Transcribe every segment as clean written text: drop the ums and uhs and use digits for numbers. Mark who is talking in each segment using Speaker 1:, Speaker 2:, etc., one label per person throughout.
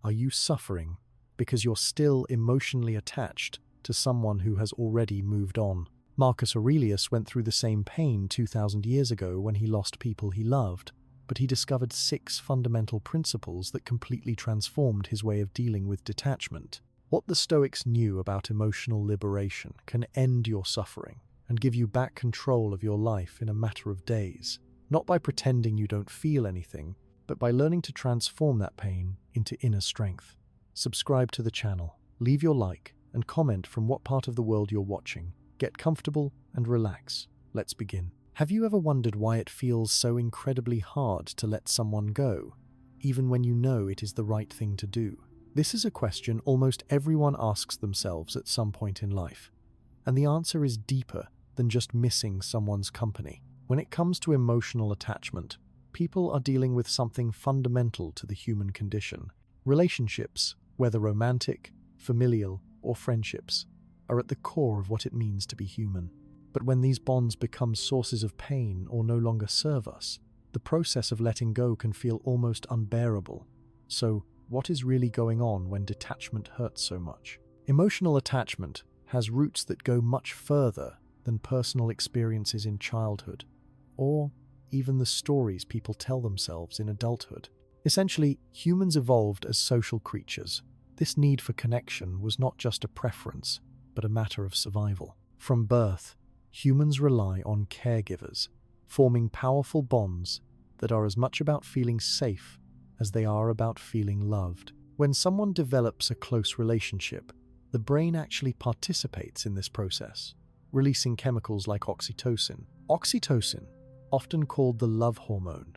Speaker 1: Are you suffering because you're still emotionally attached to someone who has already moved on? Marcus Aurelius went through the same pain 2,000 years ago when he lost people he loved, but he discovered 6 fundamental principles that completely transformed his way of dealing with detachment. What the Stoics knew about emotional liberation can end your suffering and give you back control of your life in a matter of days, not by pretending you don't feel anything, but by learning to transform that pain into inner strength. Subscribe to the channel, leave your like, and comment from what part of the world you're watching. Get comfortable and relax. Let's begin. Have you ever wondered why it feels so incredibly hard to let someone go, even when you know it is the right thing to do? This is a question almost everyone asks themselves at some point in life, and the answer is deeper than just missing someone's company. When it comes to emotional attachment, people are dealing with something fundamental to the human condition. Relationships, whether romantic, familial, or friendships, are at the core of what it means to be human. But when these bonds become sources of pain or no longer serve us, the process of letting go can feel almost unbearable. So, what is really going on when detachment hurts so much? Emotional attachment has roots that go much further than personal experiences in childhood, or even the stories people tell themselves in adulthood. Essentially, humans evolved as social creatures. This need for connection was not just a preference, but a matter of survival. From birth, humans rely on caregivers, forming powerful bonds that are as much about feeling safe as they are about feeling loved. When someone develops a close relationship, the brain actually participates in this process, releasing chemicals like oxytocin. Oxytocin, often called the love hormone,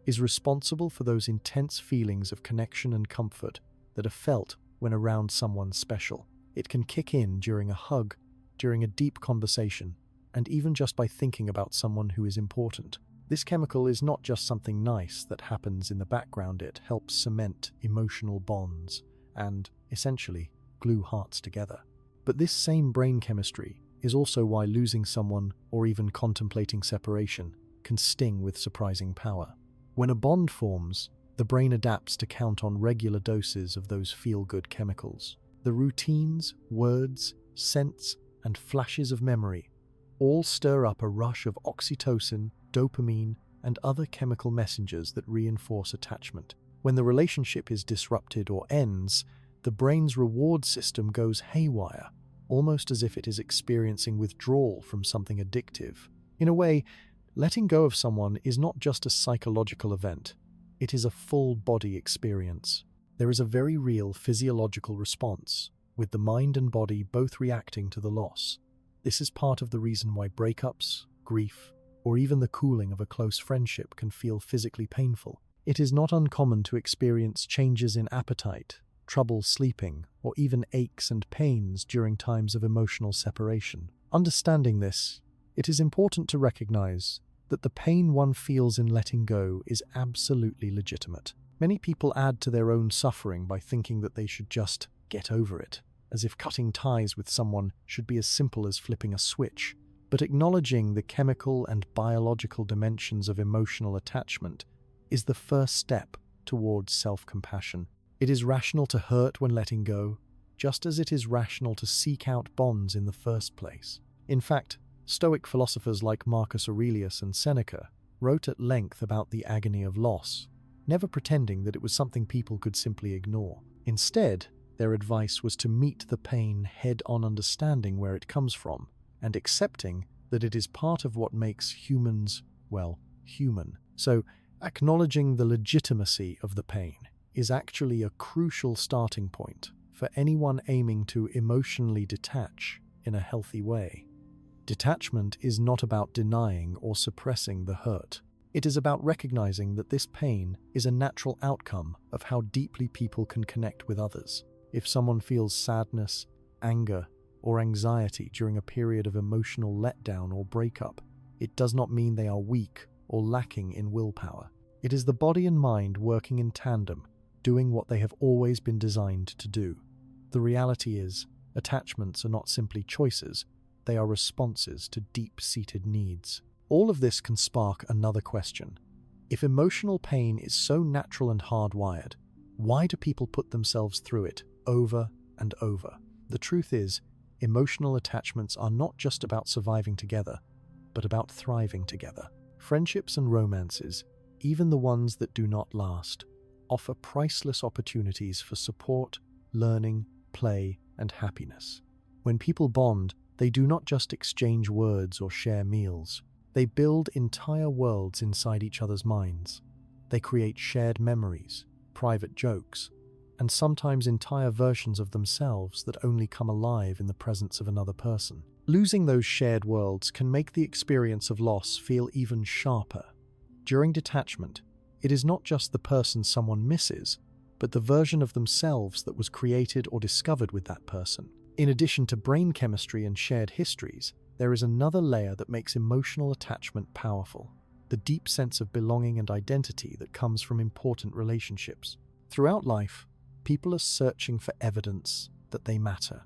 Speaker 1: is responsible for those intense feelings of connection and comfort that are felt when around someone special. It can kick in during a hug, during a deep conversation, and even just by thinking about someone who is important. This chemical is not just something nice that happens in the background. It helps cement emotional bonds and, essentially, glue hearts together. But this same brain chemistry is also why losing someone or even contemplating separation can sting with surprising power. When a bond forms, the brain adapts to count on regular doses of those feel-good chemicals. The routines, words, scents, and flashes of memory all stir up a rush of oxytocin, dopamine, and other chemical messengers that reinforce attachment. When the relationship is disrupted or ends, the brain's reward system goes haywire, almost as if it is experiencing withdrawal from something addictive. In a way, letting go of someone is not just a psychological event, it is a full-body experience. There is a very real physiological response, with the mind and body both reacting to the loss. This is part of the reason why breakups, grief, or even the cooling of a close friendship can feel physically painful. It is not uncommon to experience changes in appetite, trouble sleeping, or even aches and pains during times of emotional separation. Understanding this, it is important to recognize that the pain one feels in letting go is absolutely legitimate. Many people add to their own suffering by thinking that they should just get over it, as if cutting ties with someone should be as simple as flipping a switch. But acknowledging the chemical and biological dimensions of emotional attachment is the first step towards self-compassion. It is rational to hurt when letting go, just as it is rational to seek out bonds in the first place. In fact, Stoic philosophers like Marcus Aurelius and Seneca wrote at length about the agony of loss, never pretending that it was something people could simply ignore. Instead, their advice was to meet the pain head-on, understanding where it comes from, and accepting that it is part of what makes humans, well, human. So, acknowledging the legitimacy of the pain is actually a crucial starting point for anyone aiming to emotionally detach in a healthy way. Detachment is not about denying or suppressing the hurt. It is about recognizing that this pain is a natural outcome of how deeply people can connect with others. If someone feels sadness, anger, or anxiety during a period of emotional letdown or breakup, it does not mean they are weak or lacking in willpower. It is the body and mind working in tandem, doing what they have always been designed to do. The reality is, attachments are not simply choices, they are responses to deep-seated needs. All of this can spark another question. If emotional pain is so natural and hardwired, Why do people put themselves through it over and over? The truth is, emotional attachments are not just about surviving together, but about thriving together. Friendships and romances, even the ones that do not last, offer priceless opportunities for support, learning, play, and happiness. When people bond, they do not just exchange words or share meals. They build entire worlds inside each other's minds. They create shared memories, private jokes, and sometimes entire versions of themselves that only come alive in the presence of another person. Losing those shared worlds can make the experience of loss feel even sharper. During detachment, it is not just the person someone misses, but the version of themselves that was created or discovered with that person. In addition to brain chemistry and shared histories, there is another layer that makes emotional attachment powerful: the deep sense of belonging and identity that comes from important relationships. Throughout life, people are searching for evidence that they matter,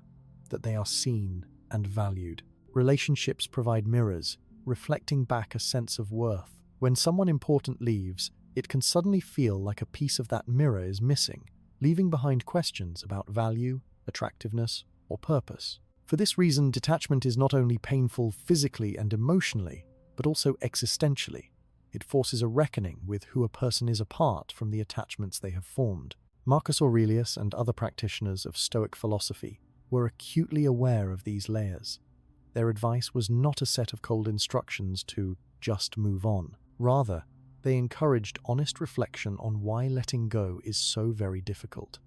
Speaker 1: that they are seen and valued. Relationships provide mirrors, reflecting back a sense of worth. When someone important leaves, it can suddenly feel like a piece of that mirror is missing, leaving behind questions about value, attractiveness, or purpose. For this reason, detachment is not only painful physically and emotionally, but also existentially. It forces a reckoning with who a person is apart from the attachments they have formed. Marcus Aurelius and other practitioners of Stoic philosophy were acutely aware of these layers. Their advice was not a set of cold instructions to just move on. Rather, they encouraged honest reflection on why letting go is so very difficult,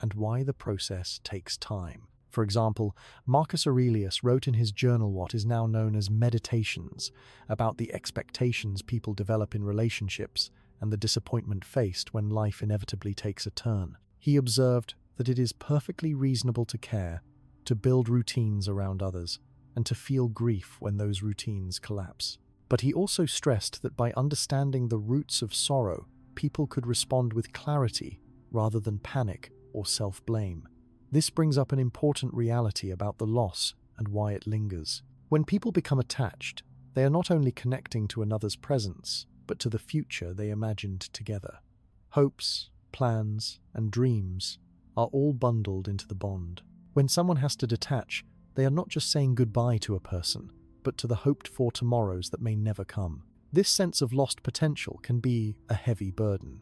Speaker 1: and why the process takes time. For example, Marcus Aurelius wrote in his journal what is now known as Meditations about the expectations people develop in relationships and the disappointment faced when life inevitably takes a turn. He observed that it is perfectly reasonable to care, to build routines around others, and to feel grief when those routines collapse. But he also stressed that by understanding the roots of sorrow, people could respond with clarity rather than panic or self-blame. This brings up an important reality about the loss and why it lingers. When people become attached, they are not only connecting to another's presence, but to the future they imagined together. Hopes, plans, and dreams are all bundled into the bond. When someone has to detach, they are not just saying goodbye to a person, but to the hoped-for tomorrows that may never come. This sense of lost potential can be a heavy burden.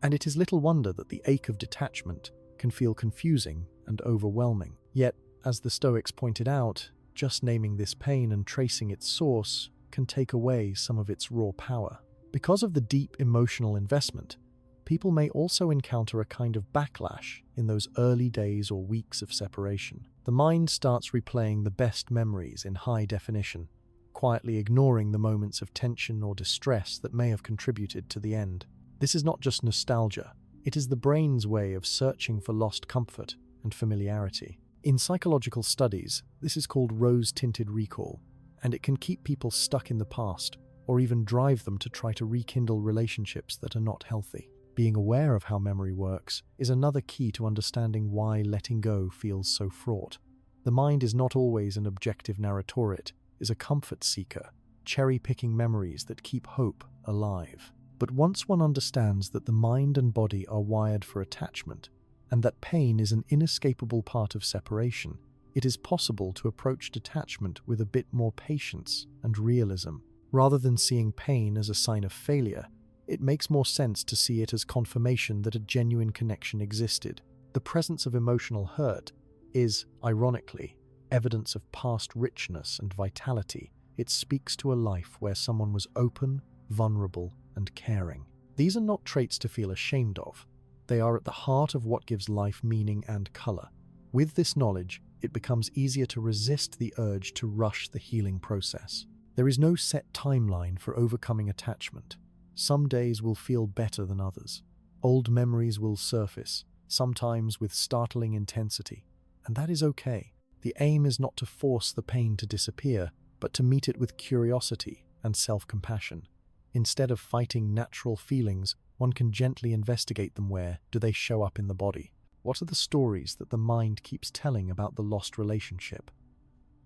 Speaker 1: And it is little wonder that the ache of detachment can feel confusing and overwhelming. Yet, as the Stoics pointed out, just naming this pain and tracing its source can take away some of its raw power. Because of the deep emotional investment, people may also encounter a kind of backlash in those early days or weeks of separation. The mind starts replaying the best memories in high definition, quietly ignoring the moments of tension or distress that may have contributed to the end. This is not just nostalgia. It is the brain's way of searching for lost comfort and familiarity. In psychological studies, this is called rose-tinted recall, and it can keep people stuck in the past, or even drive them to try to rekindle relationships that are not healthy. Being aware of how memory works is another key to understanding why letting go feels so fraught. The mind is not always an objective narrator, it is a comfort seeker, cherry-picking memories that keep hope alive. But once one understands that the mind and body are wired for attachment, and that pain is an inescapable part of separation, it is possible to approach detachment with a bit more patience and realism. Rather than seeing pain as a sign of failure, it makes more sense to see it as confirmation that a genuine connection existed. The presence of emotional hurt is, ironically, evidence of past richness and vitality. It speaks to a life where someone was open, vulnerable, and caring. These are not traits to feel ashamed of. They are at the heart of what gives life meaning and color. With this knowledge, it becomes easier to resist the urge to rush the healing process. There is no set timeline for overcoming attachment. Some days will feel better than others. Old memories will surface, sometimes with startling intensity, and that is okay. The aim is not to force the pain to disappear, but to meet it with curiosity and self-compassion. Instead of fighting natural feelings, one can gently investigate them. Where do they show up in the body? What are the stories that the mind keeps telling about the lost relationship?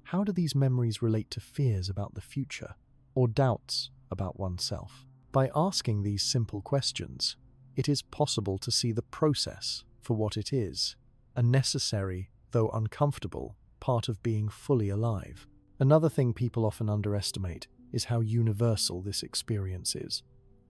Speaker 1: How do these memories relate to fears about the future or doubts about oneself? By asking these simple questions, it is possible to see the process for what it is, a necessary, though uncomfortable, part of being fully alive. Another thing people often underestimate is how universal this experience is.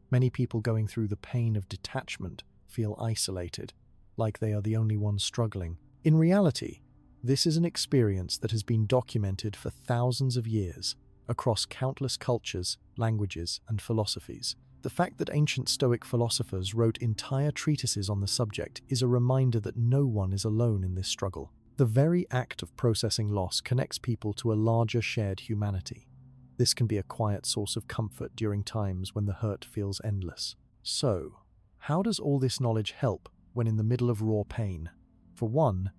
Speaker 1: Many people going through the pain of detachment feel isolated, like they are the only ones struggling. In reality, this is an experience that has been documented for thousands of years across countless cultures, languages, and philosophies. The fact that ancient Stoic philosophers wrote entire treatises on the subject is a reminder that no one is alone in this struggle. The very act of processing loss connects people to a larger shared humanity. This can be a quiet source of comfort during times when the hurt feels endless. So, how does all this knowledge help when in the middle of raw pain? For one,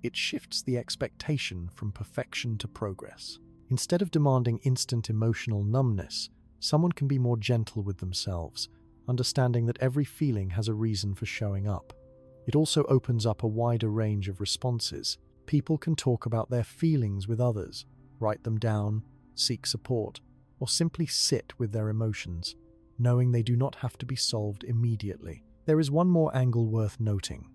Speaker 1: it shifts the expectation from perfection to progress. Instead of demanding instant emotional numbness, someone can be more gentle with themselves, understanding that every feeling has a reason for showing up. It also opens up a wider range of responses. People can talk about their feelings with others, write them down, seek support, or simply sit with their emotions, knowing they do not have to be solved immediately. There is one more angle worth noting: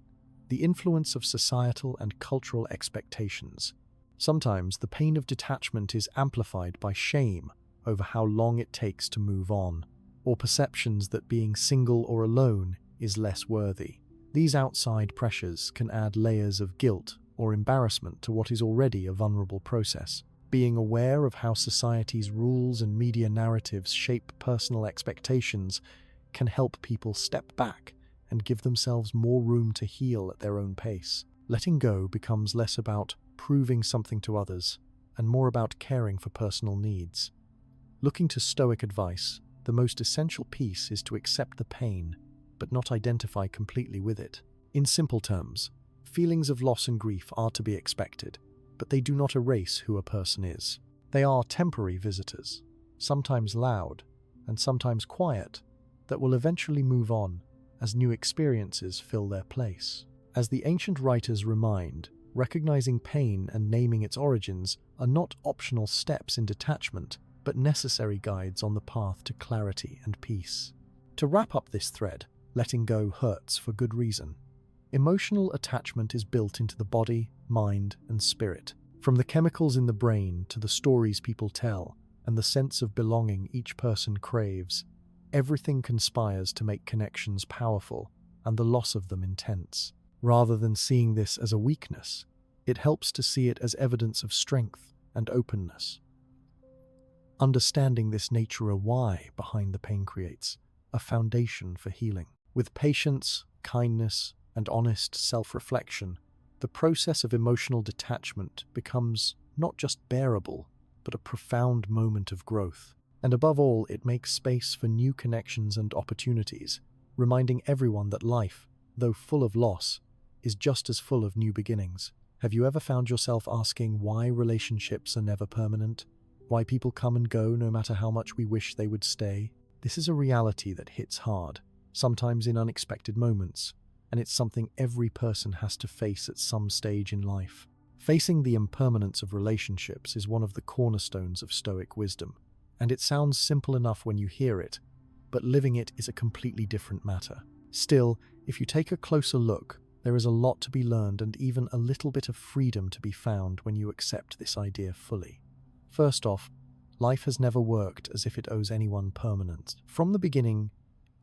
Speaker 1: the influence of societal and cultural expectations. Sometimes the pain of detachment is amplified by shame over how long it takes to move on, or perceptions that being single or alone is less worthy. These outside pressures can add layers of guilt or embarrassment to what is already a vulnerable process. Being aware of how society's rules and media narratives shape personal expectations can help people step back and give themselves more room to heal at their own pace. Letting go becomes less about proving something to others and more about caring for personal needs. Looking to Stoic advice, the most essential piece is to accept the pain, but not identify completely with it. In simple terms, feelings of loss and grief are to be expected, but they do not erase who a person is. They are temporary visitors, sometimes loud and sometimes quiet, that will eventually move on as new experiences fill their place. As the ancient writers remind, recognizing pain and naming its origins are not optional steps in detachment, but necessary guides on the path to clarity and peace. To wrap up this thread, letting go hurts for good reason. Emotional attachment is built into the body, mind, and spirit. From the chemicals in the brain to the stories people tell and the sense of belonging each person craves, everything conspires to make connections powerful and the loss of them intense. Rather than seeing this as a weakness, it helps to see it as evidence of strength and openness. Understanding this nature of why behind the pain creates a foundation for healing. With patience, kindness, and honest self-reflection, the process of emotional detachment becomes not just bearable, but a profound moment of growth. And above all, it makes space for new connections and opportunities, reminding everyone that life, though full of loss, is just as full of new beginnings. Have you ever found yourself asking why relationships are never permanent? Why people come and go no matter how much we wish they would stay? This is a reality that hits hard, sometimes in unexpected moments, and it's something every person has to face at some stage in life. Facing the impermanence of relationships is one of the cornerstones of Stoic wisdom, and it sounds simple enough when you hear it, but living it is a completely different matter. Still, if you take a closer look, there is a lot to be learned and even a little bit of freedom to be found when you accept this idea fully. First off, life has never worked as if it owes anyone permanence. From the beginning,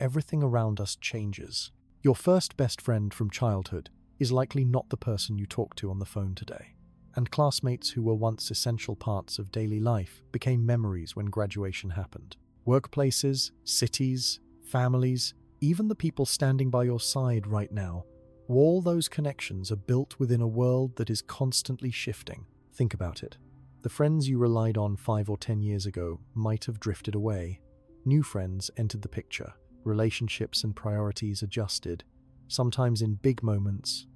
Speaker 1: everything around us changes. Your first best friend from childhood is likely not the person you talk to on the phone today, and classmates who were once essential parts of daily life became memories when graduation happened. Workplaces, cities, families, even the people standing by your side right now, all those connections are built within a world that is constantly shifting. Think about it. The friends you relied on 5 or 10 years ago might have drifted away. New friends entered the picture. Relationships and priorities adjusted, sometimes in big moments,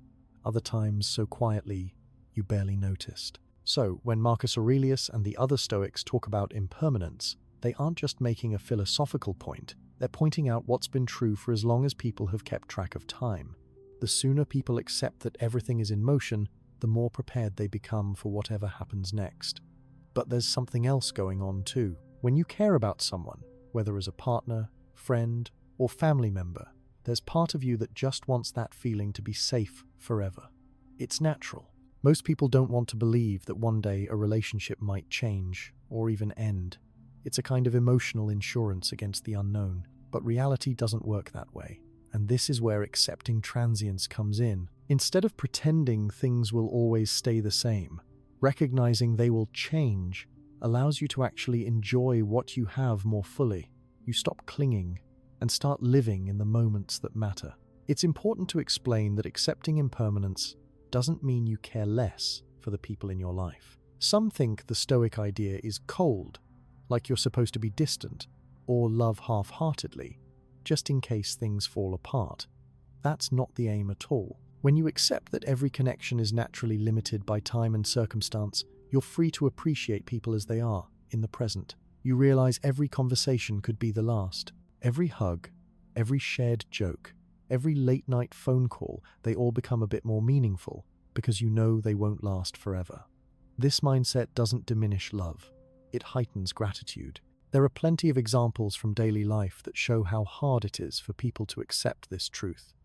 Speaker 1: other times so quietly you barely noticed. So, when Marcus Aurelius and the other Stoics talk about impermanence, they aren't just making a philosophical point, they're pointing out what's been true for as long as people have kept track of time. The sooner people accept that everything is in motion, the more prepared they become for whatever happens next. But there's something else going on too. When you care about someone, whether as a partner, friend, or family member, There's part of you that just wants that feeling to be safe forever. It's natural. Most people don't want to believe that one day a relationship might change or even end. It's a kind of emotional insurance against the unknown. But reality doesn't work that way. And this is where accepting transience comes in. Instead of pretending things will always stay the same, recognizing they will change allows you to actually enjoy what you have more fully. You stop clinging and start living in the moments that matter. It's important to explain that accepting impermanence doesn't mean you care less for the people in your life. Some think the Stoic idea is cold, like you're supposed to be distant, or love half-heartedly, just in case things fall apart. That's not the aim at all. When you accept that every connection is naturally limited by time and circumstance, you're free to appreciate people as they are, in the present. You realize every conversation could be the last. Every hug, every shared joke, every late-night phone call, they all become a bit more meaningful because you know they won't last forever. This mindset doesn't diminish love. It heightens gratitude. There are plenty of examples from daily life that show how hard it is for people to accept this truth.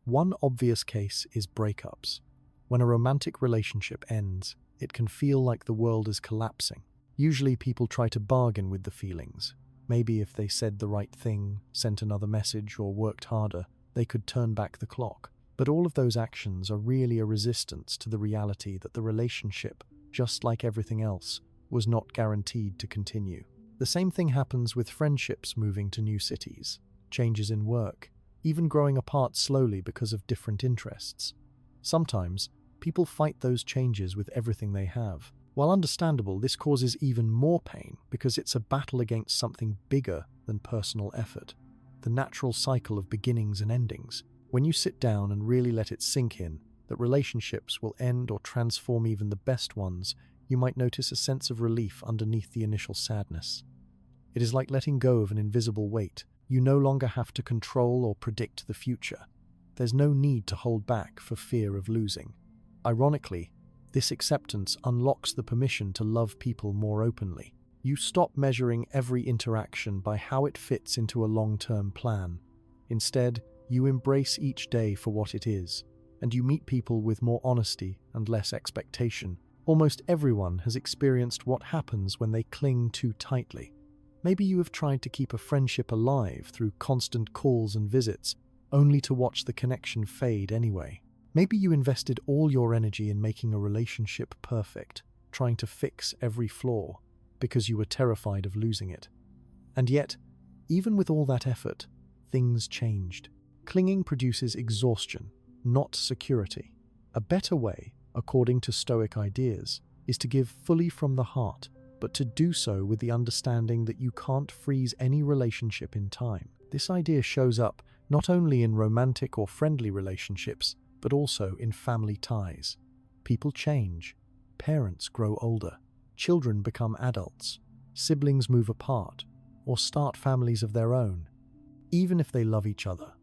Speaker 1: One obvious case is breakups. When a romantic relationship ends, it can feel like the world is collapsing. Usually people try to bargain with the feelings. Maybe if they said the right thing, sent another message, or worked harder, they could turn back the clock. But all of those actions are really a resistance to the reality that the relationship, just like everything else, was not guaranteed to continue. The same thing happens with friendships moving to new cities, changes in work, even growing apart slowly because of different interests. Sometimes, people fight those changes with everything they have. While understandable, this causes even more pain because it's a battle against something bigger than personal effort. The natural cycle of beginnings and endings. When you sit down and really let it sink in that relationships will end or transform even the best ones, you might notice a sense of relief underneath the initial sadness. It is like letting go of an invisible weight. You no longer have to control or predict the future. There's no need to hold back for fear of losing. Ironically, this acceptance unlocks the permission to love people more openly. You stop measuring every interaction by how it fits into a long-term plan. Instead, you embrace each day for what it is, and you meet people with more honesty and less expectation. Almost everyone has experienced what happens when they cling too tightly. Maybe you have tried to keep a friendship alive through constant calls and visits, only to watch the connection fade anyway. Maybe you invested all your energy in making a relationship perfect, trying to fix every flaw, because you were terrified of losing it. And yet, even with all that effort, things changed. Clinging produces exhaustion, not security. A better way, according to Stoic ideas, is to give fully from the heart, but to do so with the understanding that you can't freeze any relationship in time. This idea shows up not only in romantic or friendly relationships, but also in family ties. People change. Parents grow older. Children become adults. Siblings move apart, or start families of their own. Even if they love each other,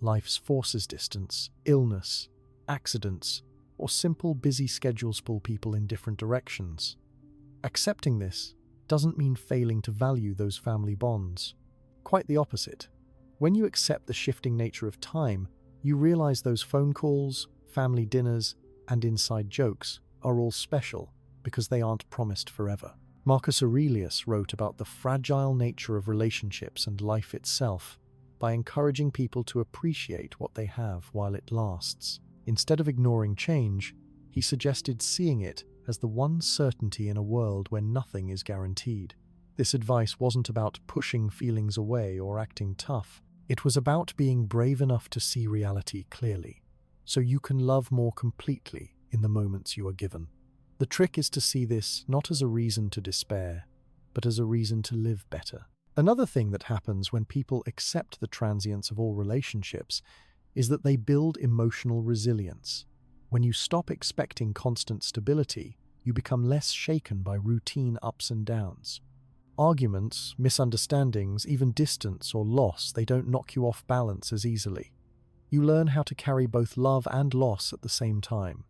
Speaker 1: life's forces distance, illness, accidents, or simple busy schedules pull people in different directions. Accepting this doesn't mean failing to value those family bonds. Quite the opposite. When you accept the shifting nature of time, you realize those phone calls, family dinners, and inside jokes are all special because they aren't promised forever. Marcus Aurelius wrote about the fragile nature of relationships and life itself by encouraging people to appreciate what they have while it lasts. Instead of ignoring change, he suggested seeing it as the one certainty in a world where nothing is guaranteed. This advice wasn't about pushing feelings away or acting tough. It was about being brave enough to see reality clearly, so you can love more completely in the moments you are given. The trick is to see this not as a reason to despair, but as a reason to live better. Another thing that happens when people accept the transience of all relationships is that they build emotional resilience. When you stop expecting constant stability, you become less shaken by routine ups and downs. Arguments, misunderstandings, even distance or loss, they don't knock you off balance as easily. You learn how to carry both love and loss at the same time.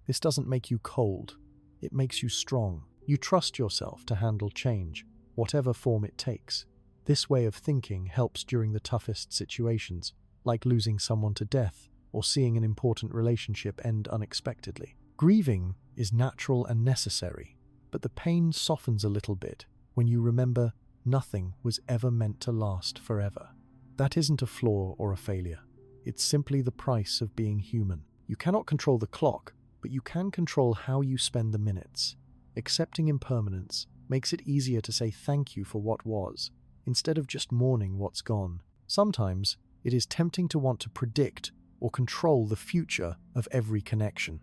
Speaker 1: This doesn't make you cold. It makes you strong. You trust yourself to handle change, whatever form it takes. This way of thinking helps during the toughest situations. like losing someone to death or seeing an important relationship end unexpectedly. Grieving is natural and necessary, but the pain softens a little bit when you remember nothing was ever meant to last forever. That isn't a flaw or a failure. It's simply the price of being human. You cannot control the clock, but you can control how you spend the minutes. Accepting impermanence makes it easier to say thank you for what was, instead of just mourning what's gone. Sometimes it is tempting to want to predict or control the future of every connection.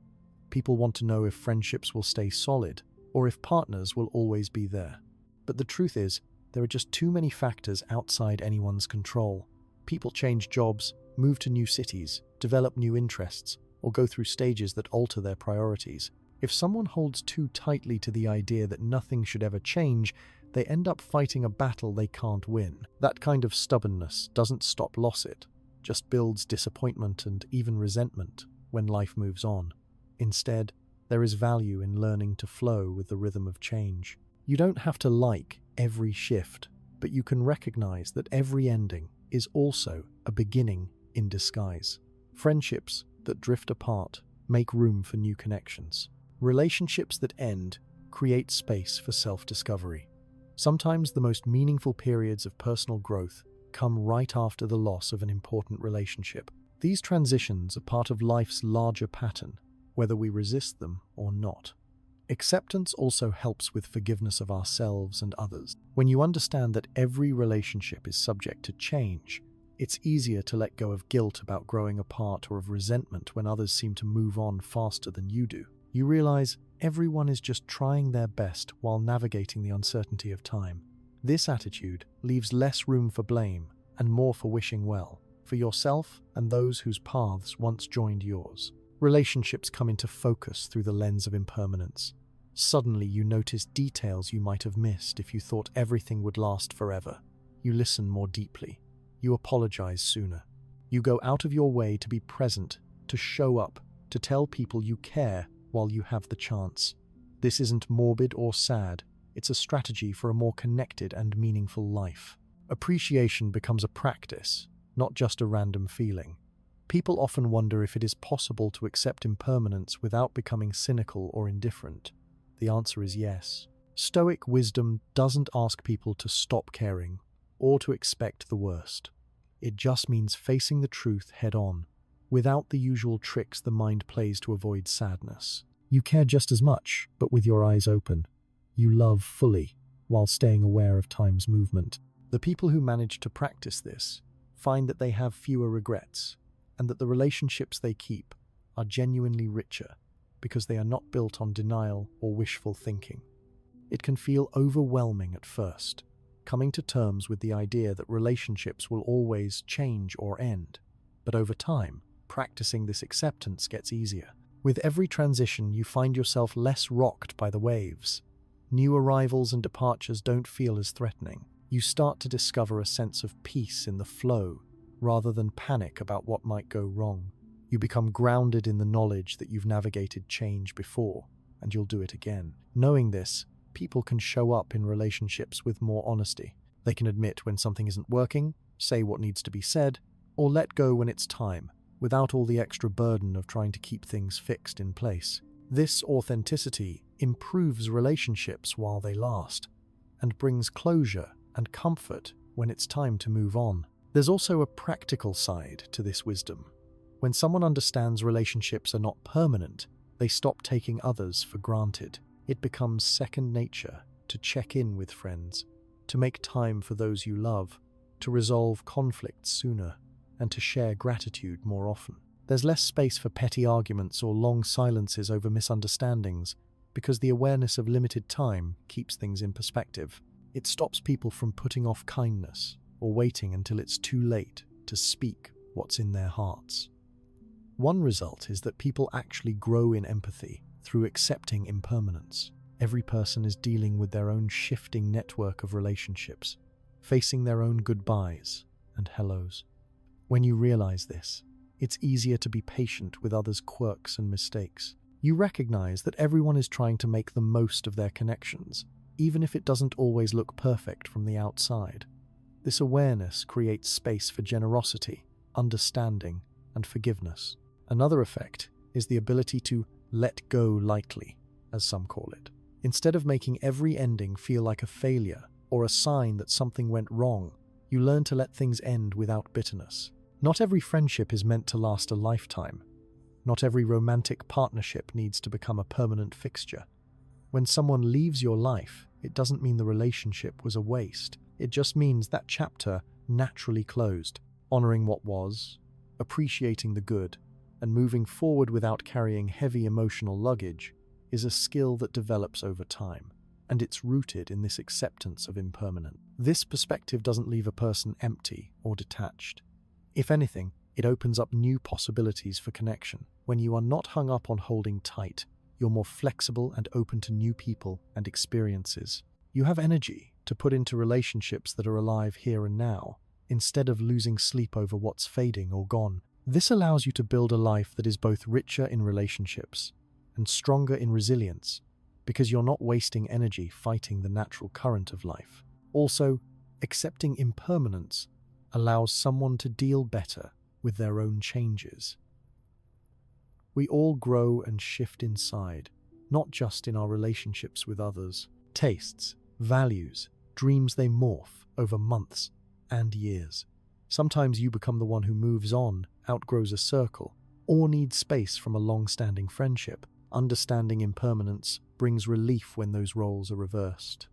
Speaker 1: People want to know if friendships will stay solid or if partners will always be there. But the truth is, there are just too many factors outside anyone's control. People change jobs, move to new cities, develop new interests, or go through stages that alter their priorities. If someone holds too tightly to the idea that nothing should ever change, they end up fighting a battle they can't win. That kind of stubbornness doesn't stop loss, it just builds disappointment and even resentment when life moves on. Instead, there is value in learning to flow with the rhythm of change. You don't have to like every shift, but you can recognize that every ending is also a beginning in disguise. Friendships that drift apart make room for new connections. Relationships that end create space for self-discovery. Sometimes the most meaningful periods of personal growth come right after the loss of an important relationship. These transitions are part of life's larger pattern, whether we resist them or not. Acceptance also helps with forgiveness of ourselves and others. When you understand that every relationship is subject to change, it's easier to let go of guilt about growing apart or of resentment when others seem to move on faster than you do. You realize everyone is just trying their best while navigating the uncertainty of time. This attitude leaves less room for blame and more for wishing well, for yourself and those whose paths once joined yours. Relationships come into focus through the lens of impermanence. Suddenly you notice details you might have missed if you thought everything would last forever. You listen more deeply. You apologize sooner. You go out of your way to be present, to show up, to tell people you care while you have the chance. This isn't morbid or sad. It's a strategy for a more connected and meaningful life. Appreciation becomes a practice, not just a random feeling. People often wonder if it is possible to accept impermanence without becoming cynical or indifferent. The answer is yes. Stoic wisdom doesn't ask people to stop caring or to expect the worst. It just means facing the truth head-on, without the usual tricks the mind plays to avoid sadness. You care just as much, but with your eyes open. You love fully, while staying aware of time's movement. The people who manage to practice this find that they have fewer regrets, and that the relationships they keep are genuinely richer because they are not built on denial or wishful thinking. It can feel overwhelming at first, coming to terms with the idea that relationships will always change or end. But over time, practicing this acceptance gets easier. With every transition, you find yourself less rocked by the waves. New arrivals and departures don't feel as threatening. You start to discover a sense of peace in the flow, rather than panic about what might go wrong. You become grounded in the knowledge that you've navigated change before, and you'll do it again. Knowing this, people can show up in relationships with more honesty. They can admit when something isn't working, say what needs to be said, or let go when it's time, without all the extra burden of trying to keep things fixed in place. This authenticity improves relationships while they last, and brings closure and comfort when it's time to move on. There's also a practical side to this wisdom. When someone understands relationships are not permanent, they stop taking others for granted. It becomes second nature to check in with friends, to make time for those you love, to resolve conflicts sooner, and to share gratitude more often. There's less space for petty arguments or long silences over misunderstandings, because the awareness of limited time keeps things in perspective. It stops people from putting off kindness or waiting until it's too late to speak what's in their hearts. One result is that people actually grow in empathy through accepting impermanence. Every person is dealing with their own shifting network of relationships, facing their own goodbyes and hellos. When you realize this, it's easier to be patient with others' quirks and mistakes. You recognize that everyone is trying to make the most of their connections, even if it doesn't always look perfect from the outside. This awareness creates space for generosity, understanding, and forgiveness. Another effect is the ability to let go lightly, as some call it. Instead of making every ending feel like a failure or a sign that something went wrong, you learn to let things end without bitterness. Not every friendship is meant to last a lifetime. Not every romantic partnership needs to become a permanent fixture. When someone leaves your life, it doesn't mean the relationship was a waste. It just means that chapter naturally closed. Honoring what was, appreciating the good, and moving forward without carrying heavy emotional luggage is a skill that develops over time, and it's rooted in this acceptance of impermanence. This perspective doesn't leave a person empty or detached. If anything, it opens up new possibilities for connection. When you are not hung up on holding tight, you're more flexible and open to new people and experiences. You have energy to put into relationships that are alive here and now, instead of losing sleep over what's fading or gone. This allows you to build a life that is both richer in relationships and stronger in resilience, because you're not wasting energy fighting the natural current of life. Also, accepting impermanence allows someone to deal better with their own changes. We all grow and shift inside, not just in our relationships with others. Tastes, values, dreams, they morph over months and years. Sometimes you become the one who moves on, outgrows a circle, or needs space from a long-standing friendship. Understanding impermanence brings relief when those roles are reversed,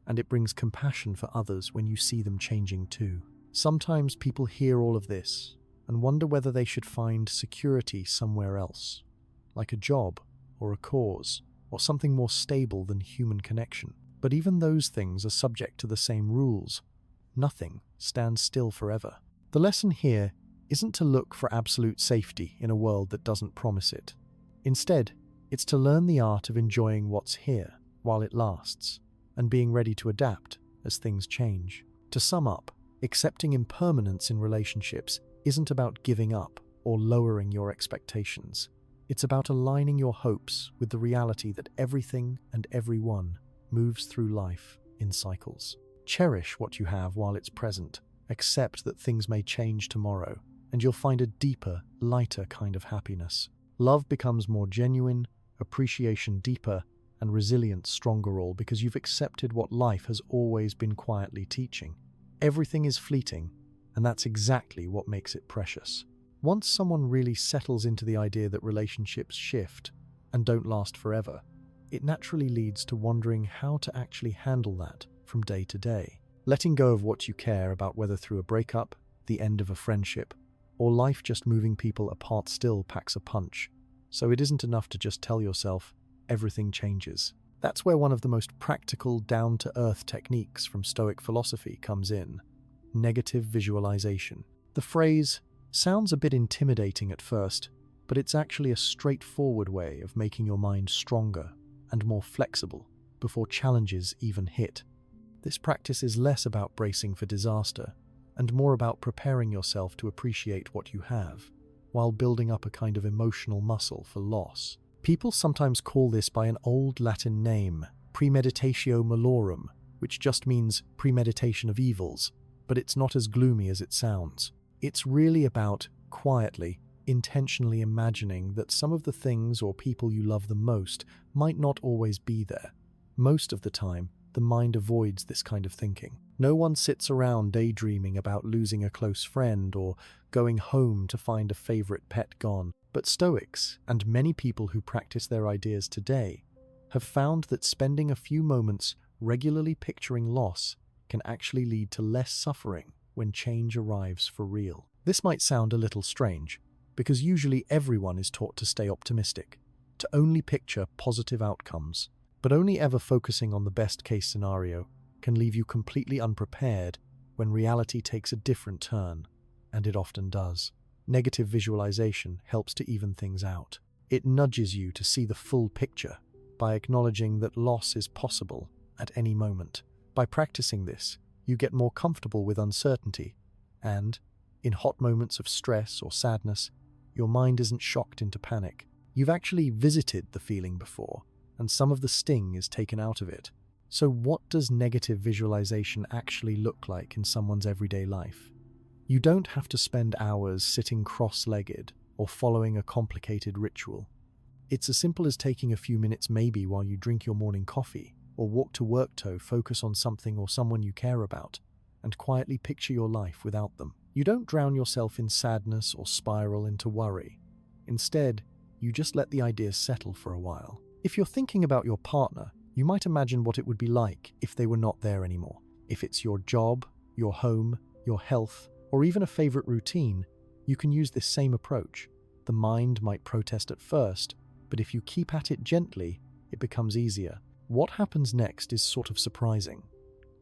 Speaker 1: and it brings compassion for others when you see them changing too. Sometimes people hear all of this and wonder whether they should find security somewhere else, like a job or a cause, or something more stable than human connection. But even those things are subject to the same rules. Nothing stands still forever. The lesson here isn't to look for absolute safety in a world that doesn't promise it. Instead, it's to learn the art of enjoying what's here while it lasts, and being ready to adapt as things change. To sum up, accepting impermanence in relationships isn't about giving up or lowering your expectations. It's about aligning your hopes with the reality that everything and everyone moves through life in cycles. Cherish what you have while it's present. Accept that things may change tomorrow, and you'll find a deeper, lighter kind of happiness. Love becomes more genuine, appreciation deeper, and resilience stronger, all because you've accepted what life has always been quietly teaching. Everything is fleeting, and that's exactly what makes it precious. Once someone really settles into the idea that relationships shift and don't last forever, it naturally leads to wondering how to actually handle that from day to day. Letting go of what you care about, whether through a breakup, the end of a friendship, or life just moving people apart, still packs a punch. So it isn't enough to just tell yourself, everything changes. That's where one of the most practical, down-to-earth techniques from Stoic philosophy comes in: negative visualization. The phrase sounds a bit intimidating at first, but it's actually a straightforward way of making your mind stronger and more flexible before challenges even hit. This practice is less about bracing for disaster and more about preparing yourself to appreciate what you have, while building up a kind of emotional muscle for loss. People sometimes call this by an old Latin name, premeditatio malorum, which just means premeditation of evils, but it's not as gloomy as it sounds. It's really about quietly, intentionally imagining that some of the things or people you love the most might not always be there. Most of the time, the mind avoids this kind of thinking. No one sits around daydreaming about losing a close friend or going home to find a favorite pet gone. But Stoics, and many people who practice their ideas today, have found that spending a few moments regularly picturing loss can actually lead to less suffering when change arrives for real. This might sound a little strange, because usually everyone is taught to stay optimistic, to only picture positive outcomes, but only ever focusing on the best-case scenario can leave you completely unprepared when reality takes a different turn, and it often does. Negative visualization helps to even things out. It nudges you to see the full picture by acknowledging that loss is possible at any moment. By practicing this, you get more comfortable with uncertainty, and, in hot moments of stress or sadness, your mind isn't shocked into panic. You've actually visited the feeling before, and some of the sting is taken out of it. So what does negative visualization actually look like in someone's everyday life? You don't have to spend hours sitting cross-legged or following a complicated ritual. It's as simple as taking a few minutes maybe while you drink your morning coffee or walk to work to focus on something or someone you care about and quietly picture your life without them. You don't drown yourself in sadness or spiral into worry. Instead, you just let the ideas settle for a while. If you're thinking about your partner, you might imagine what it would be like if they were not there anymore. If it's your job, your home, your health, or even a favorite routine, you can use this same approach. The mind might protest at first, but if you keep at it gently, it becomes easier. What happens next is sort of surprising.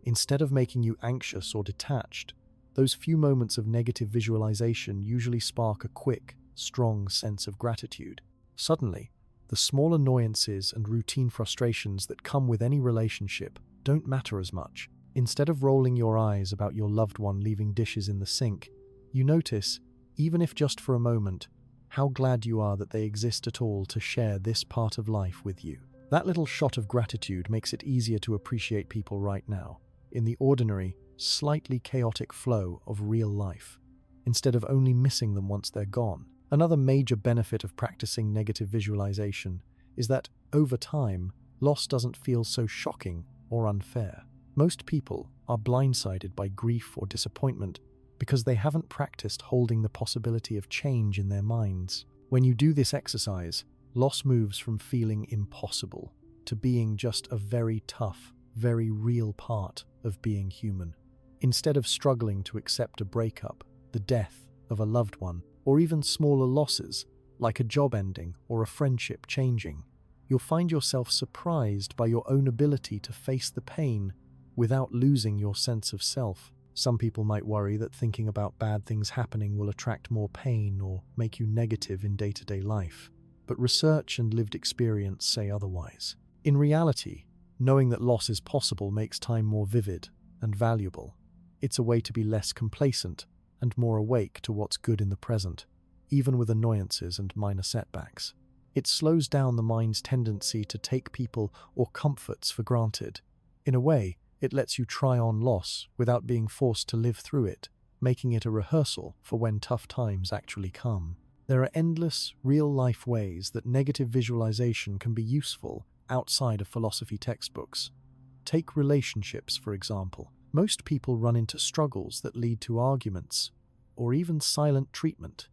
Speaker 1: Instead of making you anxious or detached, those few moments of negative visualization usually spark a quick, strong sense of gratitude. Suddenly, the small annoyances and routine frustrations that come with any relationship don't matter as much. Instead of rolling your eyes about your loved one leaving dishes in the sink, you notice, even if just for a moment, how glad you are that they exist at all to share this part of life with you. That little shot of gratitude makes it easier to appreciate people right now, in the ordinary, slightly chaotic flow of real life, instead of only missing them once they're gone. Another major benefit of practicing negative visualization is that, over time, loss doesn't feel so shocking or unfair. Most people are blindsided by grief or disappointment because they haven't practiced holding the possibility of change in their minds. When you do this exercise, loss moves from feeling impossible to being just a very tough, very real part of being human. Instead of struggling to accept a breakup, the death of a loved one, or even smaller losses, like a job ending or a friendship changing, you'll find yourself surprised by your own ability to face the pain without losing your sense of self. Some people might worry that thinking about bad things happening will attract more pain or make you negative in day-to-day life, but research and lived experience say otherwise. In reality, knowing that loss is possible makes time more vivid and valuable. It's a way to be less complacent and more awake to what's good in the present, even with annoyances and minor setbacks. It slows down the mind's tendency to take people or comforts for granted. In a way, it lets you try on loss without being forced to live through it, making it a rehearsal for when tough times actually come. There are endless, real-life ways that negative visualization can be useful outside of philosophy textbooks. Take relationships, for example. Most people run into struggles that lead to arguments, or even silent treatment,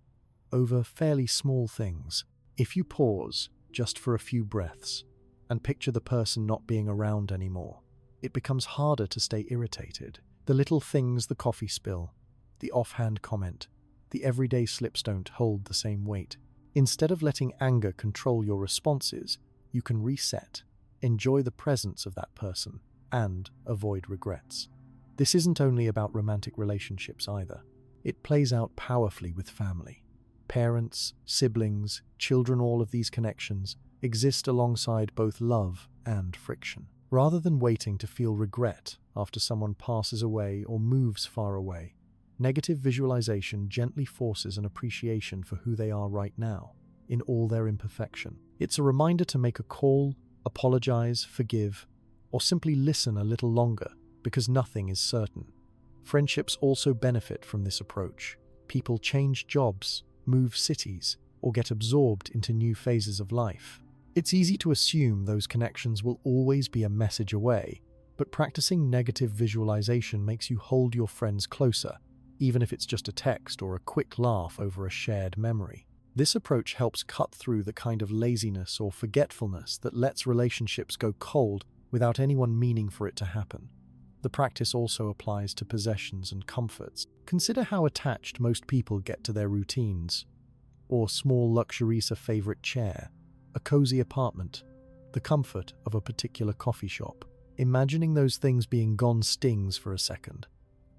Speaker 1: over fairly small things. If you pause, just for a few breaths, and picture the person not being around anymore, it becomes harder to stay irritated. The little things, the coffee spill, the offhand comment, the everyday slips don't hold the same weight. Instead of letting anger control your responses, you can reset, enjoy the presence of that person, and avoid regrets. This isn't only about romantic relationships either. It plays out powerfully with family. Parents, siblings, children, all of these connections exist alongside both love and friction. Rather than waiting to feel regret after someone passes away or moves far away, negative visualization gently forces an appreciation for who they are right now, in all their imperfection. It's a reminder to make a call, apologize, forgive, or simply listen a little longer, because nothing is certain. Friendships also benefit from this approach. People change jobs, move cities, or get absorbed into new phases of life. It's easy to assume those connections will always be a message away, but practicing negative visualization makes you hold your friends closer, even if it's just a text or a quick laugh over a shared memory. This approach helps cut through the kind of laziness or forgetfulness that lets relationships go cold without anyone meaning for it to happen. The practice also applies to possessions and comforts. Consider how attached most people get to their routines, or small luxuries, a favorite chair, a cozy apartment, the comfort of a particular coffee shop. Imagining those things being gone stings for a second,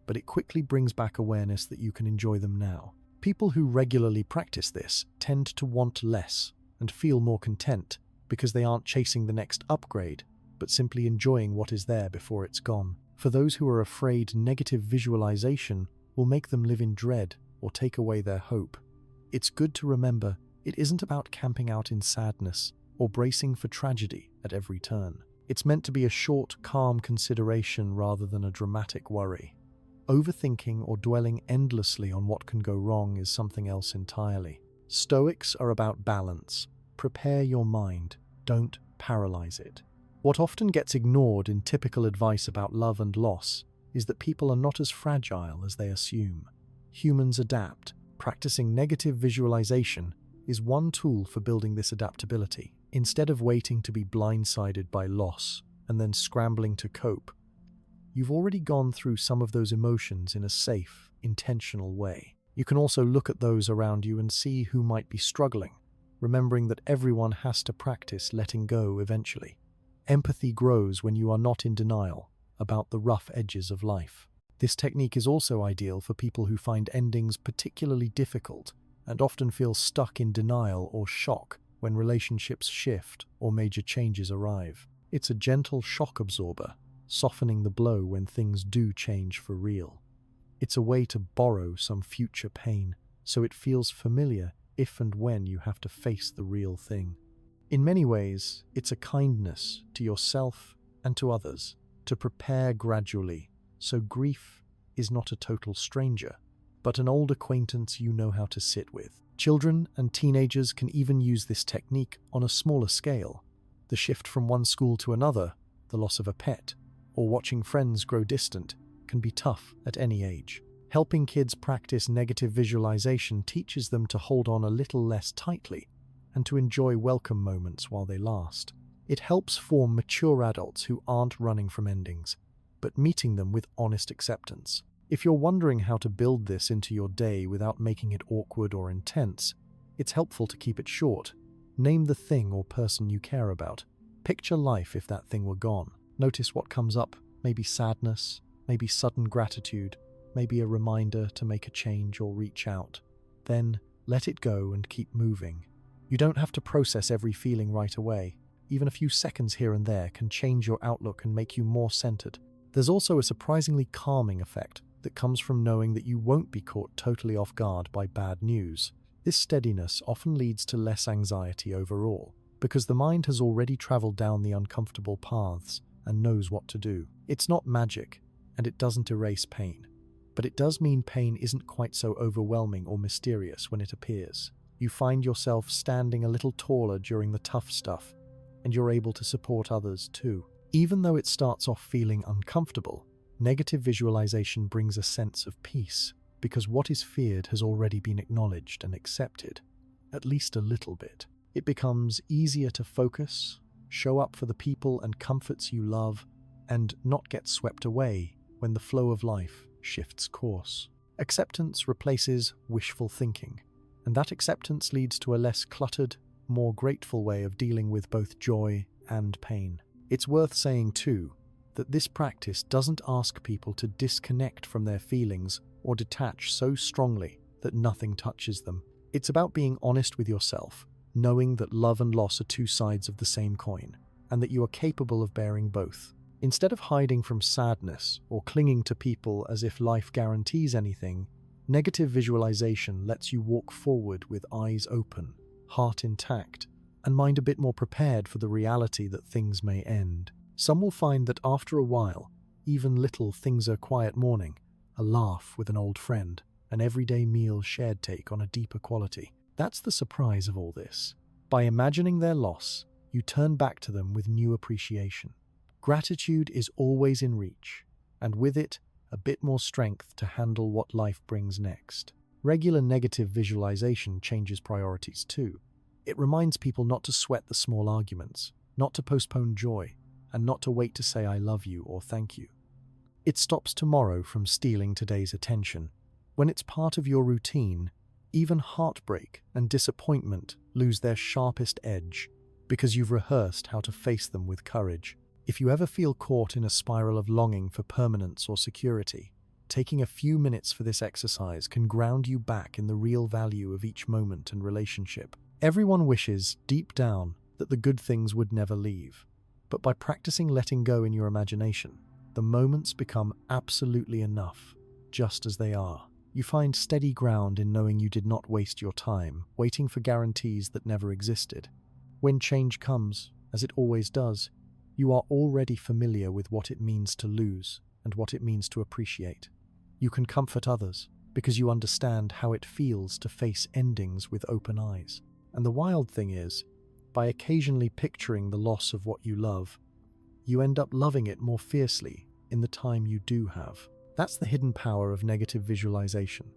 Speaker 1: but it quickly brings back awareness that you can enjoy them now. People who regularly practice this tend to want less and feel more content because they aren't chasing the next upgrade, but simply enjoying what is there before it's gone. For those who are afraid, negative visualization will make them live in dread or take away their hope. It's good to remember it isn't about camping out in sadness or bracing for tragedy at every turn. It's meant to be a short, calm consideration rather than a dramatic worry. Overthinking or dwelling endlessly on what can go wrong is something else entirely. Stoics are about balance. Prepare your mind, don't paralyze it. What often gets ignored in typical advice about love and loss is that people are not as fragile as they assume. Humans adapt. Practicing negative visualization is one tool for building this adaptability. Instead of waiting to be blindsided by loss and then scrambling to cope, you've already gone through some of those emotions in a safe, intentional way. You can also look at those around you and see who might be struggling, remembering that everyone has to practice letting go eventually. Empathy grows when you are not in denial about the rough edges of life. This technique is also ideal for people who find endings particularly difficult and often feel stuck in denial or shock when relationships shift or major changes arrive. It's a gentle shock absorber, softening the blow when things do change for real. It's a way to borrow some future pain, so it feels familiar if and when you have to face the real thing. In many ways, it's a kindness to yourself and to others to prepare gradually, so grief is not a total stranger, but an old acquaintance you know how to sit with. Children and teenagers can even use this technique on a smaller scale. The shift from one school to another, the loss of a pet, or watching friends grow distant can be tough at any age. Helping kids practice negative visualization teaches them to hold on a little less tightly and to enjoy welcome moments while they last. It helps form mature adults who aren't running from endings, but meeting them with honest acceptance. If you're wondering how to build this into your day without making it awkward or intense, it's helpful to keep it short. Name the thing or person you care about. Picture life if that thing were gone. Notice what comes up, maybe sadness, maybe sudden gratitude, maybe a reminder to make a change or reach out. Then let it go and keep moving. You don't have to process every feeling right away. Even a few seconds here and there can change your outlook and make you more centered. There's also a surprisingly calming effect that comes from knowing that you won't be caught totally off guard by bad news. This steadiness often leads to less anxiety overall, because the mind has already traveled down the uncomfortable paths and knows what to do. It's not magic, and it doesn't erase pain, but it does mean pain isn't quite so overwhelming or mysterious when it appears. You find yourself standing a little taller during the tough stuff, and you're able to support others too. Even though it starts off feeling uncomfortable, negative visualization brings a sense of peace, because what is feared has already been acknowledged and accepted, at least a little bit. It becomes easier to focus, show up for the people and comforts you love, and not get swept away when the flow of life shifts course. Acceptance replaces wishful thinking, and that acceptance leads to a less cluttered, more grateful way of dealing with both joy and pain. It's worth saying too, that this practice doesn't ask people to disconnect from their feelings or detach so strongly that nothing touches them. It's about being honest with yourself, knowing that love and loss are two sides of the same coin, and that you are capable of bearing both. Instead of hiding from sadness or clinging to people as if life guarantees anything, negative visualization lets you walk forward with eyes open, heart intact, and mind a bit more prepared for the reality that things may end. Some will find that after a while, even little things, a quiet morning, a laugh with an old friend, an everyday meal shared, take on a deeper quality. That's the surprise of all this. By imagining their loss, you turn back to them with new appreciation. Gratitude is always in reach, and with it, a bit more strength to handle what life brings next. Regular negative visualization changes priorities too. It reminds people not to sweat the small arguments, not to postpone joy, and not to wait to say I love you or thank you. It stops tomorrow from stealing today's attention. When it's part of your routine, even heartbreak and disappointment lose their sharpest edge because you've rehearsed how to face them with courage. If you ever feel caught in a spiral of longing for permanence or security, taking a few minutes for this exercise can ground you back in the real value of each moment and relationship. Everyone wishes, deep down, that the good things would never leave. But by practicing letting go in your imagination, the moments become absolutely enough, just as they are. You find steady ground in knowing you did not waste your time, waiting for guarantees that never existed. When change comes, as it always does, you are already familiar with what it means to lose and what it means to appreciate. You can comfort others because you understand how it feels to face endings with open eyes. And the wild thing is, by occasionally picturing the loss of what you love, you end up loving it more fiercely in the time you do have. That's the hidden power of negative visualization.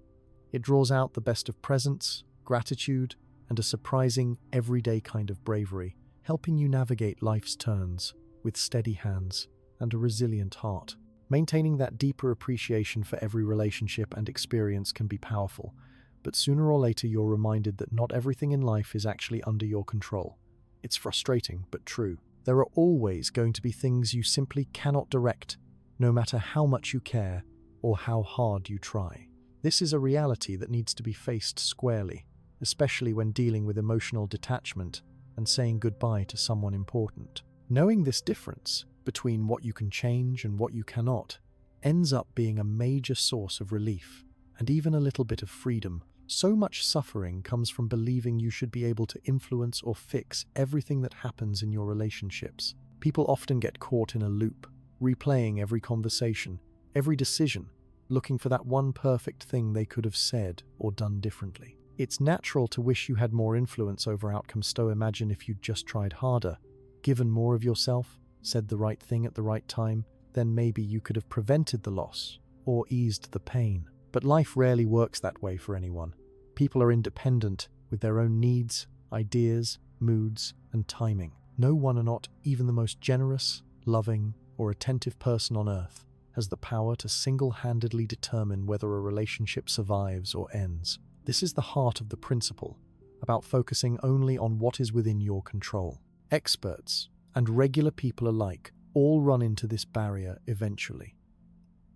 Speaker 1: It draws out the best of presence, gratitude, and a surprising, everyday kind of bravery, helping you navigate life's turns with steady hands and a resilient heart. Maintaining that deeper appreciation for every relationship and experience can be powerful, but sooner or later you're reminded that not everything in life is actually under your control. It's frustrating, but true. There are always going to be things you simply cannot direct, no matter how much you care or how hard you try. This is a reality that needs to be faced squarely, especially when dealing with emotional detachment and saying goodbye to someone important. Knowing this difference between what you can change and what you cannot ends up being a major source of relief and even a little bit of freedom. So much suffering comes from believing you should be able to influence or fix everything that happens in your relationships. People often get caught in a loop, replaying every conversation, every decision, looking for that one perfect thing they could have said or done differently. It's natural to wish you had more influence over outcomes, so imagine if you'd just tried harder, given more of yourself, said the right thing at the right time, then maybe you could have prevented the loss or eased the pain. But life rarely works that way for anyone. People are independent with their own needs, ideas, moods, and timing. No one, and not even the most generous, loving, or attentive person on earth, has the power to single-handedly determine whether a relationship survives or ends. This is the heart of the principle, about focusing only on what is within your control. Experts and regular people alike all run into this barrier eventually.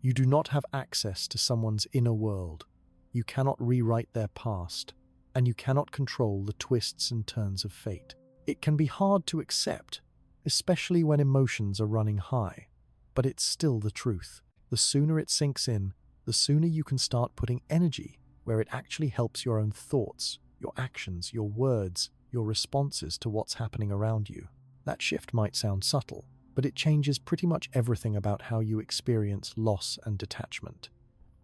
Speaker 1: You do not have access to someone's inner world. You cannot rewrite their past, and you cannot control the twists and turns of fate. It can be hard to accept, especially when emotions are running high, but it's still the truth. The sooner it sinks in, the sooner you can start putting energy where it actually helps your own thoughts, your actions, your words, your responses to what's happening around you. That shift might sound subtle, but it changes pretty much everything about how you experience loss and detachment.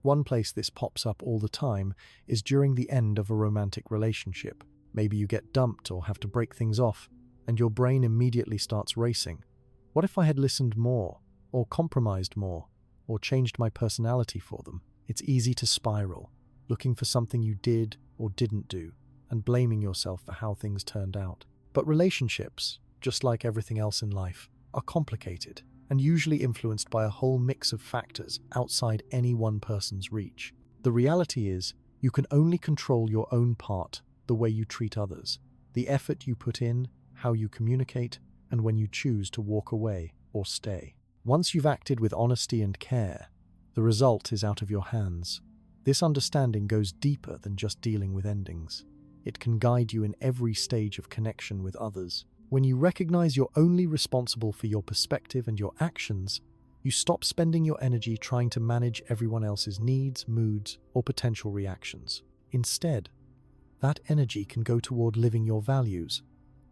Speaker 1: One place this pops up all the time is during the end of a romantic relationship. Maybe you get dumped or have to break things off, and your brain immediately starts racing. What if I had listened more, or compromised more, or changed my personality for them? It's easy to spiral, looking for something you did or didn't do, and blaming yourself for how things turned out. But relationships, just like everything else in life, are complicated and usually influenced by a whole mix of factors outside any one person's reach. The reality is, you can only control your own part, the way you treat others, the effort you put in, how you communicate, and when you choose to walk away or stay. Once you've acted with honesty and care, the result is out of your hands. This understanding goes deeper than just dealing with endings. It can guide you in every stage of connection with others. When you recognize you're only responsible for your perspective and your actions, you stop spending your energy trying to manage everyone else's needs, moods, or potential reactions. Instead, that energy can go toward living your values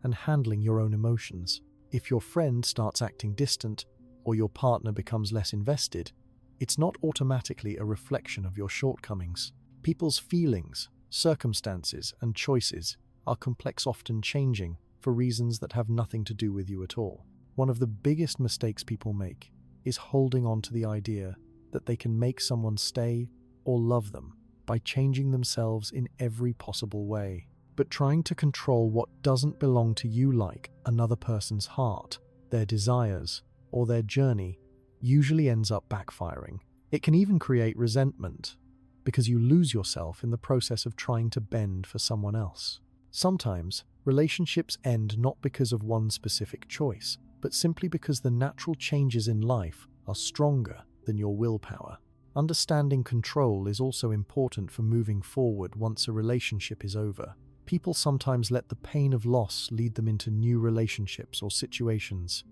Speaker 1: and handling your own emotions. If your friend starts acting distant or your partner becomes less invested, it's not automatically a reflection of your shortcomings. People's feelings, circumstances, and choices are complex, often changing, for reasons that have nothing to do with you at all. One of the biggest mistakes people make is holding on to the idea that they can make someone stay or love them by changing themselves in every possible way. But trying to control what doesn't belong to you, like another person's heart, their desires, or their journey, usually ends up backfiring. It can even create resentment, because you lose yourself in the process of trying to bend for someone else. Sometimes, relationships end not because of one specific choice, but simply because the natural changes in life are stronger than your willpower. Understanding control is also important for moving forward once a relationship is over. People sometimes let the pain of loss lead them into new relationships or situations,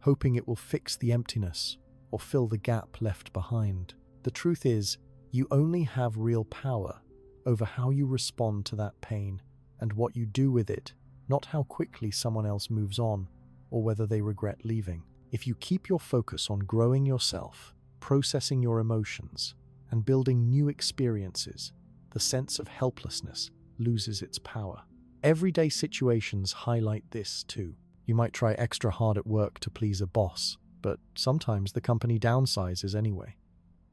Speaker 1: hoping it will fix the emptiness or fill the gap left behind. The truth is, you only have real power over how you respond to that pain and what you do with it, not how quickly someone else moves on or whether they regret leaving. If you keep your focus on growing yourself, processing your emotions, and building new experiences, the sense of helplessness loses its power. Everyday situations highlight this too. You might try extra hard at work to please a boss, but sometimes the company downsizes anyway.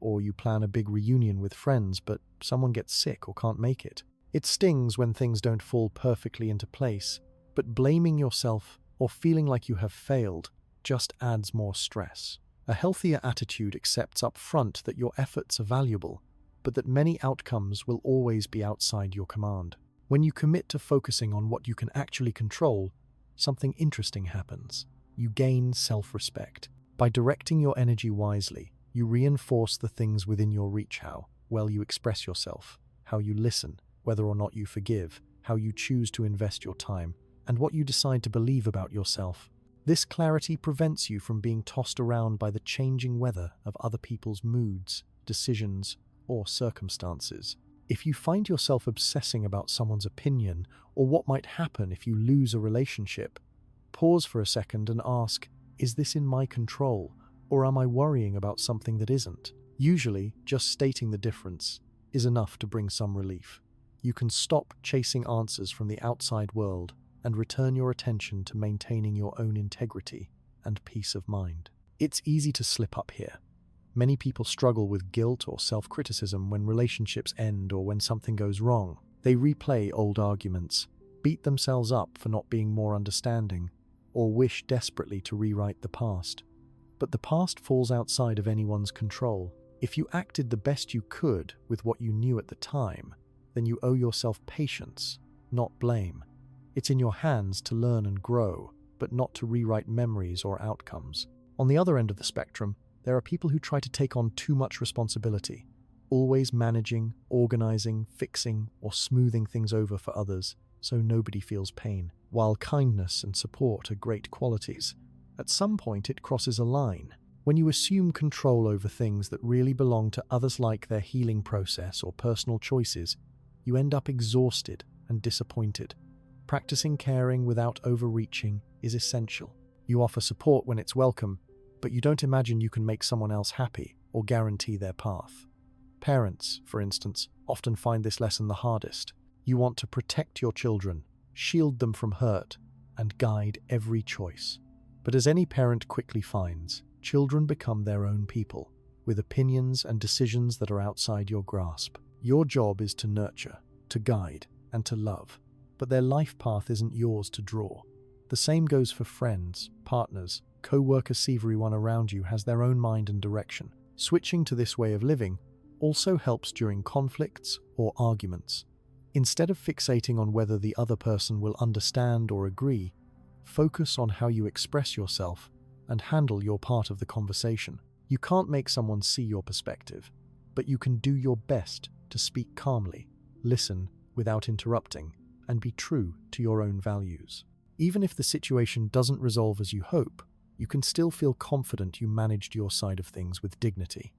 Speaker 1: Or you plan a big reunion with friends, but someone gets sick or can't make it. It stings when things don't fall perfectly into place, but blaming yourself or feeling like you have failed just adds more stress. A healthier attitude accepts up front that your efforts are valuable, but that many outcomes will always be outside your command. When you commit to focusing on what you can actually control, something interesting happens. You gain self-respect. By directing your energy wisely, you reinforce the things within your reach: how well you express yourself, how you listen, whether or not you forgive, how you choose to invest your time, and what you decide to believe about yourself. This clarity prevents you from being tossed around by the changing weather of other people's moods, decisions, or circumstances. If you find yourself obsessing about someone's opinion or what might happen if you lose a relationship, pause for a second and ask, is this in my control, or am I worrying about something that isn't? Usually, just stating the difference is enough to bring some relief. You can stop chasing answers from the outside world and return your attention to maintaining your own integrity and peace of mind. It's easy to slip up here. Many people struggle with guilt or self-criticism when relationships end or when something goes wrong. They replay old arguments, beat themselves up for not being more understanding, or wish desperately to rewrite the past. But the past falls outside of anyone's control. If you acted the best you could with what you knew at the time, then you owe yourself patience, not blame. It's in your hands to learn and grow, but not to rewrite memories or outcomes. On the other end of the spectrum, there are people who try to take on too much responsibility, always managing, organizing, fixing, or smoothing things over for others so nobody feels pain. While kindness and support are great qualities, at some point it crosses a line. When you assume control over things that really belong to others, like their healing process or personal choices, you end up exhausted and disappointed. Practicing caring without overreaching is essential. You offer support when it's welcome, but you don't imagine you can make someone else happy or guarantee their path. Parents, for instance, often find this lesson the hardest. You want to protect your children, shield them from hurt, and guide every choice. But as any parent quickly finds, children become their own people, with opinions and decisions that are outside your grasp. Your job is to nurture, to guide, and to love, but their life path isn't yours to draw. The same goes for friends, partners, co-workers. Everyone around you has their own mind and direction. Switching to this way of living also helps during conflicts or arguments. Instead of fixating on whether the other person will understand or agree, focus on how you express yourself and handle your part of the conversation. You can't make someone see your perspective, but you can do your best to speak calmly, listen without interrupting, and be true to your own values. Even if the situation doesn't resolve as you hope, you can still feel confident you managed your side of things with dignity.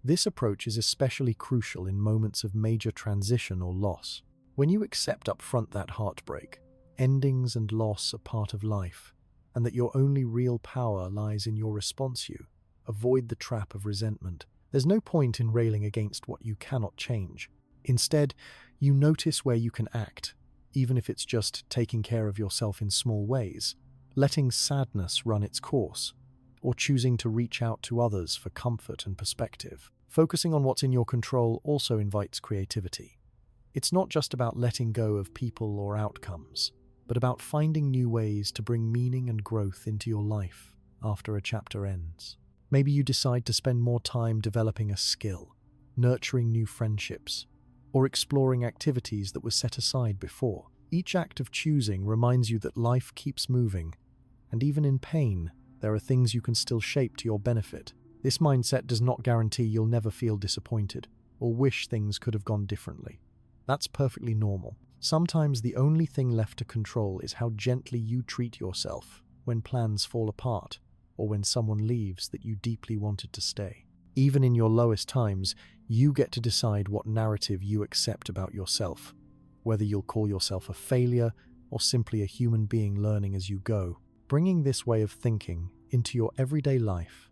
Speaker 1: This approach is especially crucial in moments of major transition or loss. When you accept up front that heartbreak, endings and loss are part of life, and that your only real power lies in your response, you avoid the trap of resentment. There's no point in railing against what you cannot change. Instead, you notice where you can act, even if it's just taking care of yourself in small ways, letting sadness run its course, or choosing to reach out to others for comfort and perspective. Focusing on what's in your control also invites creativity. It's not just about letting go of people or outcomes, but about finding new ways to bring meaning and growth into your life after a chapter ends. Maybe you decide to spend more time developing a skill, nurturing new friendships, or exploring activities that were set aside before. Each act of choosing reminds you that life keeps moving, and even in pain, there are things you can still shape to your benefit. This mindset does not guarantee you'll never feel disappointed or wish things could have gone differently. That's perfectly normal. Sometimes the only thing left to control is how gently you treat yourself when plans fall apart or when someone leaves that you deeply wanted to stay. Even in your lowest times, you get to decide what narrative you accept about yourself, whether you'll call yourself a failure or simply a human being learning as you go. Bringing this way of thinking into your everyday life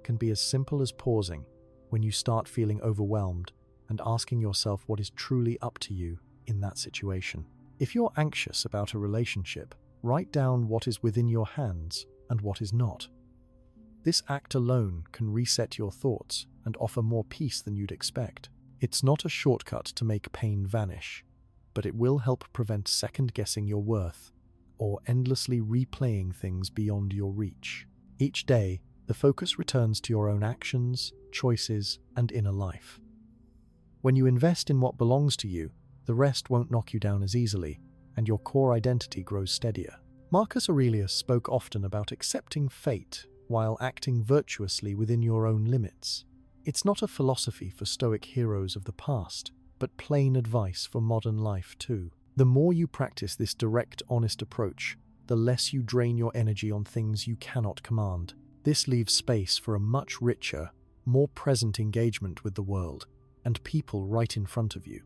Speaker 1: can be as simple as pausing when you start feeling overwhelmed and asking yourself what is truly up to you in that situation. If you're anxious about a relationship, write down what is within your hands and what is not. This act alone can reset your thoughts and offer more peace than you'd expect. It's not a shortcut to make pain vanish, but it will help prevent second-guessing your worth or endlessly replaying things beyond your reach. Each day, the focus returns to your own actions, choices, and inner life. When you invest in what belongs to you, the rest won't knock you down as easily, and your core identity grows steadier. Marcus Aurelius spoke often about accepting fate while acting virtuously within your own limits. It's not a philosophy for Stoic heroes of the past, but plain advice for modern life too. The more you practice this direct, honest approach, the less you drain your energy on things you cannot command. This leaves space for a much richer, more present engagement with the world and people right in front of you.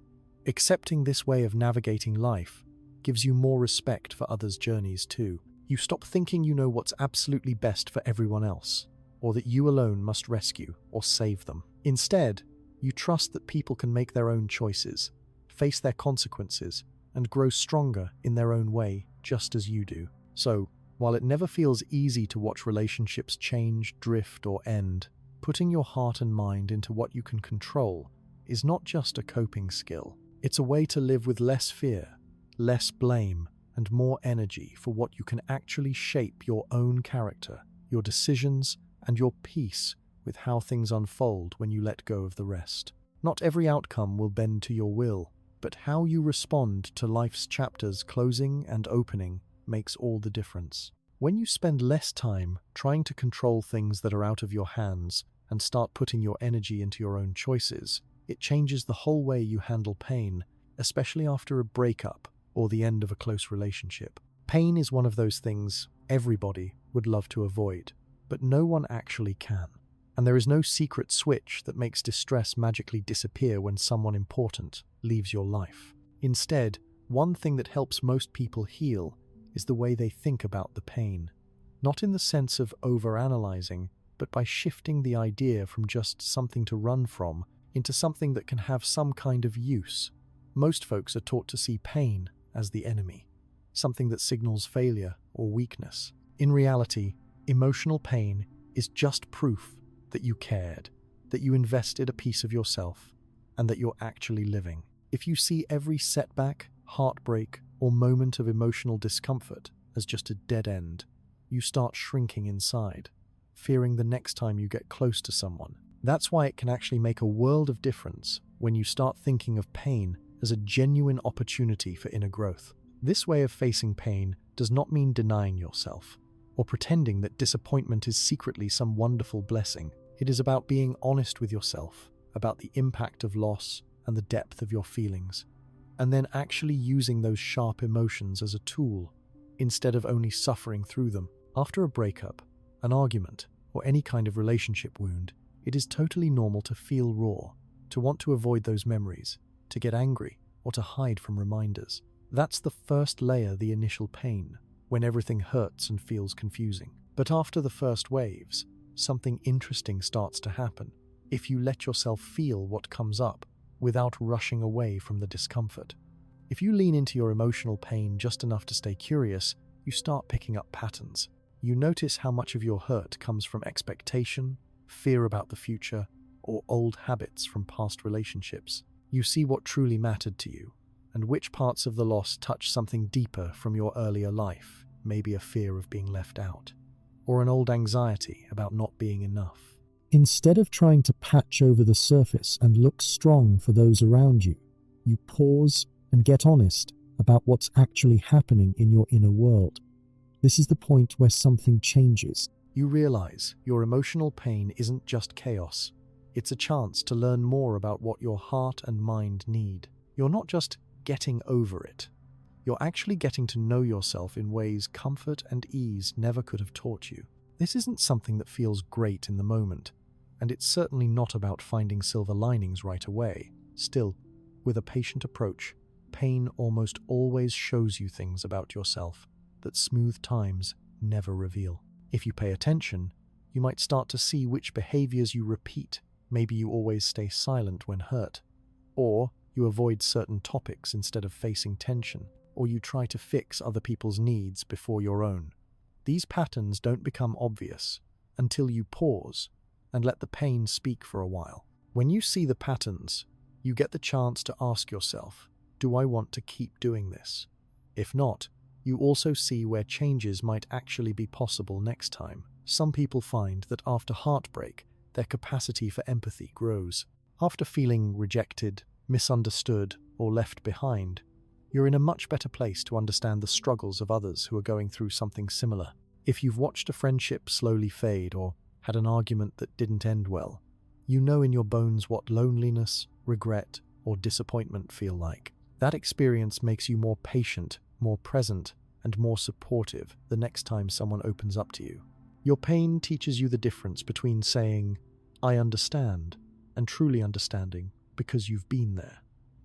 Speaker 1: Accepting this way of navigating life gives you more respect for others' journeys too. You stop thinking you know what's absolutely best for everyone else, or that you alone must rescue or save them. Instead, you trust that people can make their own choices, face their consequences, and grow stronger in their own way, just as you do. So, while it never feels easy to watch relationships change, drift, or end, putting your heart and mind into what you can control is not just a coping skill. It's a way to live with less fear, less blame, and more energy for what you can actually shape your own character, your decisions, and your peace with how things unfold when you let go of the rest. Not every outcome will bend to your will, but how you respond to life's chapters closing and opening makes all the difference. When you spend less time trying to control things that are out of your hands and start putting your energy into your own choices, it changes the whole way you handle pain, especially after a breakup or the end of a close relationship. Pain is one of those things everybody would love to avoid, but no one actually can. And there is no secret switch that makes distress magically disappear when someone important leaves your life. Instead, one thing that helps most people heal is the way they think about the pain. Not in the sense of overanalyzing, but by shifting the idea from just something to run from into something that can have some kind of use. Most folks are taught to see pain as the enemy, something that signals failure or weakness. In reality, emotional pain is just proof that you cared, that you invested a piece of yourself, and that you're actually living. If you see every setback, heartbreak, or moment of emotional discomfort as just a dead end, you start shrinking inside, fearing the next time you get close to someone. That's why it can actually make a world of difference when you start thinking of pain as a genuine opportunity for inner growth. This way of facing pain does not mean denying yourself or pretending that disappointment is secretly some wonderful blessing. It is about being honest with yourself, about the impact of loss and the depth of your feelings, and then actually using those sharp emotions as a tool instead of only suffering through them. After a breakup, an argument, or any kind of relationship wound, it is totally normal to feel raw, to want to avoid those memories, to get angry, or to hide from reminders. That's the first layer, the initial pain, when everything hurts and feels confusing. But after the first waves, something interesting starts to happen. If you let yourself feel what comes up without rushing away from the discomfort. If you lean into your emotional pain just enough to stay curious, you start picking up patterns. You notice how much of your hurt comes from expectation, fear about the future, or old habits from past relationships. You see what truly mattered to you, and which parts of the loss touch something deeper from your earlier life, maybe a fear of being left out, or an old anxiety about not being enough. Instead of trying to patch over the surface and look strong for those around you, you pause and get honest about what's actually happening in your inner world. This is the point where something changes. You realize your emotional pain isn't just chaos. It's a chance to learn more about what your heart and mind need. You're not just getting over it. You're actually getting to know yourself in ways comfort and ease never could have taught you. This isn't something that feels great in the moment, and it's certainly not about finding silver linings right away. Still, with a patient approach, pain almost always shows you things about yourself that smooth times never reveal. If you pay attention, you might start to see which behaviors you repeat Maybe you always stay silent when hurt, or you avoid certain topics instead of facing tension, or you try to fix other people's needs before your own. These patterns don't become obvious until you pause and let the pain speak for a while. When you see the patterns, you get the chance to ask yourself, do I want to keep doing this? If not, you also see where changes might actually be possible next time. Some people find that after heartbreak, their capacity for empathy grows. After feeling rejected, misunderstood, or left behind, you're in a much better place to understand the struggles of others who are going through something similar. If you've watched a friendship slowly fade or had an argument that didn't end well, you know in your bones what loneliness, regret, or disappointment feel like. That experience makes you more patient, more present, and more supportive the next time someone opens up to you. Your pain teaches you the difference between saying, "I understand," and truly understanding because you've been there.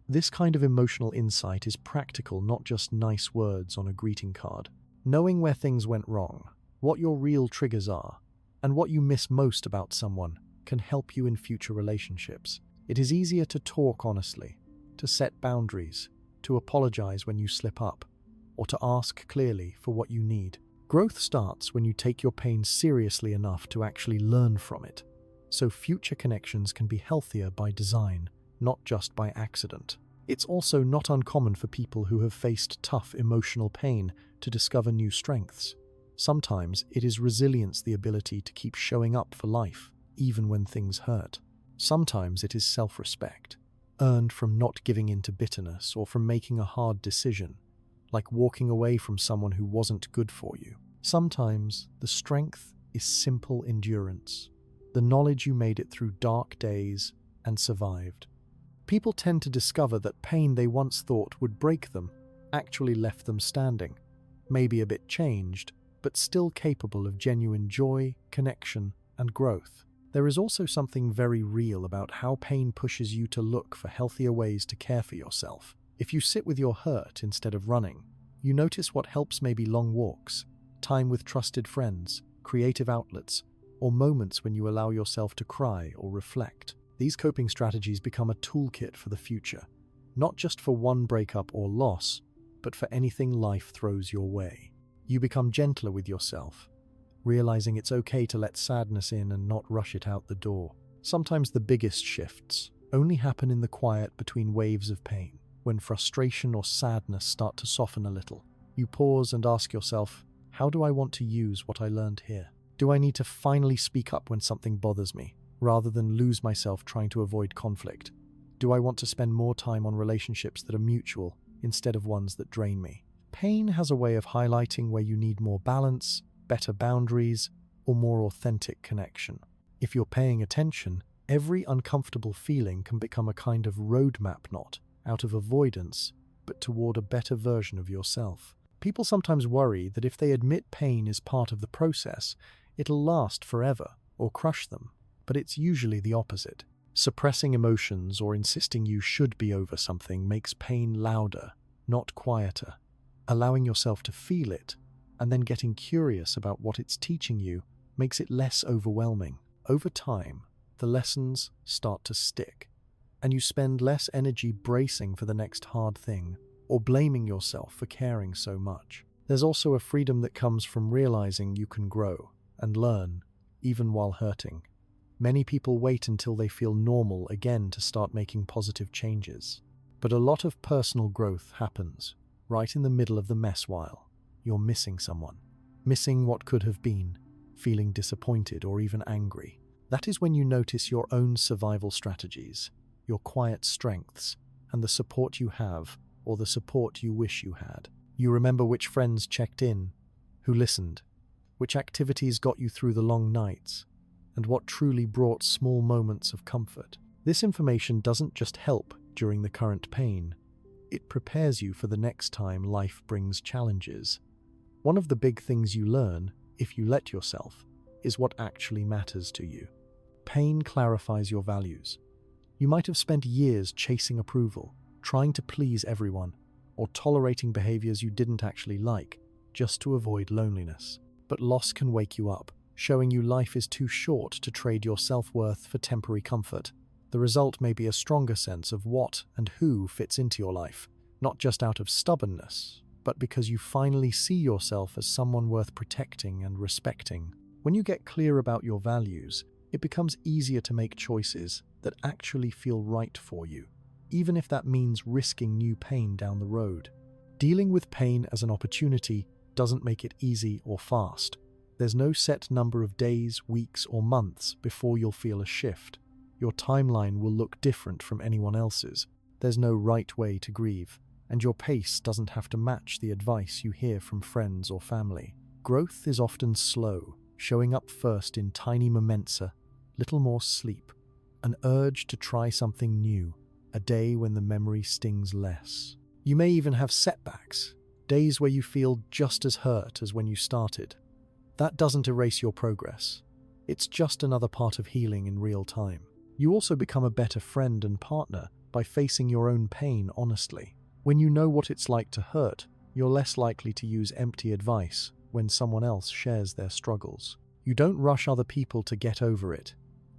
Speaker 1: This kind of emotional insight is practical, not just nice words on a greeting card. Knowing where things went wrong, what your real triggers are, and what you miss most about someone can help you in future relationships. It is easier to talk honestly, to set boundaries, to apologize when you slip up, or to ask clearly for what you need. Growth starts when you take your pain seriously enough to actually learn from it, so future connections can be healthier by design, not just by accident. It's also not uncommon for people who have faced tough emotional pain to discover new strengths. Sometimes it is resilience, the ability to keep showing up for life, even when things hurt. Sometimes it is self-respect, earned from not giving in to bitterness or from making a hard decision, like walking away from someone who wasn't good for you. Sometimes the strength is simple endurance, the knowledge you made it through dark days and survived. People tend to discover that pain they once thought would break them actually left them standing, maybe a bit changed, but still capable of genuine joy, connection, and growth. There is also something very real about how pain pushes you to look for healthier ways to care for yourself. If you sit with your hurt instead of running, you notice what helps, maybe long walks, time with trusted friends, creative outlets, or moments when you allow yourself to cry or reflect. These coping strategies become a toolkit for the future, not just for one breakup or loss, but for anything life throws your way. You become gentler with yourself, realizing it's okay to let sadness in and not rush it out the door. Sometimes the biggest shifts only happen in the quiet between waves of pain. When frustration or sadness start to soften a little, you pause and ask yourself, how do I want to use what I learned here? Do I need to finally speak up when something bothers me, rather than lose myself trying to avoid conflict? Do I want to spend more time on relationships that are mutual instead of ones that drain me? Pain has a way of highlighting where you need more balance, better boundaries, or more authentic connection. If you're paying attention, every uncomfortable feeling can become a kind of roadmap, not out of avoidance, but toward a better version of yourself. People sometimes worry that if they admit pain is part of the process, it'll last forever or crush them, but it's usually the opposite. Suppressing emotions or insisting you should be over something makes pain louder, not quieter. Allowing yourself to feel it, and then getting curious about what it's teaching you, makes it less overwhelming. Over time, the lessons start to stick, and you spend less energy bracing for the next hard thing, or blaming yourself for caring so much. There's also a freedom that comes from realizing you can grow and learn, even while hurting. Many people wait until they feel normal again to start making positive changes. But a lot of personal growth happens right in the middle of the mess while you're missing someone, missing what could have been, feeling disappointed or even angry. That is when you notice your own survival strategies, your quiet strengths, and the support you have or the support you wish you had. You remember which friends checked in, who listened, which activities got you through the long nights, and what truly brought small moments of comfort. This information doesn't just help during the current pain, it prepares you for the next time life brings challenges. One of the big things you learn, if you let yourself, is what actually matters to you. Pain clarifies your values. You might have spent years chasing approval, trying to please everyone, or tolerating behaviors you didn't actually like, just to avoid loneliness. But loss can wake you up, showing you life is too short to trade your self-worth for temporary comfort. The result may be a stronger sense of what and who fits into your life, not just out of stubbornness, but because you finally see yourself as someone worth protecting and respecting. When you get clear about your values, it becomes easier to make choices that actually feel right for you, even if that means risking new pain down the road. Dealing with pain as an opportunity doesn't make it easy or fast. There's no set number of days, weeks, or months before you'll feel a shift. Your timeline will look different from anyone else's. There's no right way to grieve, and your pace doesn't have to match the advice you hear from friends or family. Growth is often slow, showing up first in tiny momenta, little more sleep, an urge to try something new, a day when the memory stings less. You may even have setbacks, days where you feel just as hurt as when you started. That doesn't erase your progress. It's just another part of healing in real time. You also become a better friend and partner by facing your own pain honestly. When you know what it's like to hurt, you're less likely to use empty advice when someone else shares their struggles. You don't rush other people to get over it.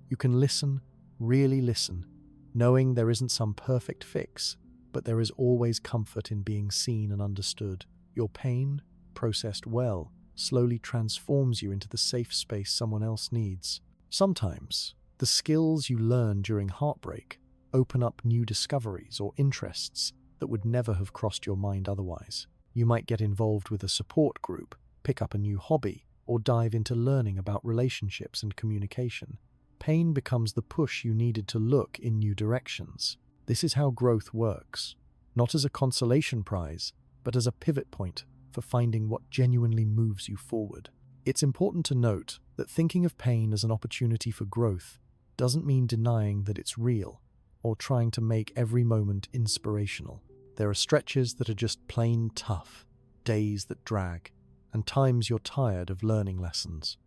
Speaker 1: You can listen, really listen, knowing there isn't some perfect fix, but there is always comfort in being seen and understood. Your pain, processed well, slowly transforms you into the safe space someone else needs. Sometimes, the skills you learn during heartbreak open up new discoveries or interests that would never have crossed your mind otherwise. You might get involved with a support group, pick up a new hobby, or dive into learning about relationships and communication. Pain becomes the push you needed to look in new directions. This is how growth works, not as a consolation prize, but as a pivot point for finding what genuinely moves you forward. It's important to note that thinking of pain as an opportunity for growth doesn't mean denying that it's real or trying to make every moment inspirational. There are stretches that are just plain tough, days that drag, and times you're tired of learning lessons.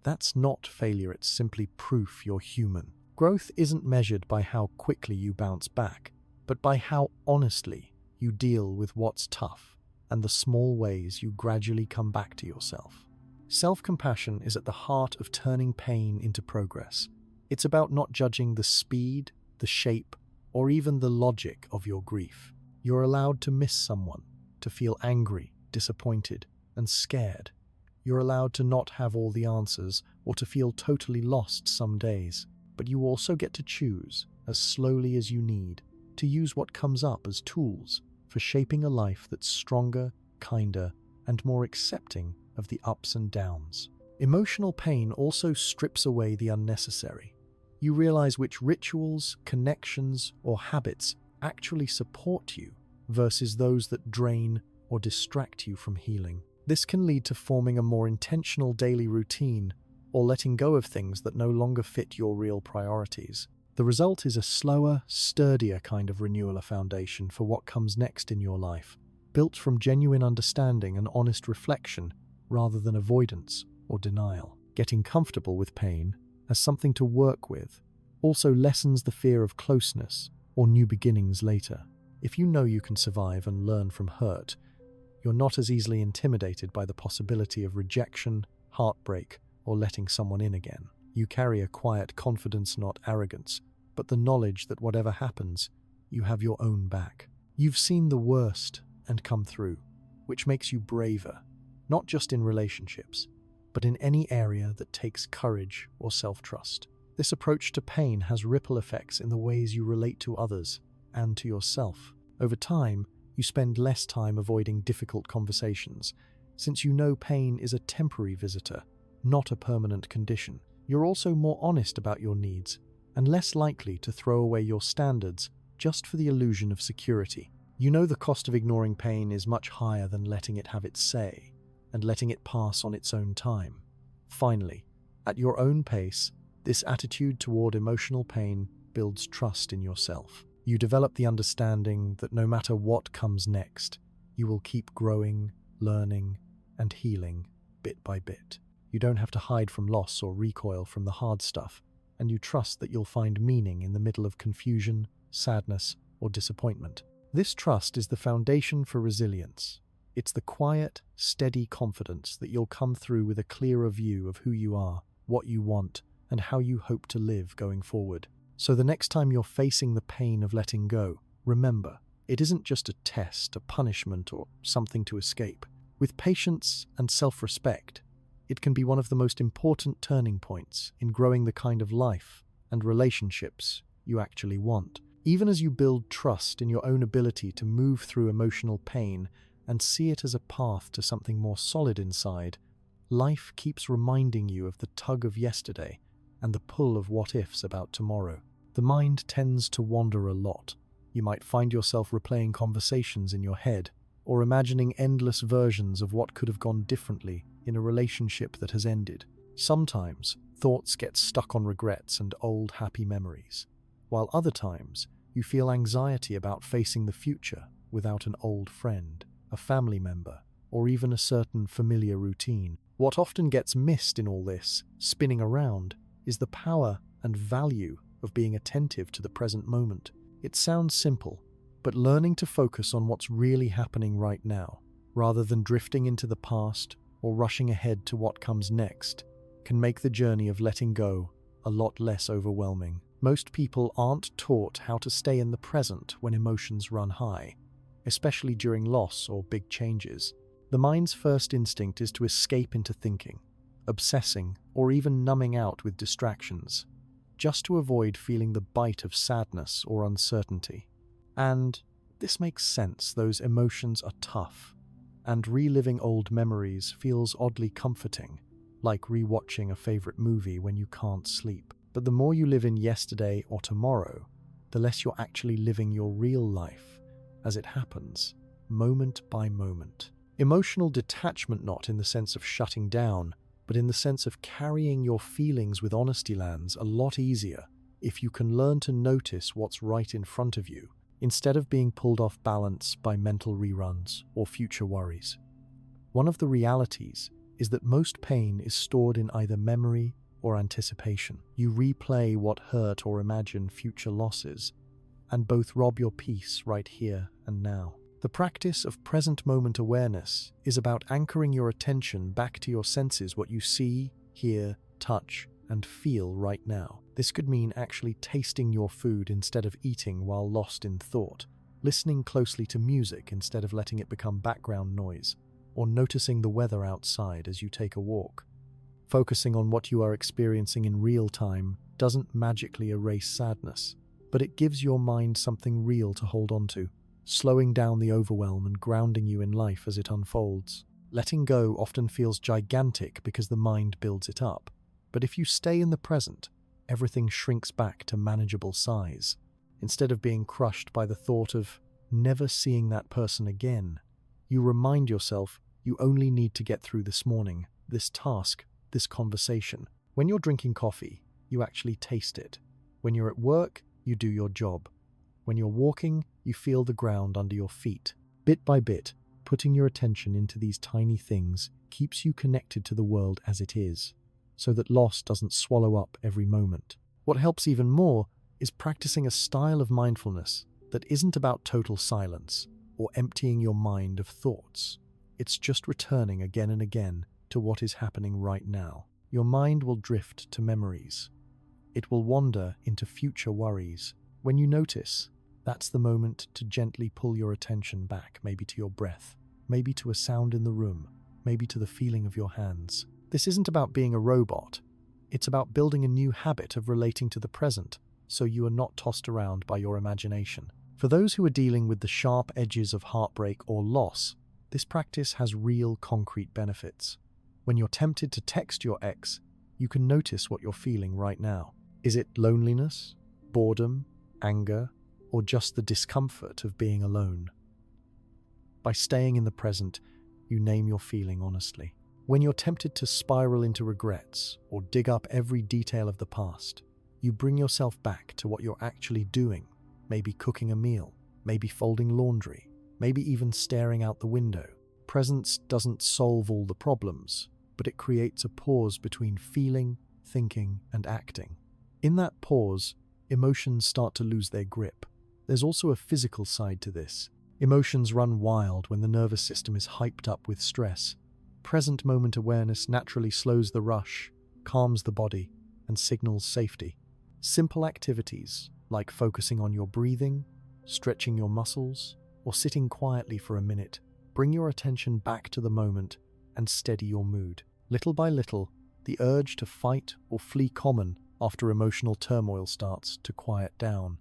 Speaker 1: That's not failure, it's simply proof you're human. Growth isn't measured by how quickly you bounce back, but by how honestly you deal with what's tough and the small ways you gradually come back to yourself. Self-compassion is at the heart of turning pain into progress. It's about not judging the speed, the shape, or even the logic of your grief. You're allowed to miss someone, to feel angry, disappointed, and scared. You're allowed to not have all the answers or to feel totally lost some days. But you also get to choose, as slowly as you need, to use what comes up as tools for shaping a life that's stronger, kinder, and more accepting of the ups and downs. Emotional pain also strips away the unnecessary. You realize which rituals, connections, or habits actually support you versus those that drain or distract you from healing. This can lead to forming a more intentional daily routine or letting go of things that no longer fit your real priorities. The result is a slower, sturdier kind of renewal foundation for what comes next in your life, built from genuine understanding and honest reflection rather than avoidance or denial. Getting comfortable with pain as something to work with also lessens the fear of closeness or new beginnings later. If you know you can survive and learn from hurt, you're not as easily intimidated by the possibility of rejection, heartbreak, or letting someone in again. You carry a quiet confidence, not arrogance, but the knowledge that whatever happens, you have your own back. You've seen the worst and come through, which makes you braver, not just in relationships, but in any area that takes courage or self-trust. This approach to pain has ripple effects in the ways you relate to others and to yourself. Over time, you spend less time avoiding difficult conversations, since you know pain is a temporary visitor, not a permanent condition. You're also more honest about your needs and less likely to throw away your standards just for the illusion of security. You know the cost of ignoring pain is much higher than letting it have its say and letting it pass on its own time. Finally, at your own pace, this attitude toward emotional pain builds trust in yourself. You develop the understanding that no matter what comes next, you will keep growing, learning, and healing bit by bit. You don't have to hide from loss or recoil from the hard stuff, and you trust that you'll find meaning in the middle of confusion, sadness, or disappointment. This trust is the foundation for resilience. It's the quiet, steady confidence that you'll come through with a clearer view of who you are, what you want, and how you hope to live going forward. So the next time you're facing the pain of letting go, remember, it isn't just a test, a punishment, or something to escape. With patience and self-respect, it can be one of the most important turning points in growing the kind of life and relationships you actually want. Even as you build trust in your own ability to move through emotional pain and see it as a path to something more solid inside, life keeps reminding you of the tug of yesterday and the pull of what-ifs about tomorrow. The mind tends to wander a lot. You might find yourself replaying conversations in your head or imagining endless versions of what could have gone differently in a relationship that has ended. Sometimes, thoughts get stuck on regrets and old happy memories, while other times, you feel anxiety about facing the future without an old friend, a family member, or even a certain familiar routine. What often gets missed in all this, spinning around, is the power and value of being attentive to the present moment. It sounds simple, but learning to focus on what's really happening right now, rather than drifting into the past or rushing ahead to what comes next, can make the journey of letting go a lot less overwhelming. Most people aren't taught how to stay in the present when emotions run high, especially during loss or big changes. The mind's first instinct is to escape into thinking, obsessing, or even numbing out with distractions, just to avoid feeling the bite of sadness or uncertainty. And this makes sense. Those emotions are tough, and reliving old memories feels oddly comforting, like rewatching a favorite movie when you can't sleep. But the more you live in yesterday or tomorrow, the less you're actually living your real life as it happens, moment by moment. Emotional detachment, not in the sense of shutting down, but in the sense of carrying your feelings with honesty, lands a lot easier if you can learn to notice what's right in front of you, instead of being pulled off balance by mental reruns or future worries. One of the realities is that most pain is stored in either memory or anticipation. You replay what hurt or imagine future losses, and both rob your peace right here and now. The practice of present moment awareness is about anchoring your attention back to your senses, what you see, hear, touch, and feel right now. This could mean actually tasting your food instead of eating while lost in thought, listening closely to music instead of letting it become background noise, or noticing the weather outside as you take a walk. Focusing on what you are experiencing in real time doesn't magically erase sadness, but it gives your mind something real to hold on to, slowing down the overwhelm and grounding you in life as it unfolds. Letting go often feels gigantic because the mind builds it up, but if you stay in the present, everything shrinks back to manageable size. Instead of being crushed by the thought of never seeing that person again, you remind yourself you only need to get through this morning, this task, this conversation. When you're drinking coffee, you actually taste it. When you're at work, you do your job. When you're walking, you feel the ground under your feet. Bit by bit, putting your attention into these tiny things keeps you connected to the world as it is, so that loss doesn't swallow up every moment. What helps even more is practicing a style of mindfulness that isn't about total silence or emptying your mind of thoughts. It's just returning again and again to what is happening right now. Your mind will drift to memories. It will wander into future worries. When you notice, that's the moment to gently pull your attention back, maybe to your breath, maybe to a sound in the room, maybe to the feeling of your hands. This isn't about being a robot. It's about building a new habit of relating to the present, so you are not tossed around by your imagination. For those who are dealing with the sharp edges of heartbreak or loss, this practice has real concrete benefits. When you're tempted to text your ex, you can notice what you're feeling right now. Is it loneliness, boredom, anger, or just the discomfort of being alone? By staying in the present, you name your feeling honestly. When you're tempted to spiral into regrets or dig up every detail of the past, you bring yourself back to what you're actually doing, maybe cooking a meal, maybe folding laundry, maybe even staring out the window. Presence doesn't solve all the problems, but it creates a pause between feeling, thinking, and acting. In that pause, emotions start to lose their grip. There's also a physical side to this. Emotions run wild when the nervous system is hyped up with stress. Present moment awareness naturally slows the rush, calms the body, and signals safety. Simple activities like focusing on your breathing, stretching your muscles, or sitting quietly for a minute bring your attention back to the moment and steady your mood. Little by little, the urge to fight or flee common after emotional turmoil starts to quiet down,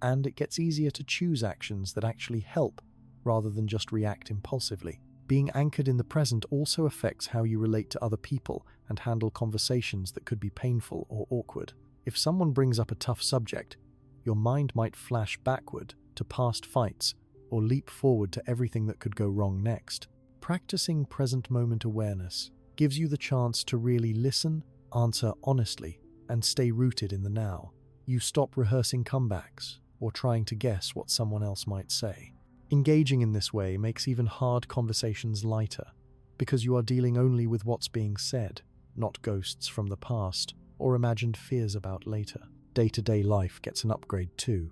Speaker 1: and it gets easier to choose actions that actually help rather than just react impulsively. Being anchored in the present also affects how you relate to other people and handle conversations that could be painful or awkward. If someone brings up a tough subject, your mind might flash backward to past fights or leap forward to everything that could go wrong next. Practicing present moment awareness gives you the chance to really listen, answer honestly, and stay rooted in the now. You stop rehearsing comebacks or trying to guess what someone else might say. Engaging in this way makes even hard conversations lighter, because you are dealing only with what's being said, not ghosts from the past or imagined fears about later. Day-to-day life gets an upgrade too.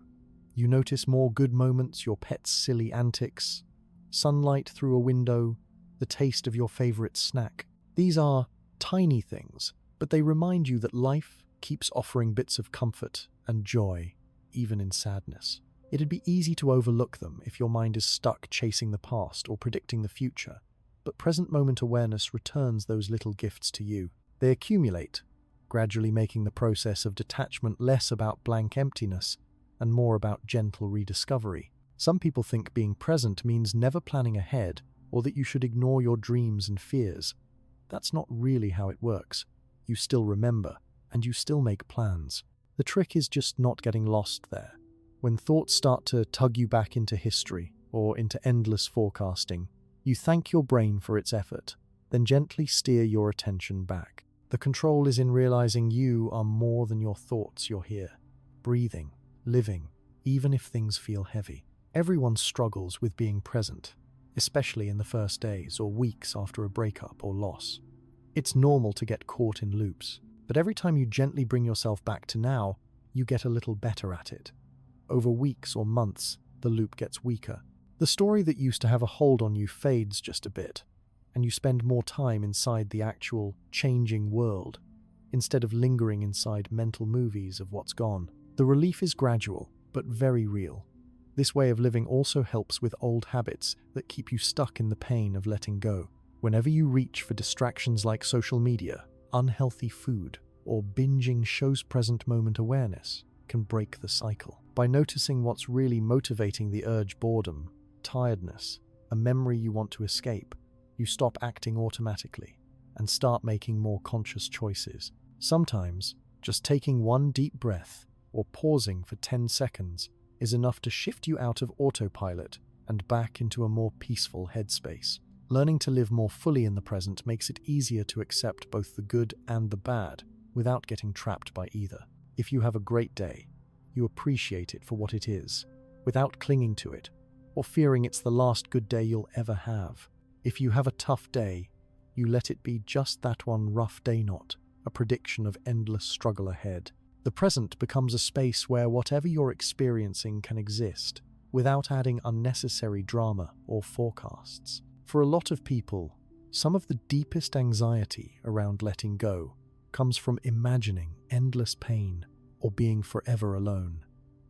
Speaker 1: You notice more good moments, your pet's silly antics, sunlight through a window, the taste of your favorite snack. These are tiny things, but they remind you that life keeps offering bits of comfort and joy, even in sadness. It'd be easy to overlook them if your mind is stuck chasing the past or predicting the future, but present moment awareness returns those little gifts to you. They accumulate, gradually making the process of detachment less about blank emptiness and more about gentle rediscovery. Some people think being present means never planning ahead or that you should ignore your dreams and fears. That's not really how it works. You still remember, and you still make plans. The trick is just not getting lost there. When thoughts start to tug you back into history or into endless forecasting, you thank your brain for its effort, then gently steer your attention back. The control is in realizing you are more than your thoughts. You're here, breathing, living, even if things feel heavy. Everyone struggles with being present, especially in the first days or weeks after a breakup or loss. It's normal to get caught in loops, but every time you gently bring yourself back to now, you get a little better at it. Over weeks or months, the loop gets weaker. The story that used to have a hold on you fades just a bit, and you spend more time inside the actual changing world, instead of lingering inside mental movies of what's gone. The relief is gradual, but very real. This way of living also helps with old habits that keep you stuck in the pain of letting go. Whenever you reach for distractions like social media, unhealthy food, or binging shows, present moment awareness can break the cycle. By noticing what's really motivating the urge, boredom, tiredness, a memory you want to escape, you stop acting automatically and start making more conscious choices. Sometimes, just taking one deep breath or pausing for 10 seconds is enough to shift you out of autopilot and back into a more peaceful headspace. Learning to live more fully in the present makes it easier to accept both the good and the bad without getting trapped by either. If you have a great day, you appreciate it for what it is, without clinging to it or fearing it's the last good day you'll ever have. If you have a tough day, you let it be just that one rough day, not a prediction of endless struggle ahead. The present becomes a space where whatever you're experiencing can exist, without adding unnecessary drama or forecasts. For a lot of people, some of the deepest anxiety around letting go comes from imagining endless pain or being forever alone.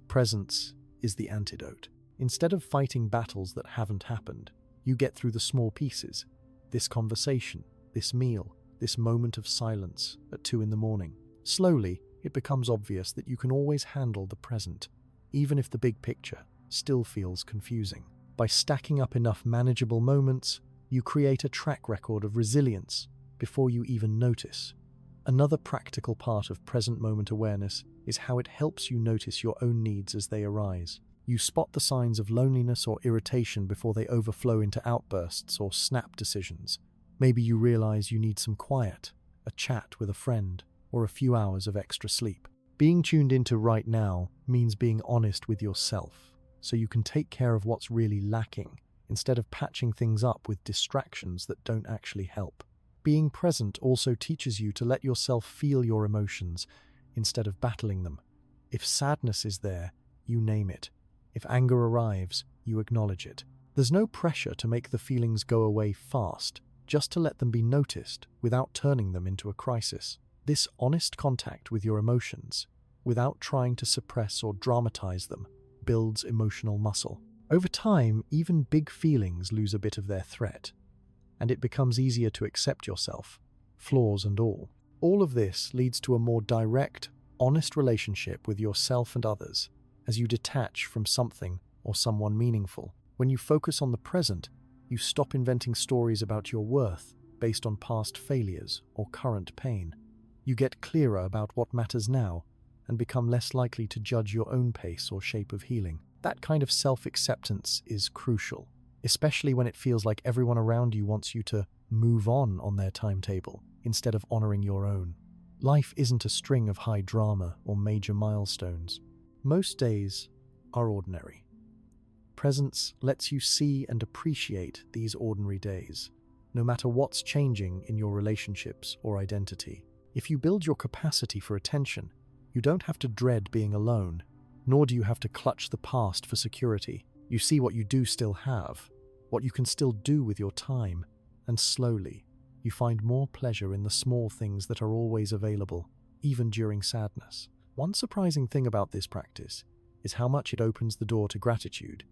Speaker 1: Presence is the antidote. Instead of fighting battles that haven't happened, you get through the small pieces. This conversation, this meal, this moment of silence at 2 a.m. Slowly, it becomes obvious that you can always handle the present, even if the big picture still feels confusing. By stacking up enough manageable moments, you create a track record of resilience before you even notice. Another practical part of present moment awareness is how it helps you notice your own needs as they arise. You spot the signs of loneliness or irritation before they overflow into outbursts or snap decisions. Maybe you realize you need some quiet, a chat with a friend, or a few hours of extra sleep. Being tuned into right now means being honest with yourself, so you can take care of what's really lacking instead of patching things up with distractions that don't actually help. Being present also teaches you to let yourself feel your emotions instead of battling them. If sadness is there, you name it. If anger arrives, you acknowledge it. There's no pressure to make the feelings go away fast, just to let them be noticed without turning them into a crisis. This honest contact with your emotions, without trying to suppress or dramatize them, builds emotional muscle. Over time, even big feelings lose a bit of their threat, and it becomes easier to accept yourself, flaws and all. All of this leads to a more direct, honest relationship with yourself and others as you detach from something or someone meaningful. When you focus on the present, you stop inventing stories about your worth based on past failures or current pain. You get clearer about what matters now and become less likely to judge your own pace or shape of healing. That kind of self-acceptance is crucial, especially when it feels like everyone around you wants you to move on their timetable instead of honoring your own. Life isn't a string of high drama or major milestones. Most days are ordinary. Presence lets you see and appreciate these ordinary days, no matter what's changing in your relationships or identity. If you build your capacity for attention, you don't have to dread being alone, nor do you have to clutch the past for security. You see what you do still have, what you can still do with your time, and slowly, you find more pleasure in the small things that are always available, even during sadness. One surprising thing about this practice is how much it opens the door to gratitude.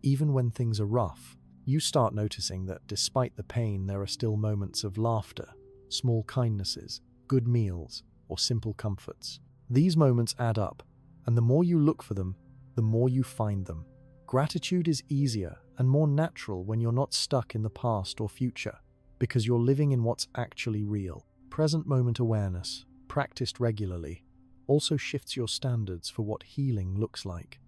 Speaker 1: Even when things are rough, you start noticing that despite the pain, there are still moments of laughter, small kindnesses, good meals, or simple comforts. These moments add up, and the more you look for them, the more you find them. Gratitude is easier and more natural when you're not stuck in the past or future, because you're living in what's actually real. Present moment awareness, practiced regularly, also shifts your standards for what healing looks like.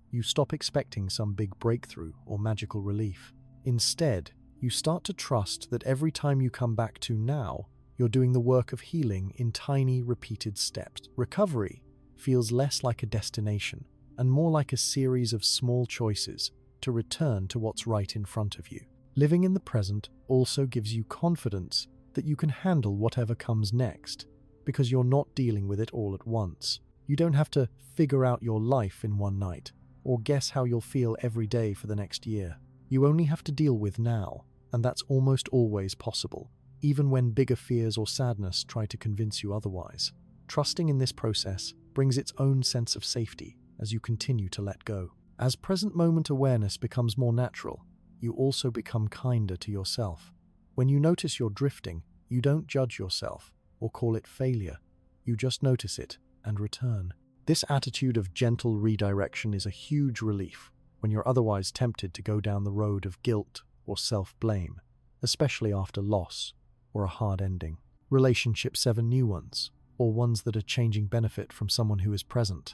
Speaker 1: You stop expecting some big breakthrough or magical relief. Instead, you start to trust that every time you come back to now, you're doing the work of healing in tiny, repeated steps. Recovery feels less like a destination and more like a series of small choices to return to what's right in front of you. Living in the present also gives you confidence that you can handle whatever comes next, because you're not dealing with it all at once. You don't have to figure out your life in one night, or guess how you'll feel every day for the next year. You only have to deal with now, and that's almost always possible, even when bigger fears or sadness try to convince you otherwise. Trusting in this process brings its own sense of safety as you continue to let go. As present moment awareness becomes more natural, you also become kinder to yourself. When you notice you're drifting, you don't judge yourself or call it failure. You just notice it and return. This attitude of gentle redirection is a huge relief when you're otherwise tempted to go down the road of guilt or self-blame, especially after loss or a hard ending. Relationships, 7 new ones, or ones that are changing, benefit from someone who is present.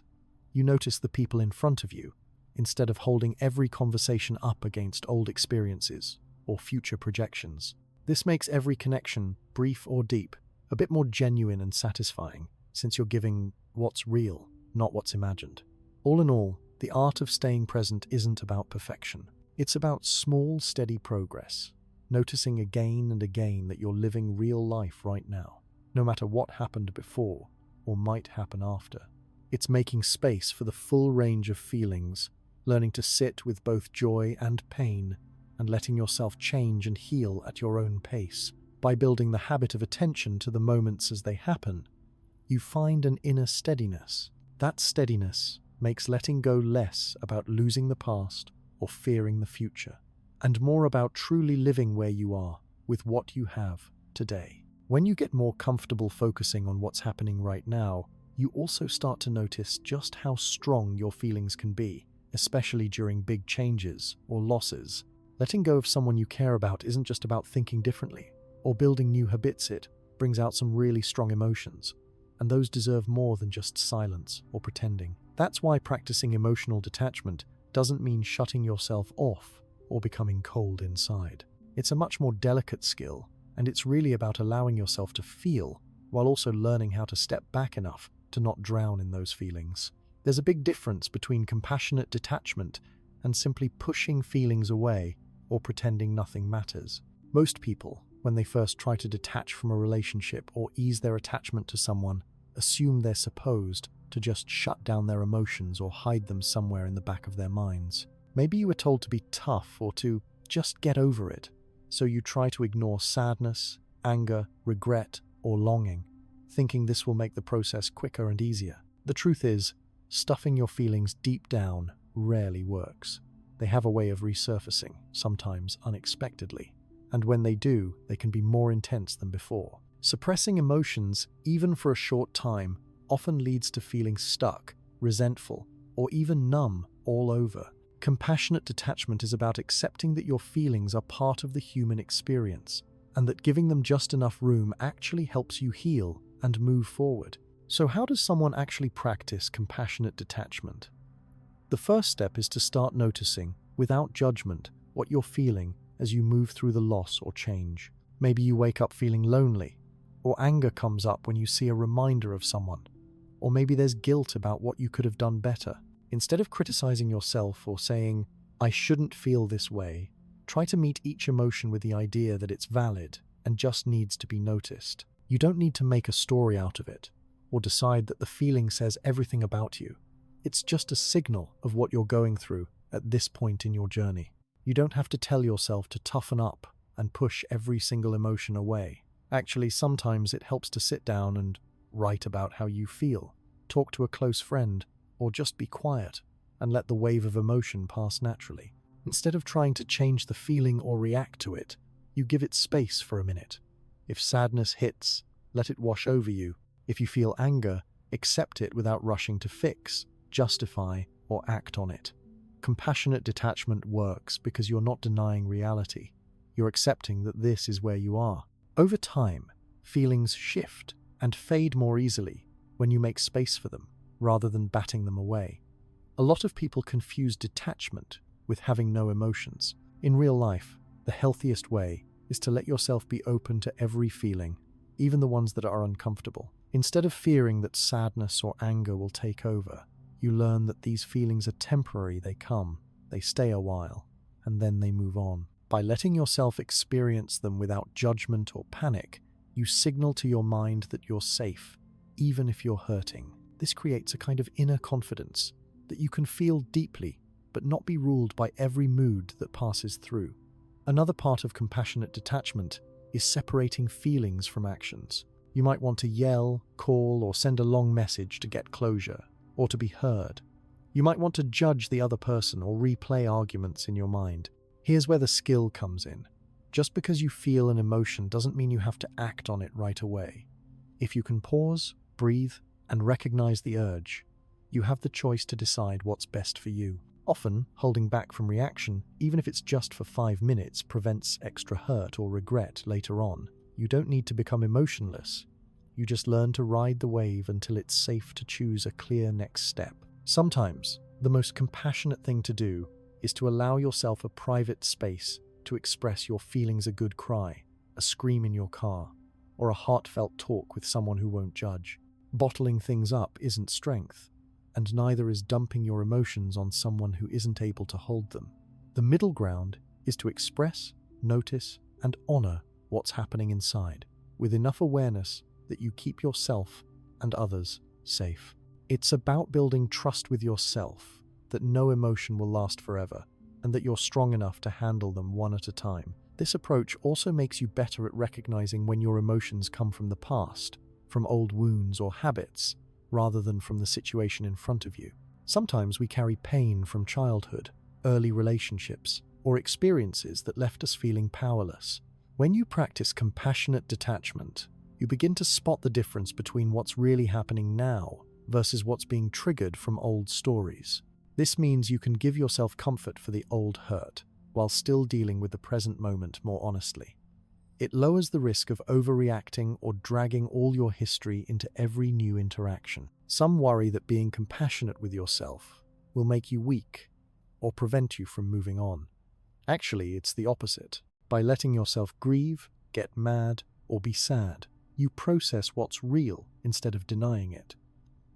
Speaker 1: You notice the people in front of you, instead of holding every conversation up against old experiences or future projections. This makes every connection, brief or deep, a bit more genuine and satisfying, since you're giving what's real, not what's imagined. All in all, the art of staying present isn't about perfection. It's about small, steady progress, noticing again and again that you're living real life right now, no matter what happened before or might happen after. It's making space for the full range of feelings, learning to sit with both joy and pain, and letting yourself change and heal at your own pace. By building the habit of attention to the moments as they happen, you find an inner steadiness. That steadiness makes letting go less about losing the past or fearing the future, and more about truly living where you are with what you have today. When you get more comfortable focusing on what's happening right now, you also start to notice just how strong your feelings can be, especially during big changes or losses. Letting go of someone you care about isn't just about thinking differently or building new habits. It brings out some really strong emotions, and those deserve more than just silence or pretending. That's why practicing emotional detachment doesn't mean shutting yourself off or becoming cold inside. It's a much more delicate skill, and it's really about allowing yourself to feel while also learning how to step back enough to not drown in those feelings. There's a big difference between compassionate detachment and simply pushing feelings away or pretending nothing matters. Most people, when they first try to detach from a relationship or ease their attachment to someone, assume they're supposed to just shut down their emotions or hide them somewhere in the back of their minds. Maybe you were told to be tough or to just get over it. So you try to ignore sadness, anger, regret, or longing, thinking this will make the process quicker and easier. The truth is, stuffing your feelings deep down rarely works. They have a way of resurfacing, sometimes unexpectedly. And when they do, they can be more intense than before. Suppressing emotions, even for a short time, often leads to feeling stuck, resentful, or even numb all over. Compassionate detachment is about accepting that your feelings are part of the human experience, and that giving them just enough room actually helps you heal and move forward. So how does someone actually practice compassionate detachment? The first step is to start noticing, without judgment, what you're feeling as you move through the loss or change. Maybe you wake up feeling lonely, or anger comes up when you see a reminder of someone, or maybe there's guilt about what you could have done better. Instead of criticizing yourself or saying, "I shouldn't feel this way," try to meet each emotion with the idea that it's valid and just needs to be noticed. You don't need to make a story out of it, or decide that the feeling says everything about you. It's just a signal of what you're going through at this point in your journey. You don't have to tell yourself to toughen up and push every single emotion away. Actually, sometimes it helps to sit down and write about how you feel, talk to a close friend, or just be quiet and let the wave of emotion pass naturally. Instead of trying to change the feeling or react to it, you give it space for a minute. If sadness hits, let it wash over you. If you feel anger, accept it without rushing to fix, justify, or act on it. Compassionate detachment works because you're not denying reality. You're accepting that this is where you are. Over time, feelings shift and fade more easily when you make space for them, rather than batting them away. A lot of people confuse detachment with having no emotions. In real life, the healthiest way is to let yourself be open to every feeling, even the ones that are uncomfortable. Instead of fearing that sadness or anger will take over, you learn that these feelings are temporary. They come, they stay a while, and then they move on. By letting yourself experience them without judgment or panic, you signal to your mind that you're safe, even if you're hurting. This creates a kind of inner confidence that you can feel deeply, but not be ruled by every mood that passes through. Another part of compassionate detachment is separating feelings from actions. You might want to yell, call, or send a long message to get closure, or to be heard. You might want to judge the other person or replay arguments in your mind. Here's where the skill comes in. Just because you feel an emotion doesn't mean you have to act on it right away. If you can pause, breathe, and recognize the urge, you have the choice to decide what's best for you. Often, holding back from reaction, even if it's just for 5 minutes, prevents extra hurt or regret later on. You don't need to become emotionless. You just learn to ride the wave until it's safe to choose a clear next step. Sometimes, the most compassionate thing to do is to allow yourself a private space to express your feelings. A good cry, a scream in your car, or a heartfelt talk with someone who won't judge. Bottling things up isn't strength, and neither is dumping your emotions on someone who isn't able to hold them. The middle ground is to express, notice, and honor what's happening inside, with enough awareness that you keep yourself and others safe. It's about building trust with yourself, that no emotion will last forever, and that you're strong enough to handle them one at a time. This approach also makes you better at recognizing when your emotions come from the past, from old wounds or habits, rather than from the situation in front of you. Sometimes we carry pain from childhood, early relationships, or experiences that left us feeling powerless. When you practice compassionate detachment, you begin to spot the difference between what's really happening now versus what's being triggered from old stories. This means you can give yourself comfort for the old hurt, while still dealing with the present moment more honestly. It lowers the risk of overreacting or dragging all your history into every new interaction. Some worry that being compassionate with yourself will make you weak or prevent you from moving on. Actually, it's the opposite. By letting yourself grieve, get mad, or be sad, you process what's real instead of denying it.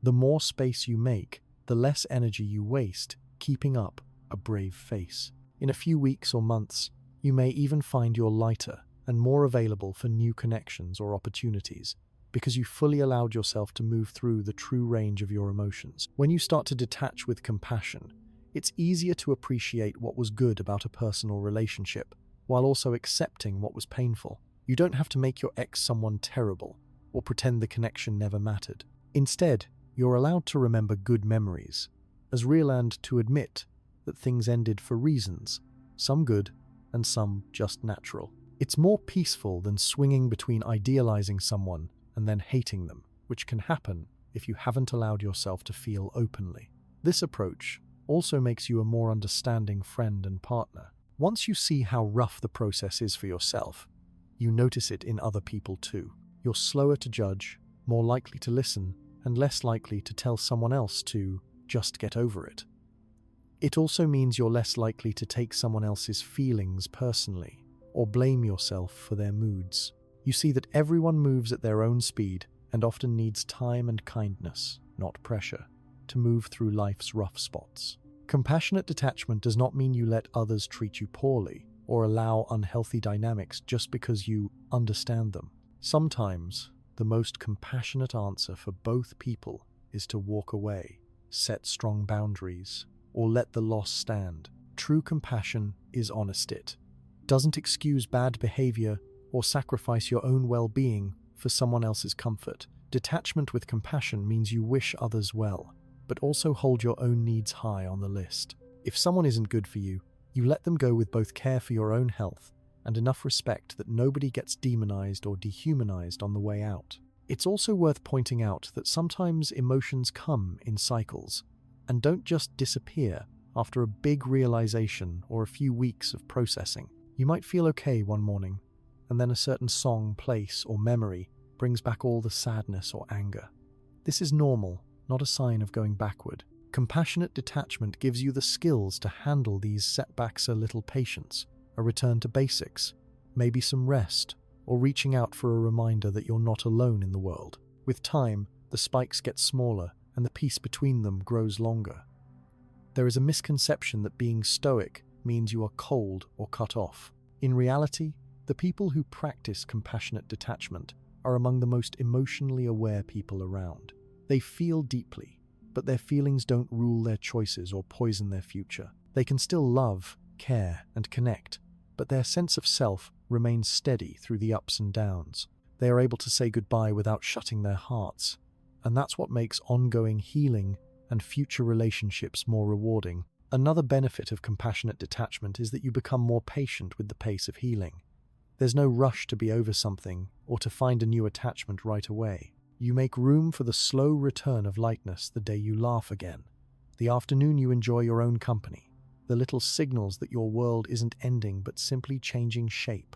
Speaker 1: The more space you make, the less energy you waste keeping up a brave face. In a few weeks or months, you may even find you're lighter and more available for new connections or opportunities because you fully allowed yourself to move through the true range of your emotions. When you start to detach with compassion, It's easier to appreciate what was good about a personal relationship, while also accepting what was painful. You don't have to make your ex someone terrible, or pretend the connection never mattered. Instead, you're allowed to remember good memories, as real, and to admit that things ended for reasons, some good and some just natural. It's more peaceful than swinging between idealizing someone and then hating them, which can happen if you haven't allowed yourself to feel openly. This approach also makes you a more understanding friend and partner. Once you see how rough the process is for yourself, you notice it in other people too. You're slower to judge, more likely to listen, and less likely to tell someone else to just get over it. It also means you're less likely to take someone else's feelings personally, or blame yourself for their moods. You see that everyone moves at their own speed and often needs time and kindness, not pressure, to move through life's rough spots. Compassionate detachment does not mean you let others treat you poorly or allow unhealthy dynamics just because you understand them. Sometimes, the most compassionate answer for both people is to walk away, set strong boundaries, or let the loss stand. True compassion is honest. It doesn't excuse bad behavior or sacrifice your own well-being for someone else's comfort. Detachment with compassion means you wish others well, but also hold your own needs high on the list. If someone isn't good for you, you let them go with both care for your own health and enough respect that nobody gets demonized or dehumanized on the way out. It's also worth pointing out that sometimes emotions come in cycles and don't just disappear after a big realization or a few weeks of processing. You might feel okay one morning, and then a certain song, place, or memory brings back all the sadness or anger. This is normal, not a sign of going backward. Compassionate detachment gives you the skills to handle these setbacks: a little patience, a return to basics, maybe some rest, or reaching out for a reminder that you're not alone in the world. With time, the spikes get smaller and the peace between them grows longer. There is a misconception that being stoic means you are cold or cut off. In reality, the people who practice compassionate detachment are among the most emotionally aware people around. They feel deeply, but their feelings don't rule their choices or poison their future. They can still love, care, and connect, but their sense of self remains steady through the ups and downs. They are able to say goodbye without shutting their hearts, and that's what makes ongoing healing and future relationships more rewarding. Another benefit of compassionate detachment is that you become more patient with the pace of healing. There's no rush to be over something or to find a new attachment right away. You make room for the slow return of lightness the day you laugh again, the afternoon you enjoy your own company, the little signals that your world isn't ending but simply changing shape.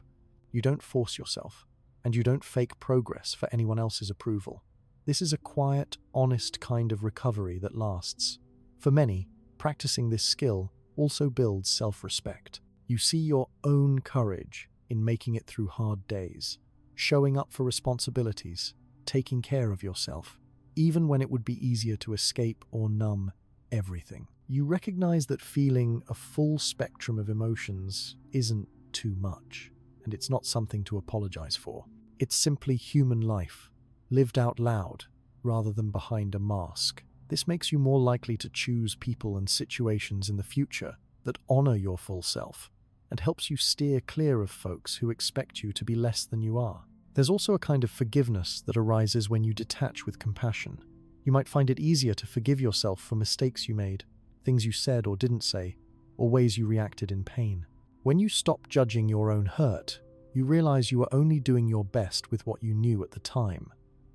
Speaker 1: You don't force yourself, and you don't fake progress for anyone else's approval. This is a quiet, honest kind of recovery that lasts. For many, practicing this skill also builds self-respect. You see your own courage in making it through hard days, showing up for responsibilities, taking care of yourself, even when it would be easier to escape or numb everything. You recognize that feeling a full spectrum of emotions isn't too much, and it's not something to apologize for. It's simply human life, lived out loud, rather than behind a mask. This makes you more likely to choose people and situations in the future that honor your full self, and helps you steer clear of folks who expect you to be less than you are. There's also a kind of forgiveness that arises when you detach with compassion. You might find it easier to forgive yourself for mistakes you made, things you said or didn't say, or ways you reacted in pain. When you stop judging your own hurt, you realize you were only doing your best with what you knew at the time.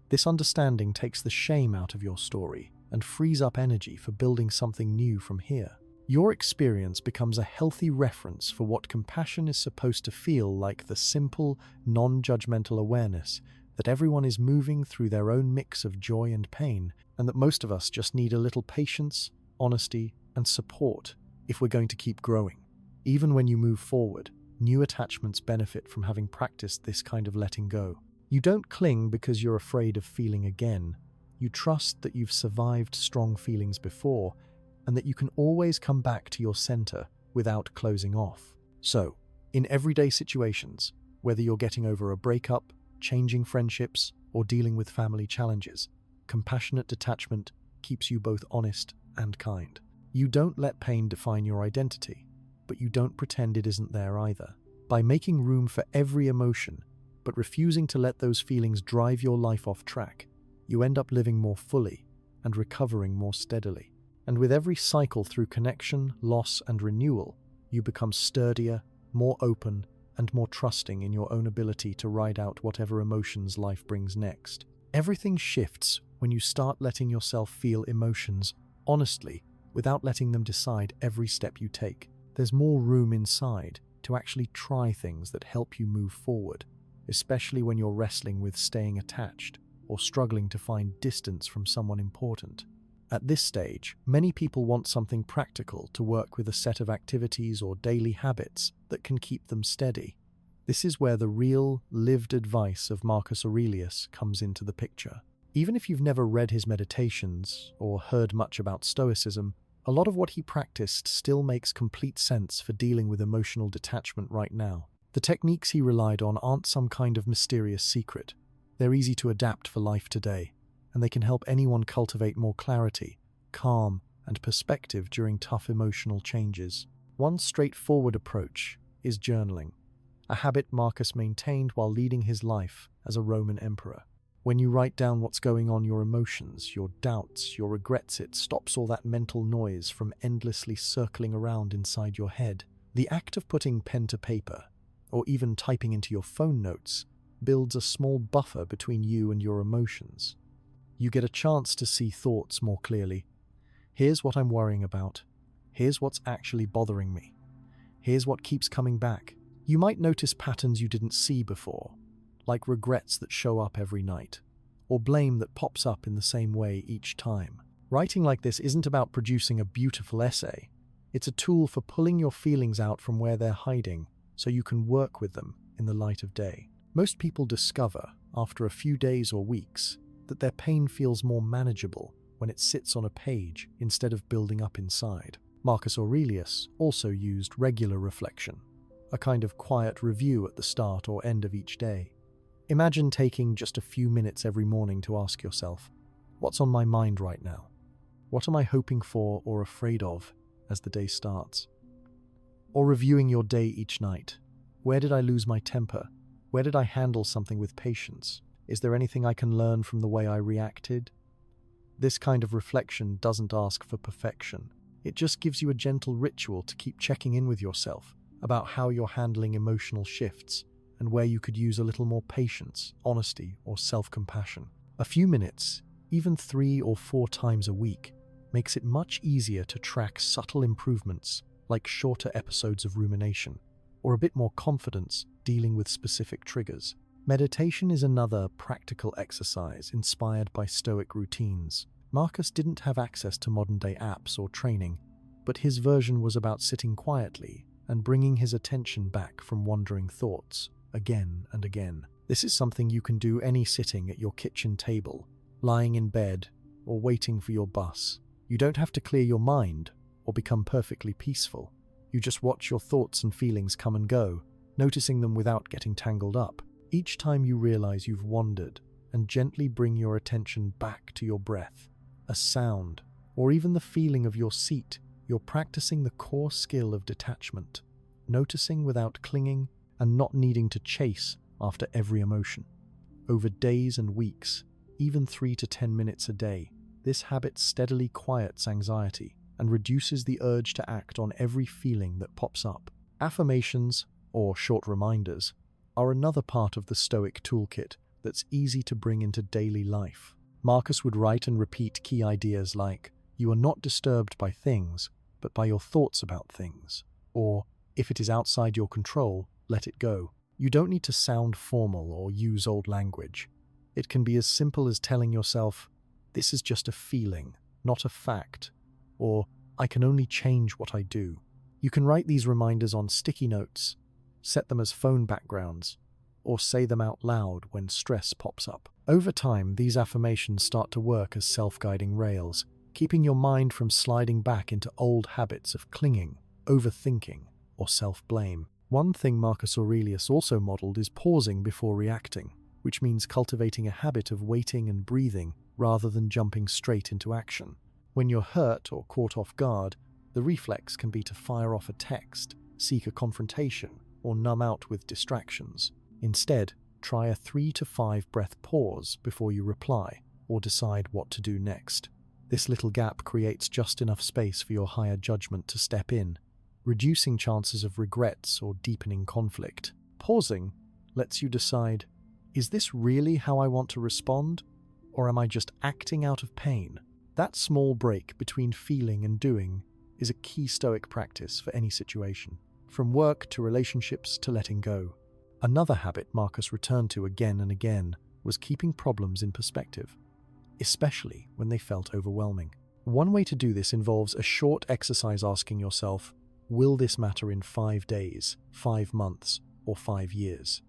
Speaker 1: This understanding takes the shame out of your story and frees up energy for building something new from here. Your experience becomes a healthy reference for what compassion is supposed to feel like: the simple, non-judgmental awareness that everyone is moving through their own mix of joy and pain, and that most of us just need a little patience, honesty, and support if we're going to keep growing. Even when you move forward, new attachments benefit from having practiced this kind of letting go. You don't cling because you're afraid of feeling again. You trust that you've survived strong feelings before, and that you can always come back to your center without closing off. So, in everyday situations, whether you're getting over a breakup, changing friendships, or dealing with family challenges, compassionate detachment keeps you both honest and kind. You don't let pain define your identity, but you don't pretend it isn't there either. By making room for every emotion, but refusing to let those feelings drive your life off track, you end up living more fully and recovering more steadily. And with every cycle through connection, loss, and renewal, you become sturdier, more open, and more trusting in your own ability to ride out whatever emotions life brings next. Everything shifts when you start letting yourself feel emotions honestly, without letting them decide every step you take. There's more room inside to actually try things that help you move forward, especially when you're wrestling with staying attached or struggling to find distance from someone important. At this stage, many people want something practical to work with, a set of activities or daily habits that can keep them steady. This is where the real, lived advice of Marcus Aurelius comes into the picture. Even if you've never read his meditations or heard much about Stoicism, a lot of what he practiced still makes complete sense for dealing with emotional detachment right now. The techniques he relied on aren't some kind of mysterious secret. They're easy to adapt for life today, and they can help anyone cultivate more clarity, calm, and perspective during tough emotional changes. One straightforward approach is journaling, a habit Marcus maintained while leading his life as a Roman emperor. When you write down what's going on, your emotions, your doubts, your regrets, it stops all that mental noise from endlessly circling around inside your head. The act of putting pen to paper, or even typing into your phone notes, builds a small buffer between you and your emotions. You get a chance to see thoughts more clearly. Here's what I'm worrying about. Here's what's actually bothering me. Here's what keeps coming back. You might notice patterns you didn't see before, like regrets that show up every night, or blame that pops up in the same way each time. Writing like this isn't about producing a beautiful essay. It's a tool for pulling your feelings out from where they're hiding so you can work with them in the light of day. Most people discover, after a few days or weeks, that their pain feels more manageable when it sits on a page instead of building up inside. Marcus Aurelius also used regular reflection, a kind of quiet review at the start or end of each day. Imagine taking just a few minutes every morning to ask yourself, what's on my mind right now? What am I hoping for or afraid of as the day starts? Or reviewing your day each night. Where did I lose my temper? Where did I handle something with patience? Is there anything I can learn from the way I reacted? This kind of reflection doesn't ask for perfection. It just gives you a gentle ritual to keep checking in with yourself about how you're handling emotional shifts and where you could use a little more patience, honesty, or self-compassion. A few minutes, even 3 or 4 times a week, makes it much easier to track subtle improvements like shorter episodes of rumination, or a bit more confidence dealing with specific triggers. Meditation is another practical exercise inspired by Stoic routines. Marcus didn't have access to modern-day apps or training, but his version was about sitting quietly and bringing his attention back from wandering thoughts again and again. This is something you can do any sitting at your kitchen table, lying in bed, or waiting for your bus. You don't have to clear your mind or become perfectly peaceful. You just watch your thoughts and feelings come and go, noticing them without getting tangled up. Each time you realize you've wandered, and gently bring your attention back to your breath, a sound, or even the feeling of your seat, you're practicing the core skill of detachment, noticing without clinging and not needing to chase after every emotion. Over days and weeks, even 3 to 10 minutes a day, this habit steadily quiets anxiety and reduces the urge to act on every feeling that pops up. Affirmations, or short reminders, are another part of the Stoic toolkit that's easy to bring into daily life. Marcus would write and repeat key ideas like, "You are not disturbed by things, but by your thoughts about things," or, "If it is outside your control, let it go." You don't need to sound formal or use old language. It can be as simple as telling yourself, "This is just a feeling, not a fact," or "I can only change what I do." You can write these reminders on sticky notes, set them as phone backgrounds, or say them out loud when stress pops up. Over time, these affirmations start to work as self-guiding rails, keeping your mind from sliding back into old habits of clinging, overthinking, or self-blame. One thing Marcus Aurelius also modeled is pausing before reacting, which means cultivating a habit of waiting and breathing rather than jumping straight into action. When you're hurt or caught off guard, The reflex can be to fire off a text, seek a confrontation, or numb out with distractions. Instead, try a 3 to 5 breath pause before you reply or decide what to do next. This little gap creates just enough space for your higher judgment to step in, reducing chances of regrets or deepening conflict. Pausing lets you decide, is this really how I want to respond, or am I just acting out of pain? That small break between feeling and doing is a key Stoic practice for any situation, from work to relationships to letting go. Another habit Marcus returned to again and again was keeping problems in perspective, especially when they felt overwhelming. One way to do this involves a short exercise asking yourself, will this matter in 5 days, 5 months, or 5 years?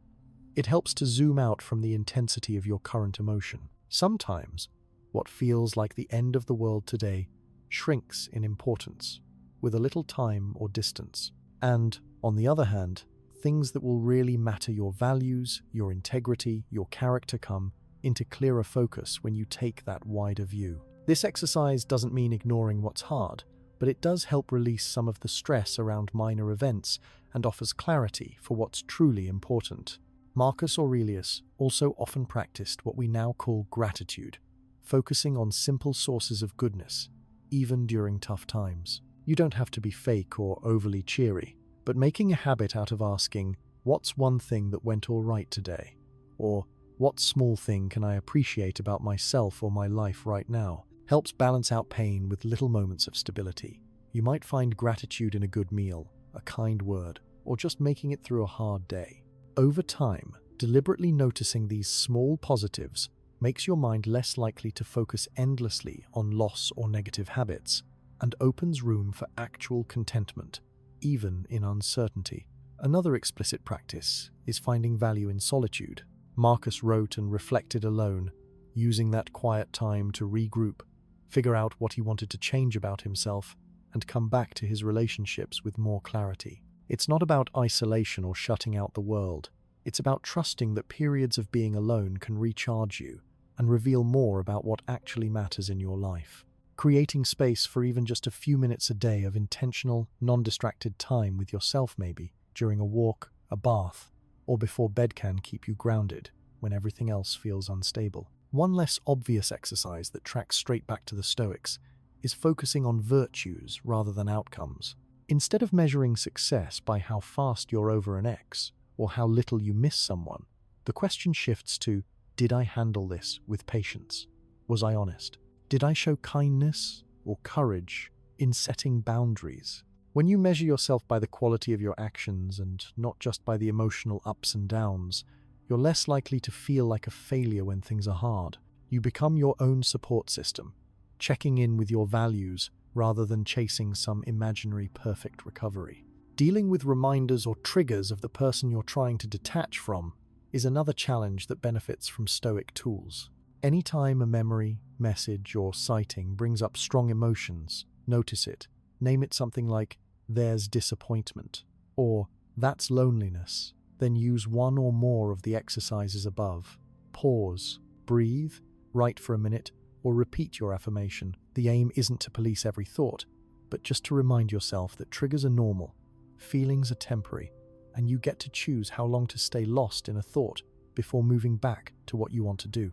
Speaker 1: It helps to zoom out from the intensity of your current emotion. Sometimes, what feels like the end of the world today shrinks in importance with a little time or distance. And, on the other hand, things that will really matter, your values, your integrity, your character, come into clearer focus when you take that wider view. This exercise doesn't mean ignoring what's hard, but it does help release some of the stress around minor events and offers clarity for what's truly important. Marcus Aurelius also often practiced what we now call gratitude, focusing on simple sources of goodness, even during tough times. You don't have to be fake or overly cheery, but making a habit out of asking, what's one thing that went all right today? Or, what small thing can I appreciate about myself or my life right now? Helps balance out pain with little moments of stability. You might find gratitude in a good meal, a kind word, or just making it through a hard day. Over time, deliberately noticing these small positives makes your mind less likely to focus endlessly on loss or negative habits, and opens room for actual contentment, even in uncertainty. Another explicit practice is finding value in solitude. Marcus wrote and reflected alone, using that quiet time to regroup, figure out what he wanted to change about himself, and come back to his relationships with more clarity. It's not about isolation or shutting out the world. It's about trusting that periods of being alone can recharge you and reveal more about what actually matters in your life. Creating space for even just a few minutes a day of intentional, non-distracted time with yourself, maybe during a walk, a bath, or before bed, can keep you grounded when everything else feels unstable. One less obvious exercise that tracks straight back to the Stoics is focusing on virtues rather than outcomes. Instead of measuring success by how fast you're over an X or how little you miss someone, the question shifts to, did I handle this with patience? Was I honest? Did I show kindness or courage in setting boundaries? When you measure yourself by the quality of your actions and not just by the emotional ups and downs, you're less likely to feel like a failure when things are hard. You become your own support system, checking in with your values rather than chasing some imaginary perfect recovery. Dealing with reminders or triggers of the person you're trying to detach from is another challenge that benefits from Stoic tools. Anytime a memory, message, or sighting brings up strong emotions, notice it. Name it something like, there's disappointment, or that's loneliness. Then use one or more of the exercises above. Pause, breathe, write for a minute, or repeat your affirmation. The aim isn't to police every thought, but just to remind yourself that triggers are normal, feelings are temporary, and you get to choose how long to stay lost in a thought before moving back to what you want to do.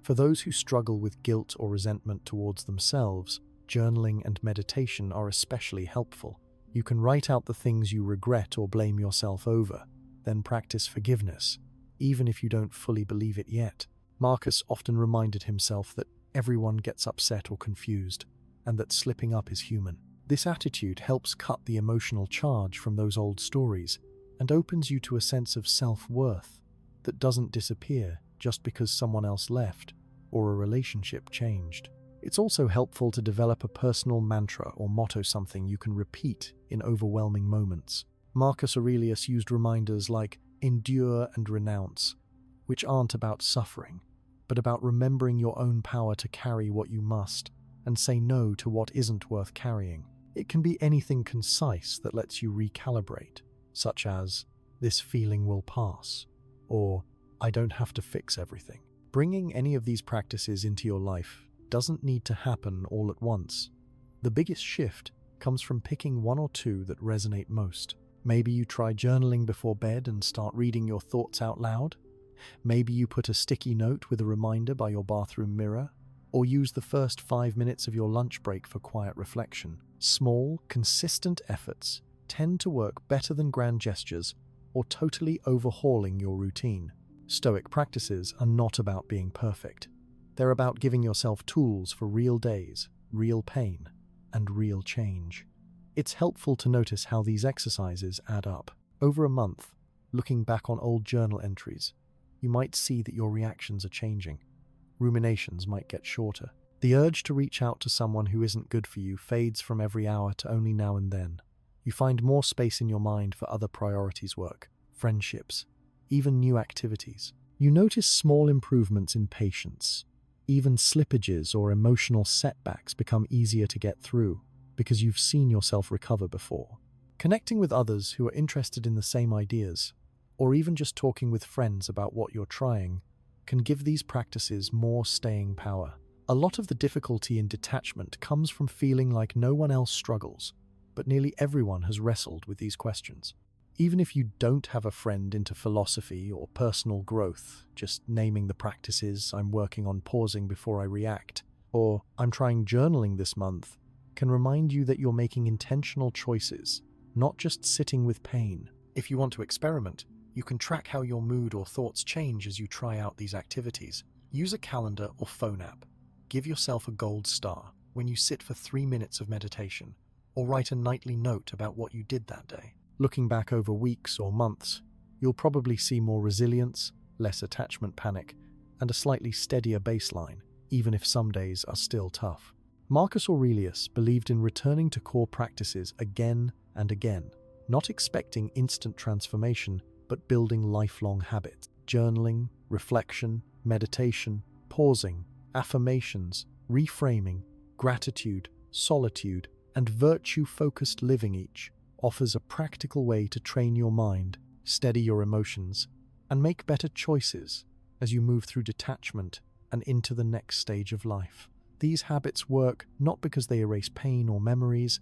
Speaker 1: For those who struggle with guilt or resentment towards themselves, journaling and meditation are especially helpful. You can write out the things you regret or blame yourself over, then practice forgiveness, even if you don't fully believe it yet. Marcus often reminded himself that everyone gets upset or confused, and that slipping up is human. This attitude helps cut the emotional charge from those old stories and opens you to a sense of self-worth that doesn't disappear just because someone else left or a relationship changed. It's also helpful to develop a personal mantra or motto, something you can repeat in overwhelming moments. Marcus Aurelius used reminders like endure and renounce, which aren't about suffering, but about remembering your own power to carry what you must and say no to what isn't worth carrying. It can be anything concise that lets you recalibrate, such as, this feeling will pass, or I don't have to fix everything. Bringing any of these practices into your life doesn't need to happen all at once. The biggest shift comes from picking one or two that resonate most. Maybe you try journaling before bed and start reading your thoughts out loud. Maybe you put a sticky note with a reminder by your bathroom mirror, or use the first 5 minutes of your lunch break for quiet reflection. Small, consistent efforts tend to work better than grand gestures or totally overhauling your routine. Stoic practices are not about being perfect. They're about giving yourself tools for real days, real pain, and real change. It's helpful to notice how these exercises add up. Over a month, looking back on old journal entries, you might see that your reactions are changing. Ruminations might get shorter. The urge to reach out to someone who isn't good for you fades from every hour to only now and then. You find more space in your mind for other priorities: work, friendships, even new activities. You notice small improvements in patience. Even slippages or emotional setbacks become easier to get through because you've seen yourself recover before. Connecting with others who are interested in the same ideas, or even just talking with friends about what you're trying, can give these practices more staying power. A lot of the difficulty in detachment comes from feeling like no one else struggles, but nearly everyone has wrestled with these questions. Even if you don't have a friend into philosophy or personal growth, just naming the practices "I'm working on pausing before I react," or "I'm trying journaling this month," can remind you that you're making intentional choices, not just sitting with pain. If you want to experiment, you can track how your mood or thoughts change as you try out these activities. Use a calendar or phone app. Give yourself a gold star when you sit for 3 minutes of meditation, or write a nightly note about what you did that day. Looking back over weeks or months, you'll probably see more resilience, less attachment panic, and a slightly steadier baseline, even if some days are still tough. Marcus Aurelius believed in returning to core practices again and again, not expecting instant transformation, but building lifelong habits. Journaling, reflection, meditation, pausing, affirmations, reframing, gratitude, solitude, and virtue-focused living each offers a practical way to train your mind, steady your emotions, and make better choices as you move through detachment and into the next stage of life. These habits work not because they erase pain or memories,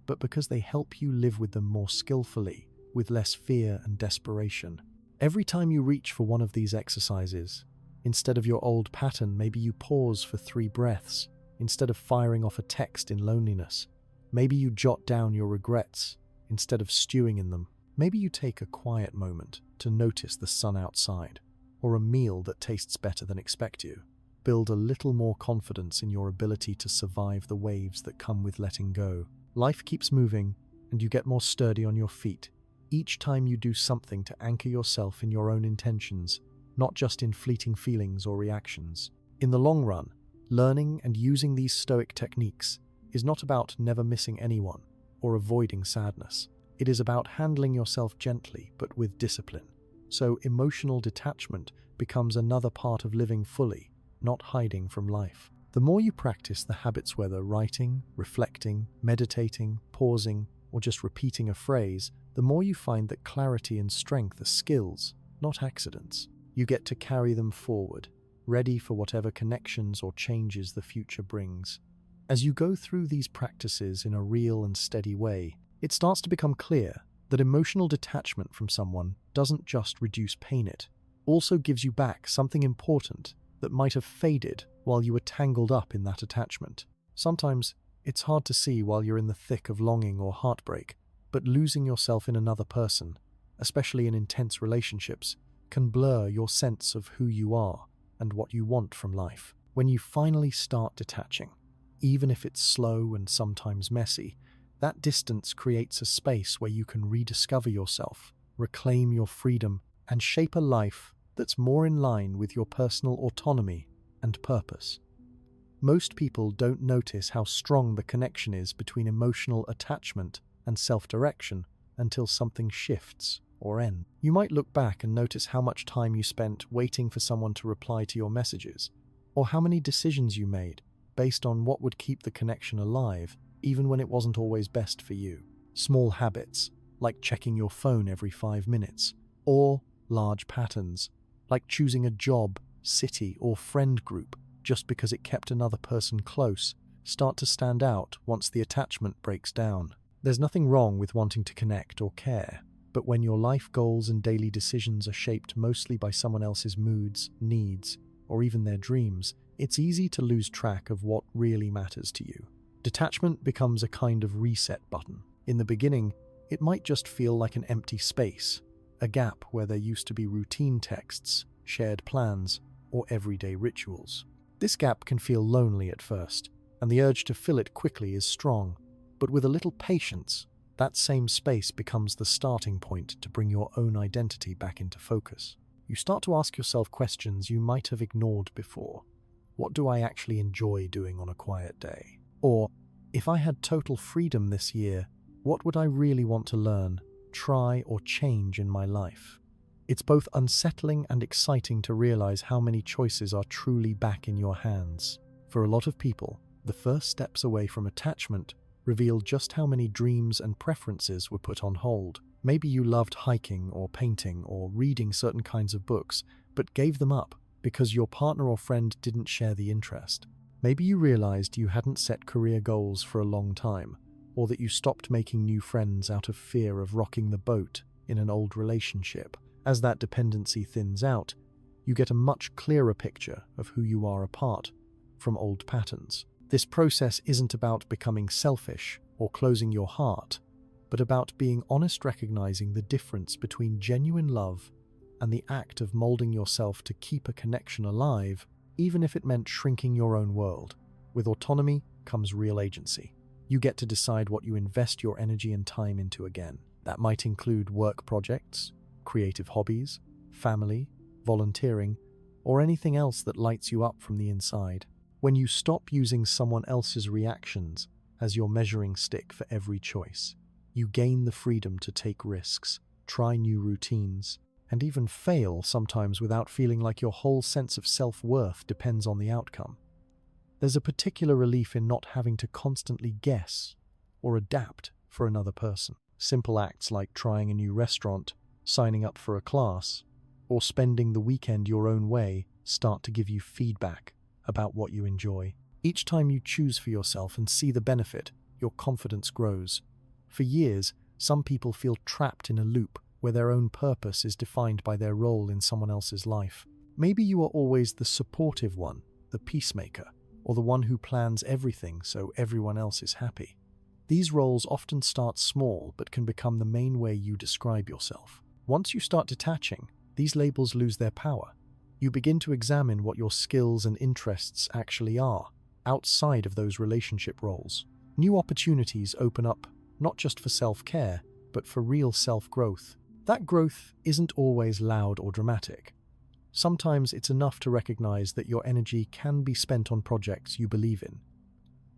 Speaker 1: but because they help you live with them more skillfully, with less fear and desperation. Every time you reach for one of these exercises, instead of your old pattern, maybe you pause for 3 breaths. Instead of firing off a text in loneliness, maybe you jot down your regrets instead of stewing in them. Maybe you take a quiet moment to notice the sun outside, or a meal that tastes better than expected. Build a little more confidence in your ability to survive the waves that come with letting go. Life keeps moving, and you get more sturdy on your feet each time you do something to anchor yourself in your own intentions, not just in fleeting feelings or reactions. In the long run, learning and using these Stoic techniques is not about never missing anyone or avoiding sadness. It is about handling yourself gently but with discipline. So emotional detachment becomes another part of living fully, not hiding from life. The more you practice the habits, whether writing, reflecting, meditating, pausing, or just repeating a phrase, the more you find that clarity and strength are skills, not accidents. You get to carry them forward, ready for whatever connections or changes the future brings. As you go through these practices in a real and steady way, it starts to become clear that emotional detachment from someone doesn't just reduce pain, it also gives you back something important that might have faded while you were tangled up in that attachment. Sometimes it's hard to see while you're in the thick of longing or heartbreak, but losing yourself in another person, especially in intense relationships, can blur your sense of who you are and what you want from life. When you finally start detaching, even if it's slow and sometimes messy, that distance creates a space where you can rediscover yourself, reclaim your freedom, and shape a life that's more in line with your personal autonomy and purpose. Most people don't notice how strong the connection is between emotional attachment and self-direction until something shifts or ends. You might look back and notice how much time you spent waiting for someone to reply to your messages, or how many decisions you made based on what would keep the connection alive, even when it wasn't always best for you. Small habits, like checking your phone every 5 minutes, or large patterns, like choosing a job, city, or friend group just because it kept another person close, start to stand out once the attachment breaks down. There's nothing wrong with wanting to connect or care, but when your life goals and daily decisions are shaped mostly by someone else's moods, needs, or even their dreams, it's easy to lose track of what really matters to you. Detachment becomes a kind of reset button. In the beginning, it might just feel like an empty space, a gap where there used to be routine texts, shared plans, or everyday rituals. This gap can feel lonely at first, and the urge to fill it quickly is strong. But with a little patience, that same space becomes the starting point to bring your own identity back into focus. You start to ask yourself questions you might have ignored before. What do I actually enjoy doing on a quiet day? Or, if I had total freedom this year, what would I really want to learn, try, or change in my life? It's both unsettling and exciting to realize how many choices are truly back in your hands. For a lot of people, the first steps away from attachment reveal just how many dreams and preferences were put on hold. Maybe you loved hiking or painting or reading certain kinds of books, but gave them up because your partner or friend didn't share the interest. Maybe you realized you hadn't set career goals for a long time, or that you stopped making new friends out of fear of rocking the boat in an old relationship. As that dependency thins out, you get a much clearer picture of who you are apart from old patterns. This process isn't about becoming selfish or closing your heart, but about being honest, recognizing the difference between genuine love and the act of molding yourself to keep a connection alive, even if it meant shrinking your own world. With autonomy comes real agency. You get to decide what you invest your energy and time into again. That might include work projects, creative hobbies, family, volunteering, or anything else that lights you up from the inside. When you stop using someone else's reactions as your measuring stick for every choice, you gain the freedom to take risks, try new routines, and even fail sometimes without feeling like your whole sense of self-worth depends on the outcome. There's a particular relief in not having to constantly guess or adapt for another person. Simple acts like trying a new restaurant, signing up for a class, or spending the weekend your own way start to give you feedback about what you enjoy. Each time you choose for yourself and see the benefit, your confidence grows. For years, some people feel trapped in a loop where their own purpose is defined by their role in someone else's life. Maybe you are always the supportive one, the peacemaker, or the one who plans everything so everyone else is happy. These roles often start small but can become the main way you describe yourself. Once you start detaching, these labels lose their power. You begin to examine what your skills and interests actually are, outside of those relationship roles. New opportunities open up, not just for self-care, but for real self-growth. That growth isn't always loud or dramatic. Sometimes it's enough to recognize that your energy can be spent on projects you believe in,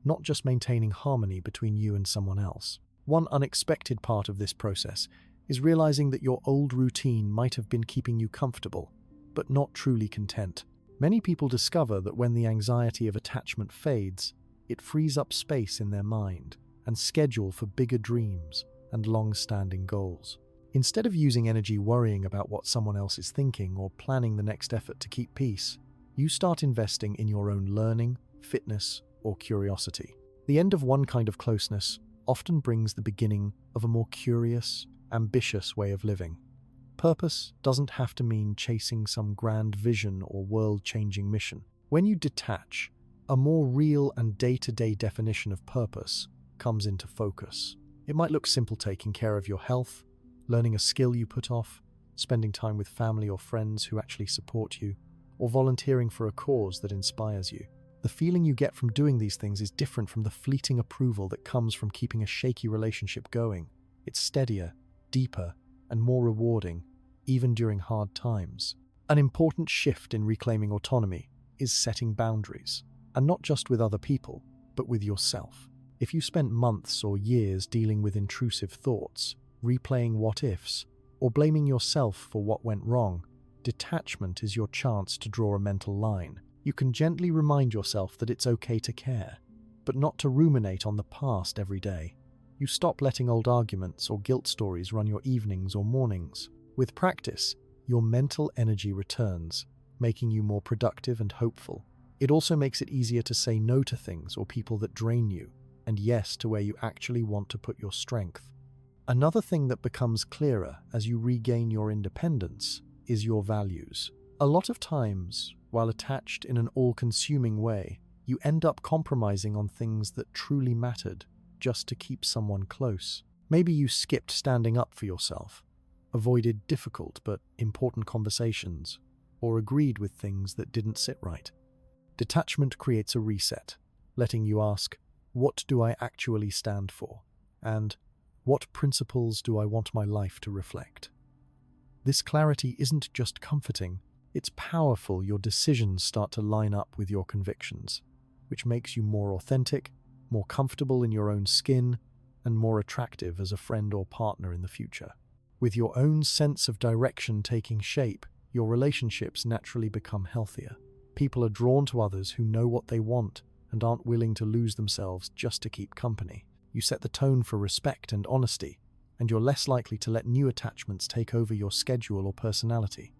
Speaker 1: not just maintaining harmony between you and someone else. One unexpected part of this process is realizing that your old routine might have been keeping you comfortable, but not truly content. Many people discover that when the anxiety of attachment fades, it frees up space in their mind and schedule for bigger dreams and long-standing goals. Instead of using energy worrying about what someone else is thinking or planning the next effort to keep peace, you start investing in your own learning, fitness, or curiosity. The end of one kind of closeness often brings the beginning of a more curious, ambitious way of living. Purpose doesn't have to mean chasing some grand vision or world-changing mission. When you detach, a more real and day-to-day definition of purpose comes into focus. It might look simple: taking care of your health, learning a skill you put off, spending time with family or friends who actually support you, or volunteering for a cause that inspires you. The feeling you get from doing these things is different from the fleeting approval that comes from keeping a shaky relationship going. It's steadier, deeper, and more rewarding, even during hard times. An important shift in reclaiming autonomy is setting boundaries, and not just with other people, but with yourself. If you spent months or years dealing with intrusive thoughts, replaying what-ifs, or blaming yourself for what went wrong, detachment is your chance to draw a mental line. You can gently remind yourself that it's okay to care, but not to ruminate on the past every day. You stop letting old arguments or guilt stories run your evenings or mornings. With practice, your mental energy returns, making you more productive and hopeful. It also makes it easier to say no to things or people that drain you, and yes to where you actually want to put your strength. Another thing that becomes clearer as you regain your independence is your values. A lot of times, while attached in an all-consuming way, you end up compromising on things that truly mattered just to keep someone close. Maybe you skipped standing up for yourself, avoided difficult but important conversations, or agreed with things that didn't sit right. Detachment creates a reset, letting you ask, what do I actually stand for? And what principles do I want my life to reflect? This clarity isn't just comforting, it's powerful. Your decisions start to line up with your convictions, which makes you more authentic, more comfortable in your own skin, and more attractive as a friend or partner in the future. With your own sense of direction taking shape, your relationships naturally become healthier. People are drawn to others who know what they want and aren't willing to lose themselves just to keep company. You set the tone for respect and honesty, and you're less likely to let new attachments take over your schedule or personality.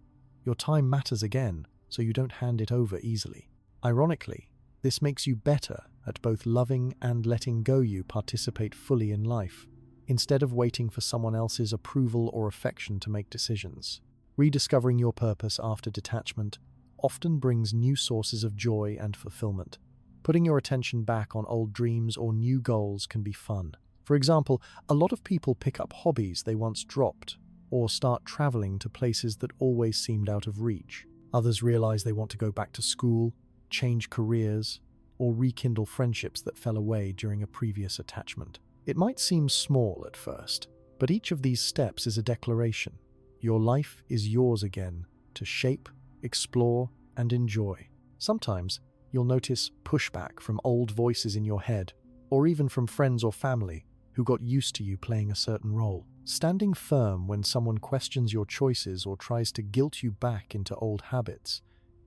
Speaker 1: Your time matters again, so you don't hand it over easily. Ironically, this makes you better at both loving and letting go. You participate fully in life, instead of waiting for someone else's approval or affection to make decisions. Rediscovering your purpose after detachment often brings new sources of joy and fulfillment. Putting your attention back on old dreams or new goals can be fun. For example, a lot of people pick up hobbies they once dropped, or start traveling to places that always seemed out of reach. Others realize they want to go back to school, change careers, or rekindle friendships that fell away during a previous attachment. It might seem small at first, but each of these steps is a declaration. Your life is yours again to shape, explore, and enjoy. Sometimes you'll notice pushback from old voices in your head, or even from friends or family who got used to you playing a certain role. Standing firm when someone questions your choices or tries to guilt you back into old habits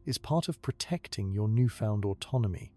Speaker 1: is part of protecting your newfound autonomy.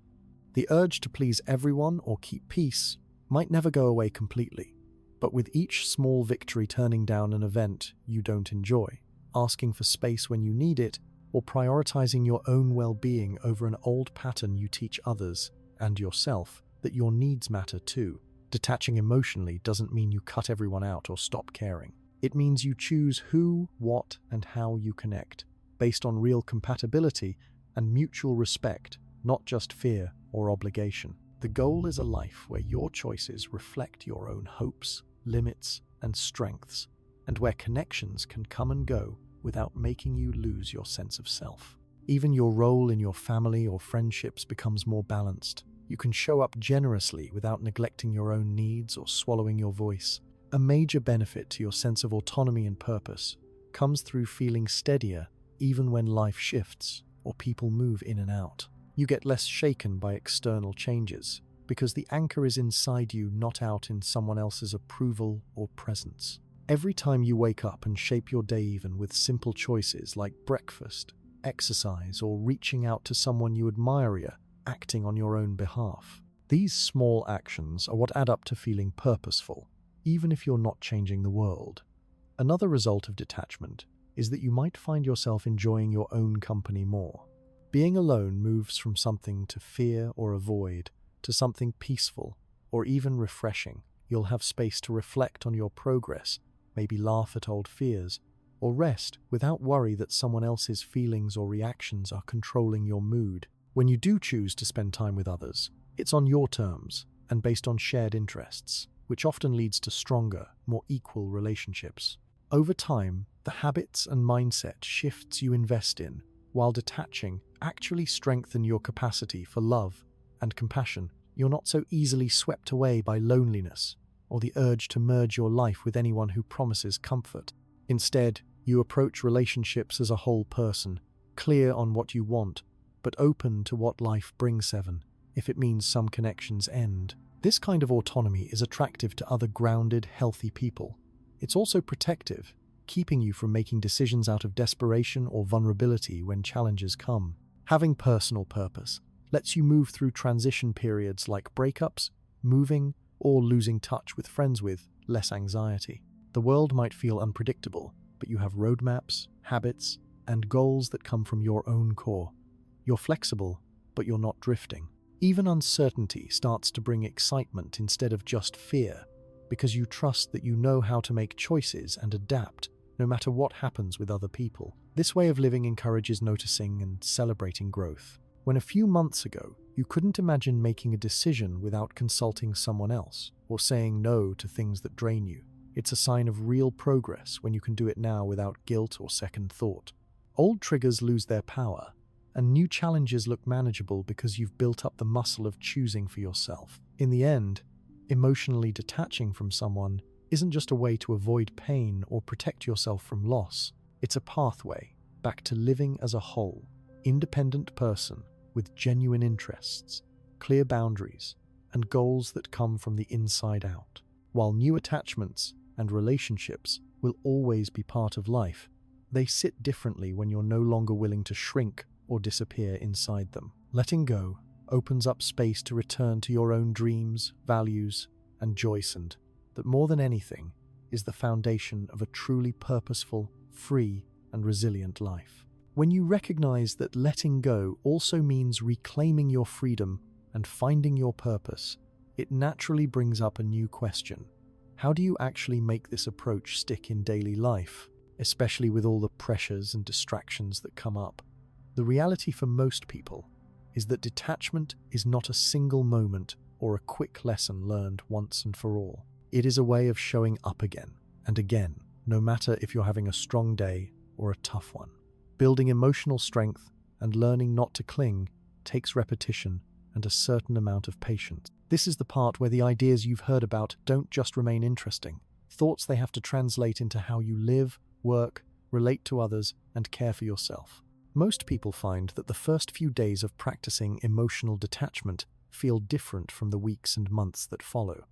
Speaker 1: The urge to please everyone or keep peace might never go away completely, but with each small victory turning down an event you don't enjoy, asking for space when you need it, or prioritizing your own well-being over an old pattern, you teach others and yourself that your needs matter too. Detaching emotionally doesn't mean you cut everyone out or stop caring. It means you choose who, what, and how you connect, based on real compatibility and mutual respect, not just fear or obligation. The goal is a life where your choices reflect your own hopes, limits, and strengths, and where connections can come and go without making you lose your sense of self. Even your role in your family or friendships becomes more balanced. You can show up generously without neglecting your own needs or swallowing your voice. A major benefit to your sense of autonomy and purpose comes through feeling steadier even when life shifts or people move in and out. You get less shaken by external changes because the anchor is inside you, not out in someone else's approval or presence. Every time you wake up and shape your day even with simple choices like breakfast, exercise, or reaching out to someone you admire, acting on your own behalf. These small actions are what add up to feeling purposeful, even if you're not changing the world. Another result of detachment is that you might find yourself enjoying your own company more. Being alone moves from something to fear or avoid to something peaceful or even refreshing. You'll have space to reflect on your progress, maybe laugh at old fears, or rest without worry that someone else's feelings or reactions are controlling your mood. When you do choose to spend time with others, it's on your terms and based on shared interests, which often leads to stronger, more equal relationships. Over time, the habits and mindset shifts you invest in, while detaching, actually strengthen your capacity for love and compassion. You're not so easily swept away by loneliness or the urge to merge your life with anyone who promises comfort. Instead, you approach relationships as a whole person, clear on what you want, but open to what life brings, if it means some connections end. This kind of autonomy is attractive to other grounded, healthy people. It's also protective, keeping you from making decisions out of desperation or vulnerability when challenges come. Having personal purpose lets you move through transition periods like breakups, moving, or losing touch with friends with less anxiety. The world might feel unpredictable, but you have roadmaps, habits, and goals that come from your own core. You're flexible, but you're not drifting. Even uncertainty starts to bring excitement instead of just fear, because you trust that you know how to make choices and adapt no matter what happens with other people. This way of living encourages noticing and celebrating growth. When a few months ago, you couldn't imagine making a decision without consulting someone else or saying no to things that drain you, it's a sign of real progress when you can do it now without guilt or second thought. Old triggers lose their power, and new challenges look manageable because you've built up the muscle of choosing for yourself. In the end, emotionally detaching from someone isn't just a way to avoid pain or protect yourself from loss. It's a pathway back to living as a whole, independent person with genuine interests, clear boundaries, and goals that come from the inside out. While new attachments and relationships will always be part of life, they sit differently when you're no longer willing to shrink or disappear inside them. Letting go opens up space to return to your own dreams, values, and joys, and that more than anything is the foundation of a truly purposeful, free, and resilient life. When you recognize that letting go also means reclaiming your freedom and finding your purpose, it naturally brings up a new question. How do you actually make this approach stick in daily life, especially with all the pressures and distractions that come up? The reality for most people is that detachment is not a single moment or a quick lesson learned once and for all. It is a way of showing up again and again, no matter if you're having a strong day or a tough one. Building emotional strength and learning not to cling takes repetition and a certain amount of patience. This is the part where the ideas you've heard about don't just remain interesting. Thoughts they have to translate into how you live, work, relate to others, and care for yourself. Most people find that the first few days of practicing emotional detachment feel different from the weeks and months that follow.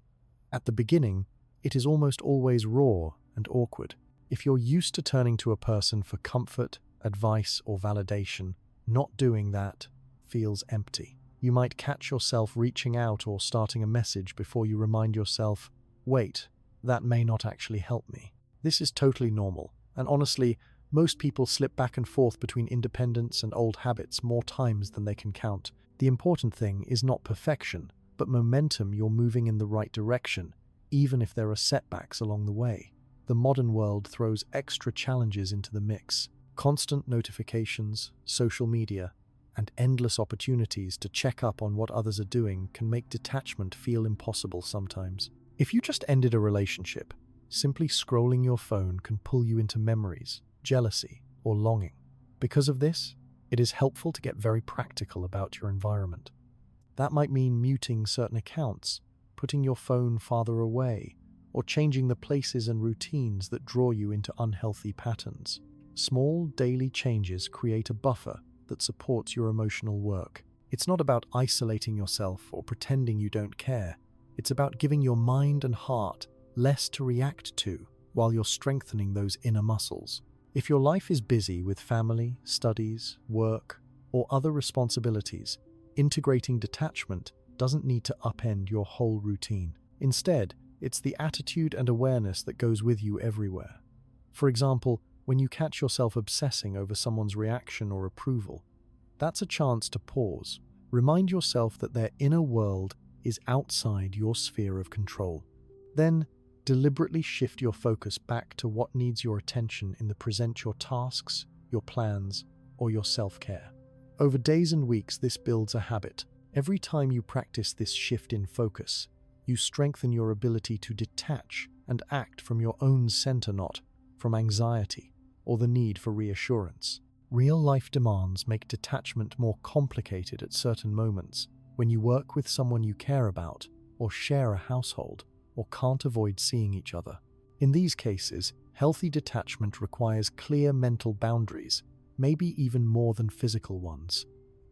Speaker 1: At the beginning, it is almost always raw and awkward. If you're used to turning to a person for comfort, advice, or validation, not doing that feels empty. You might catch yourself reaching out or starting a message before you remind yourself, wait, that may not actually help me. This is totally normal, and honestly, most people slip back and forth between independence and old habits more times than they can count. The important thing is not perfection, but momentum. You're moving in the right direction, even if there are setbacks along the way. The modern world throws extra challenges into the mix. Constant notifications, social media, and endless opportunities to check up on what others are doing can make detachment feel impossible sometimes. If you just ended a relationship, simply scrolling your phone can pull you into memories, jealousy, or longing. Because of this, it is helpful to get very practical about your environment. That might mean muting certain accounts, putting your phone farther away, or changing the places and routines that draw you into unhealthy patterns. Small daily changes create a buffer that supports your emotional work. It's not about isolating yourself or pretending you don't care. It's about giving your mind and heart less to react to while you're strengthening those inner muscles. If your life is busy with family, studies, work, or other responsibilities, integrating detachment doesn't need to upend your whole routine. Instead, it's the attitude and awareness that goes with you everywhere. For example, when you catch yourself obsessing over someone's reaction or approval, that's a chance to pause. Remind yourself that their inner world is outside your sphere of control. Then, deliberately shift your focus back to what needs your attention in the present: your tasks, your plans, or your self-care. Over days and weeks, this builds a habit. Every time you practice this shift in focus, you strengthen your ability to detach and act from your own center, not from anxiety or the need for reassurance. Real-life demands make detachment more complicated at certain moments, when you work with someone you care about, or share a household, or can't avoid seeing each other. In these cases, healthy detachment requires clear mental boundaries, maybe even more than physical ones.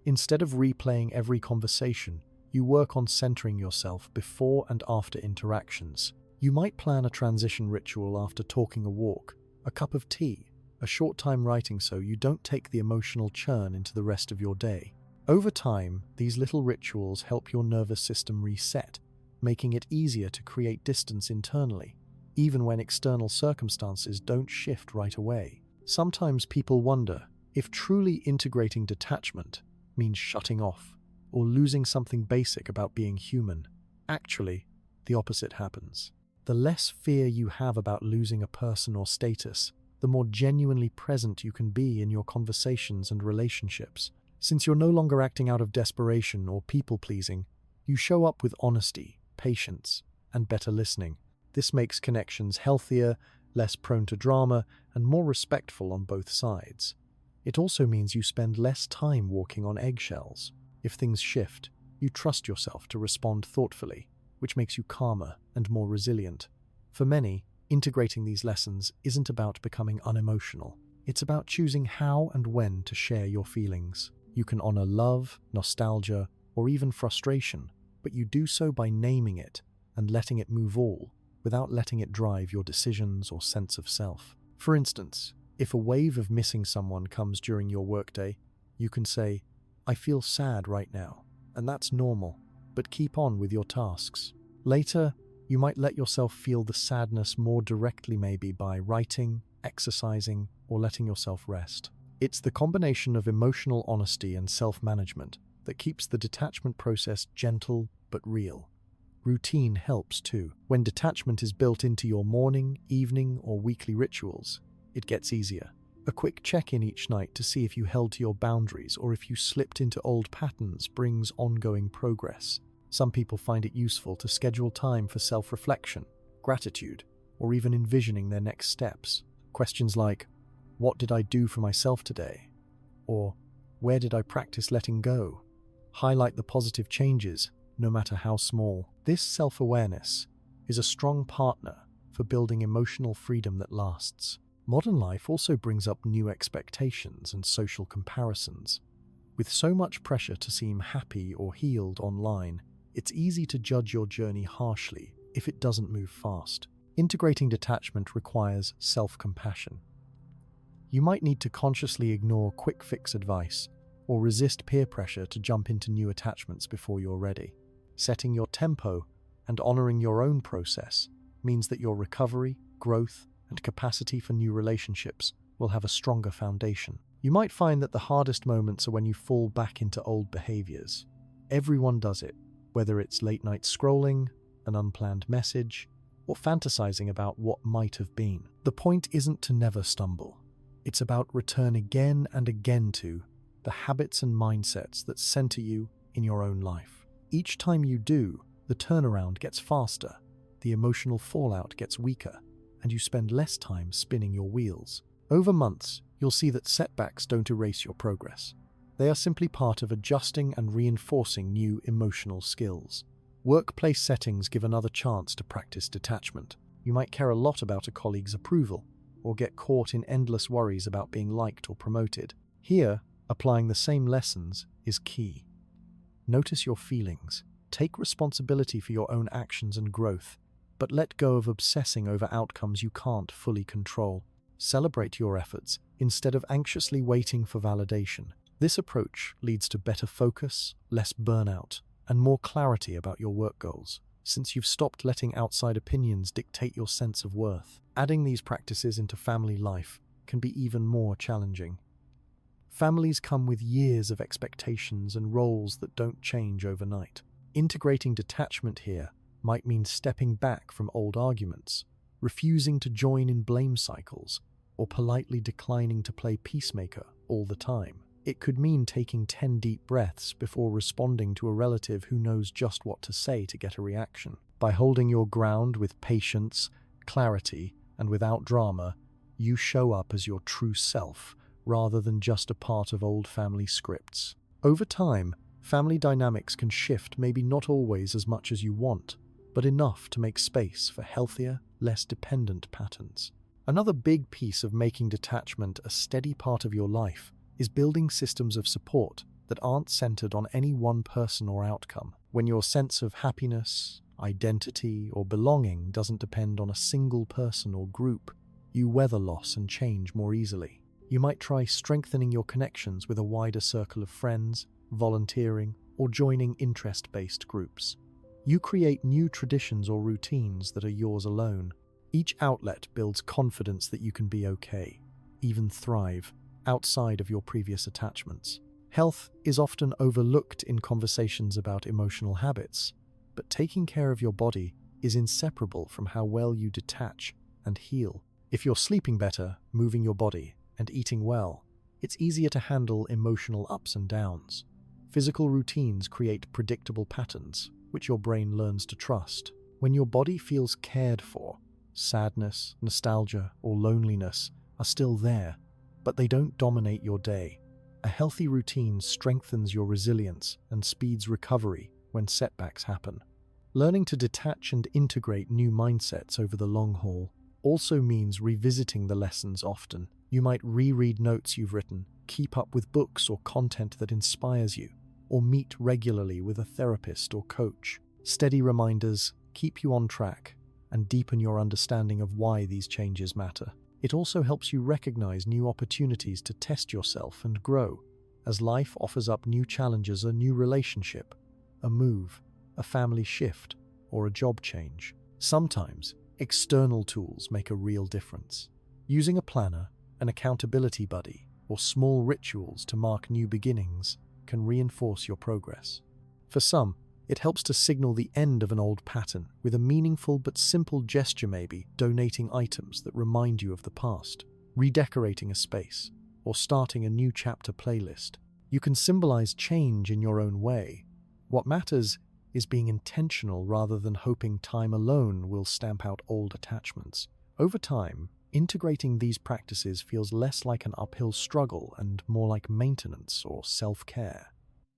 Speaker 1: Instead of replaying every conversation, you work on centering yourself before and after interactions. You might plan a transition ritual after taking a walk, a cup of tea, a short time writing so you don't take the emotional churn into the rest of your day. Over time, these little rituals help your nervous system reset, making it easier to create distance internally, even when external circumstances don't shift right away. Sometimes people wonder if truly integrating detachment means shutting off or losing something basic about being human. Actually, the opposite happens. The less fear you have about losing a person or status, the more genuinely present you can be in your conversations and relationships. Since you're no longer acting out of desperation or people-pleasing, you show up with honesty, patience, and better listening. This makes connections healthier, less prone to drama, and more respectful on both sides. It also means you spend less time walking on eggshells. If things shift, you trust yourself to respond thoughtfully, which makes you calmer and more resilient. For many, integrating these lessons isn't about becoming unemotional. It's about choosing how and when to share your feelings. You can honor love, nostalgia, or even frustration, but you do so by naming it and letting it move all, without letting it drive your decisions or sense of self. For instance, if a wave of missing someone comes during your workday, you can say, "I feel sad right now," and that's normal, but keep on with your tasks. Later, you might let yourself feel the sadness more directly, maybe by writing, exercising, or letting yourself rest. It's the combination of emotional honesty and self-management that keeps the detachment process gentle but real. Routine helps too. When detachment is built into your morning, evening, or weekly rituals, it gets easier. A quick check-in each night to see if you held to your boundaries or if you slipped into old patterns brings ongoing progress. Some people find it useful to schedule time for self-reflection, gratitude, or even envisioning their next steps. Questions like, "What did I do for myself today?" or "Where did I practice letting go?" highlight the positive changes, no matter how small. This self-awareness is a strong partner for building emotional freedom that lasts. Modern life also brings up new expectations and social comparisons. With so much pressure to seem happy or healed online, it's easy to judge your journey harshly if it doesn't move fast. Integrating detachment requires self-compassion. You might need to consciously ignore quick-fix advice or resist peer pressure to jump into new attachments before you're ready. Setting your tempo and honoring your own process means that your recovery, growth, and capacity for new relationships will have a stronger foundation. You might find that the hardest moments are when you fall back into old behaviors. Everyone does it, whether it's late-night scrolling, an unplanned message, or fantasizing about what might have been. The point isn't to never stumble. It's about return again and again to the habits and mindsets that center you in your own life. Each time you do, the turnaround gets faster, the emotional fallout gets weaker, and you spend less time spinning your wheels. Over months, you'll see that setbacks don't erase your progress. They are simply part of adjusting and reinforcing new emotional skills. Workplace settings give another chance to practice detachment. You might care a lot about a colleague's approval, or get caught in endless worries about being liked or promoted. Here, applying the same lessons is key. Notice your feelings. Take responsibility for your own actions and growth, but let go of obsessing over outcomes you can't fully control. Celebrate your efforts instead of anxiously waiting for validation. This approach leads to better focus, less burnout, and more clarity about your work goals, since you've stopped letting outside opinions dictate your sense of worth. Adding these practices into family life can be even more challenging. Families come with years of expectations and roles that don't change overnight. Integrating detachment here might mean stepping back from old arguments, refusing to join in blame cycles, or politely declining to play peacemaker all the time. It could mean taking 10 deep breaths before responding to a relative who knows just what to say to get a reaction. By holding your ground with patience, clarity, and without drama, you show up as your true self, rather than just a part of old family scripts. Over time, family dynamics can shift, maybe not always as much as you want, but enough to make space for healthier, less dependent patterns. Another big piece of making detachment a steady part of your life is building systems of support that aren't centered on any one person or outcome. When your sense of happiness, identity, or belonging doesn't depend on a single person or group, you weather loss and change more easily. You might try strengthening your connections with a wider circle of friends, volunteering, or joining interest-based groups. You create new traditions or routines that are yours alone. Each outlet builds confidence that you can be okay, even thrive, outside of your previous attachments. Health is often overlooked in conversations about emotional habits, but taking care of your body is inseparable from how well you detach and heal. If you're sleeping better, moving your body, and eating well, it's easier to handle emotional ups and downs. Physical routines create predictable patterns, which your brain learns to trust. When your body feels cared for, sadness, nostalgia, or loneliness are still there, but they don't dominate your day. A healthy routine strengthens your resilience and speeds recovery when setbacks happen. Learning to detach and integrate new mindsets over the long haul also means revisiting the lessons often. You might reread notes you've written, keep up with books or content that inspires you, or meet regularly with a therapist or coach. Steady reminders keep you on track and deepen your understanding of why these changes matter. It also helps you recognize new opportunities to test yourself and grow, as life offers up new challenges: a new relationship, a move, a family shift, or a job change. Sometimes, external tools make a real difference. Using a planner, an accountability buddy, or small rituals to mark new beginnings can reinforce your progress. For some, it helps to signal the end of an old pattern with a meaningful but simple gesture, maybe donating items that remind you of the past, redecorating a space, or starting a new chapter playlist. You can symbolize change in your own way. What matters is being intentional rather than hoping time alone will stamp out old attachments. Over time, integrating these practices feels less like an uphill struggle and more like maintenance or self-care.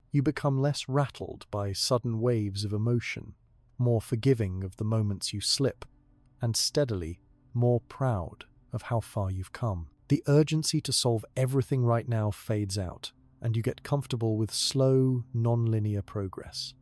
Speaker 1: You become less rattled by sudden waves of emotion, more forgiving of the moments you slip, and steadily more proud of how far you've come. The urgency to solve everything right now fades out, and you get comfortable with slow, non-linear progress.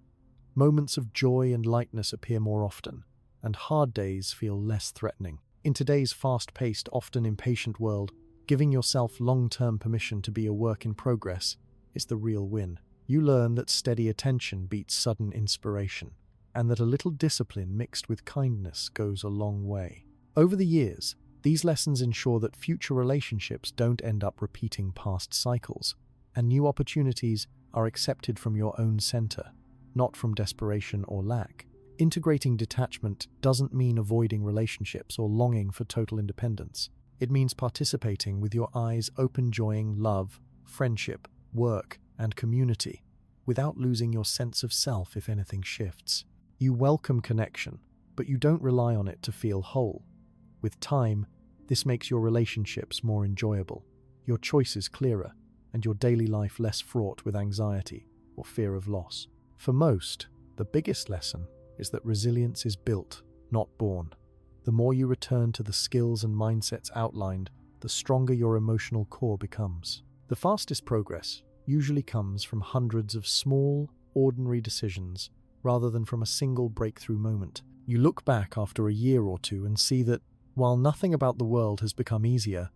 Speaker 1: Moments of joy and lightness appear more often, and hard days feel less threatening. In today's fast-paced, often impatient world, giving yourself long-term permission to be a work in progress is the real win. You learn that steady attention beats sudden inspiration, and that a little discipline mixed with kindness goes a long way. Over the years, these lessons ensure that future relationships don't end up repeating past cycles, and new opportunities are accepted from your own center, not from desperation or lack. Integrating detachment doesn't mean avoiding relationships or longing for total independence. It means participating with your eyes open, enjoying love, friendship, work, and community, without losing your sense of self if anything shifts. You welcome connection, but you don't rely on it to feel whole. With time, this makes your relationships more enjoyable, your choices clearer, and your daily life less fraught with anxiety or fear of loss. For most, the biggest lesson is that resilience is built, not born. The more you return to the skills and mindsets outlined, the stronger your emotional core becomes. The fastest progress usually comes from hundreds of small, ordinary decisions rather than from a single breakthrough moment. You look back after a year or two and see that, while nothing about the world has become easier,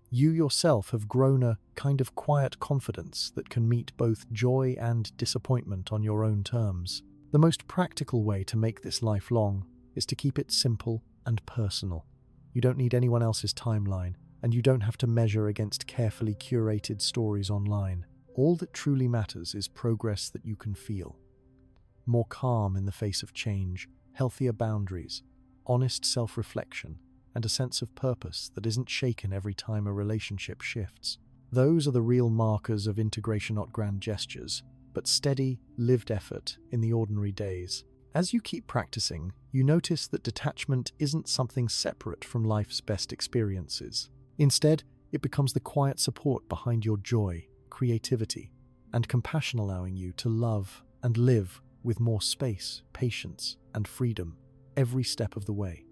Speaker 1: you yourself have grown a kind of quiet confidence that can meet both joy and disappointment on your own terms. The most practical way to make this lifelong is to keep it simple and personal. You don't need anyone else's timeline, and you don't have to measure against carefully curated stories online. All that truly matters is progress that you can feel. More calm in the face of change, healthier boundaries, honest self-reflection, and a sense of purpose that isn't shaken every time a relationship shifts. Those are the real markers of integration, not grand gestures, but steady, lived effort in the ordinary days. As you keep practicing, you notice that detachment isn't something separate from life's best experiences. Instead, it becomes the quiet support behind your joy, creativity, and compassion, allowing you to love and live with more space, patience, and freedom every step of the way.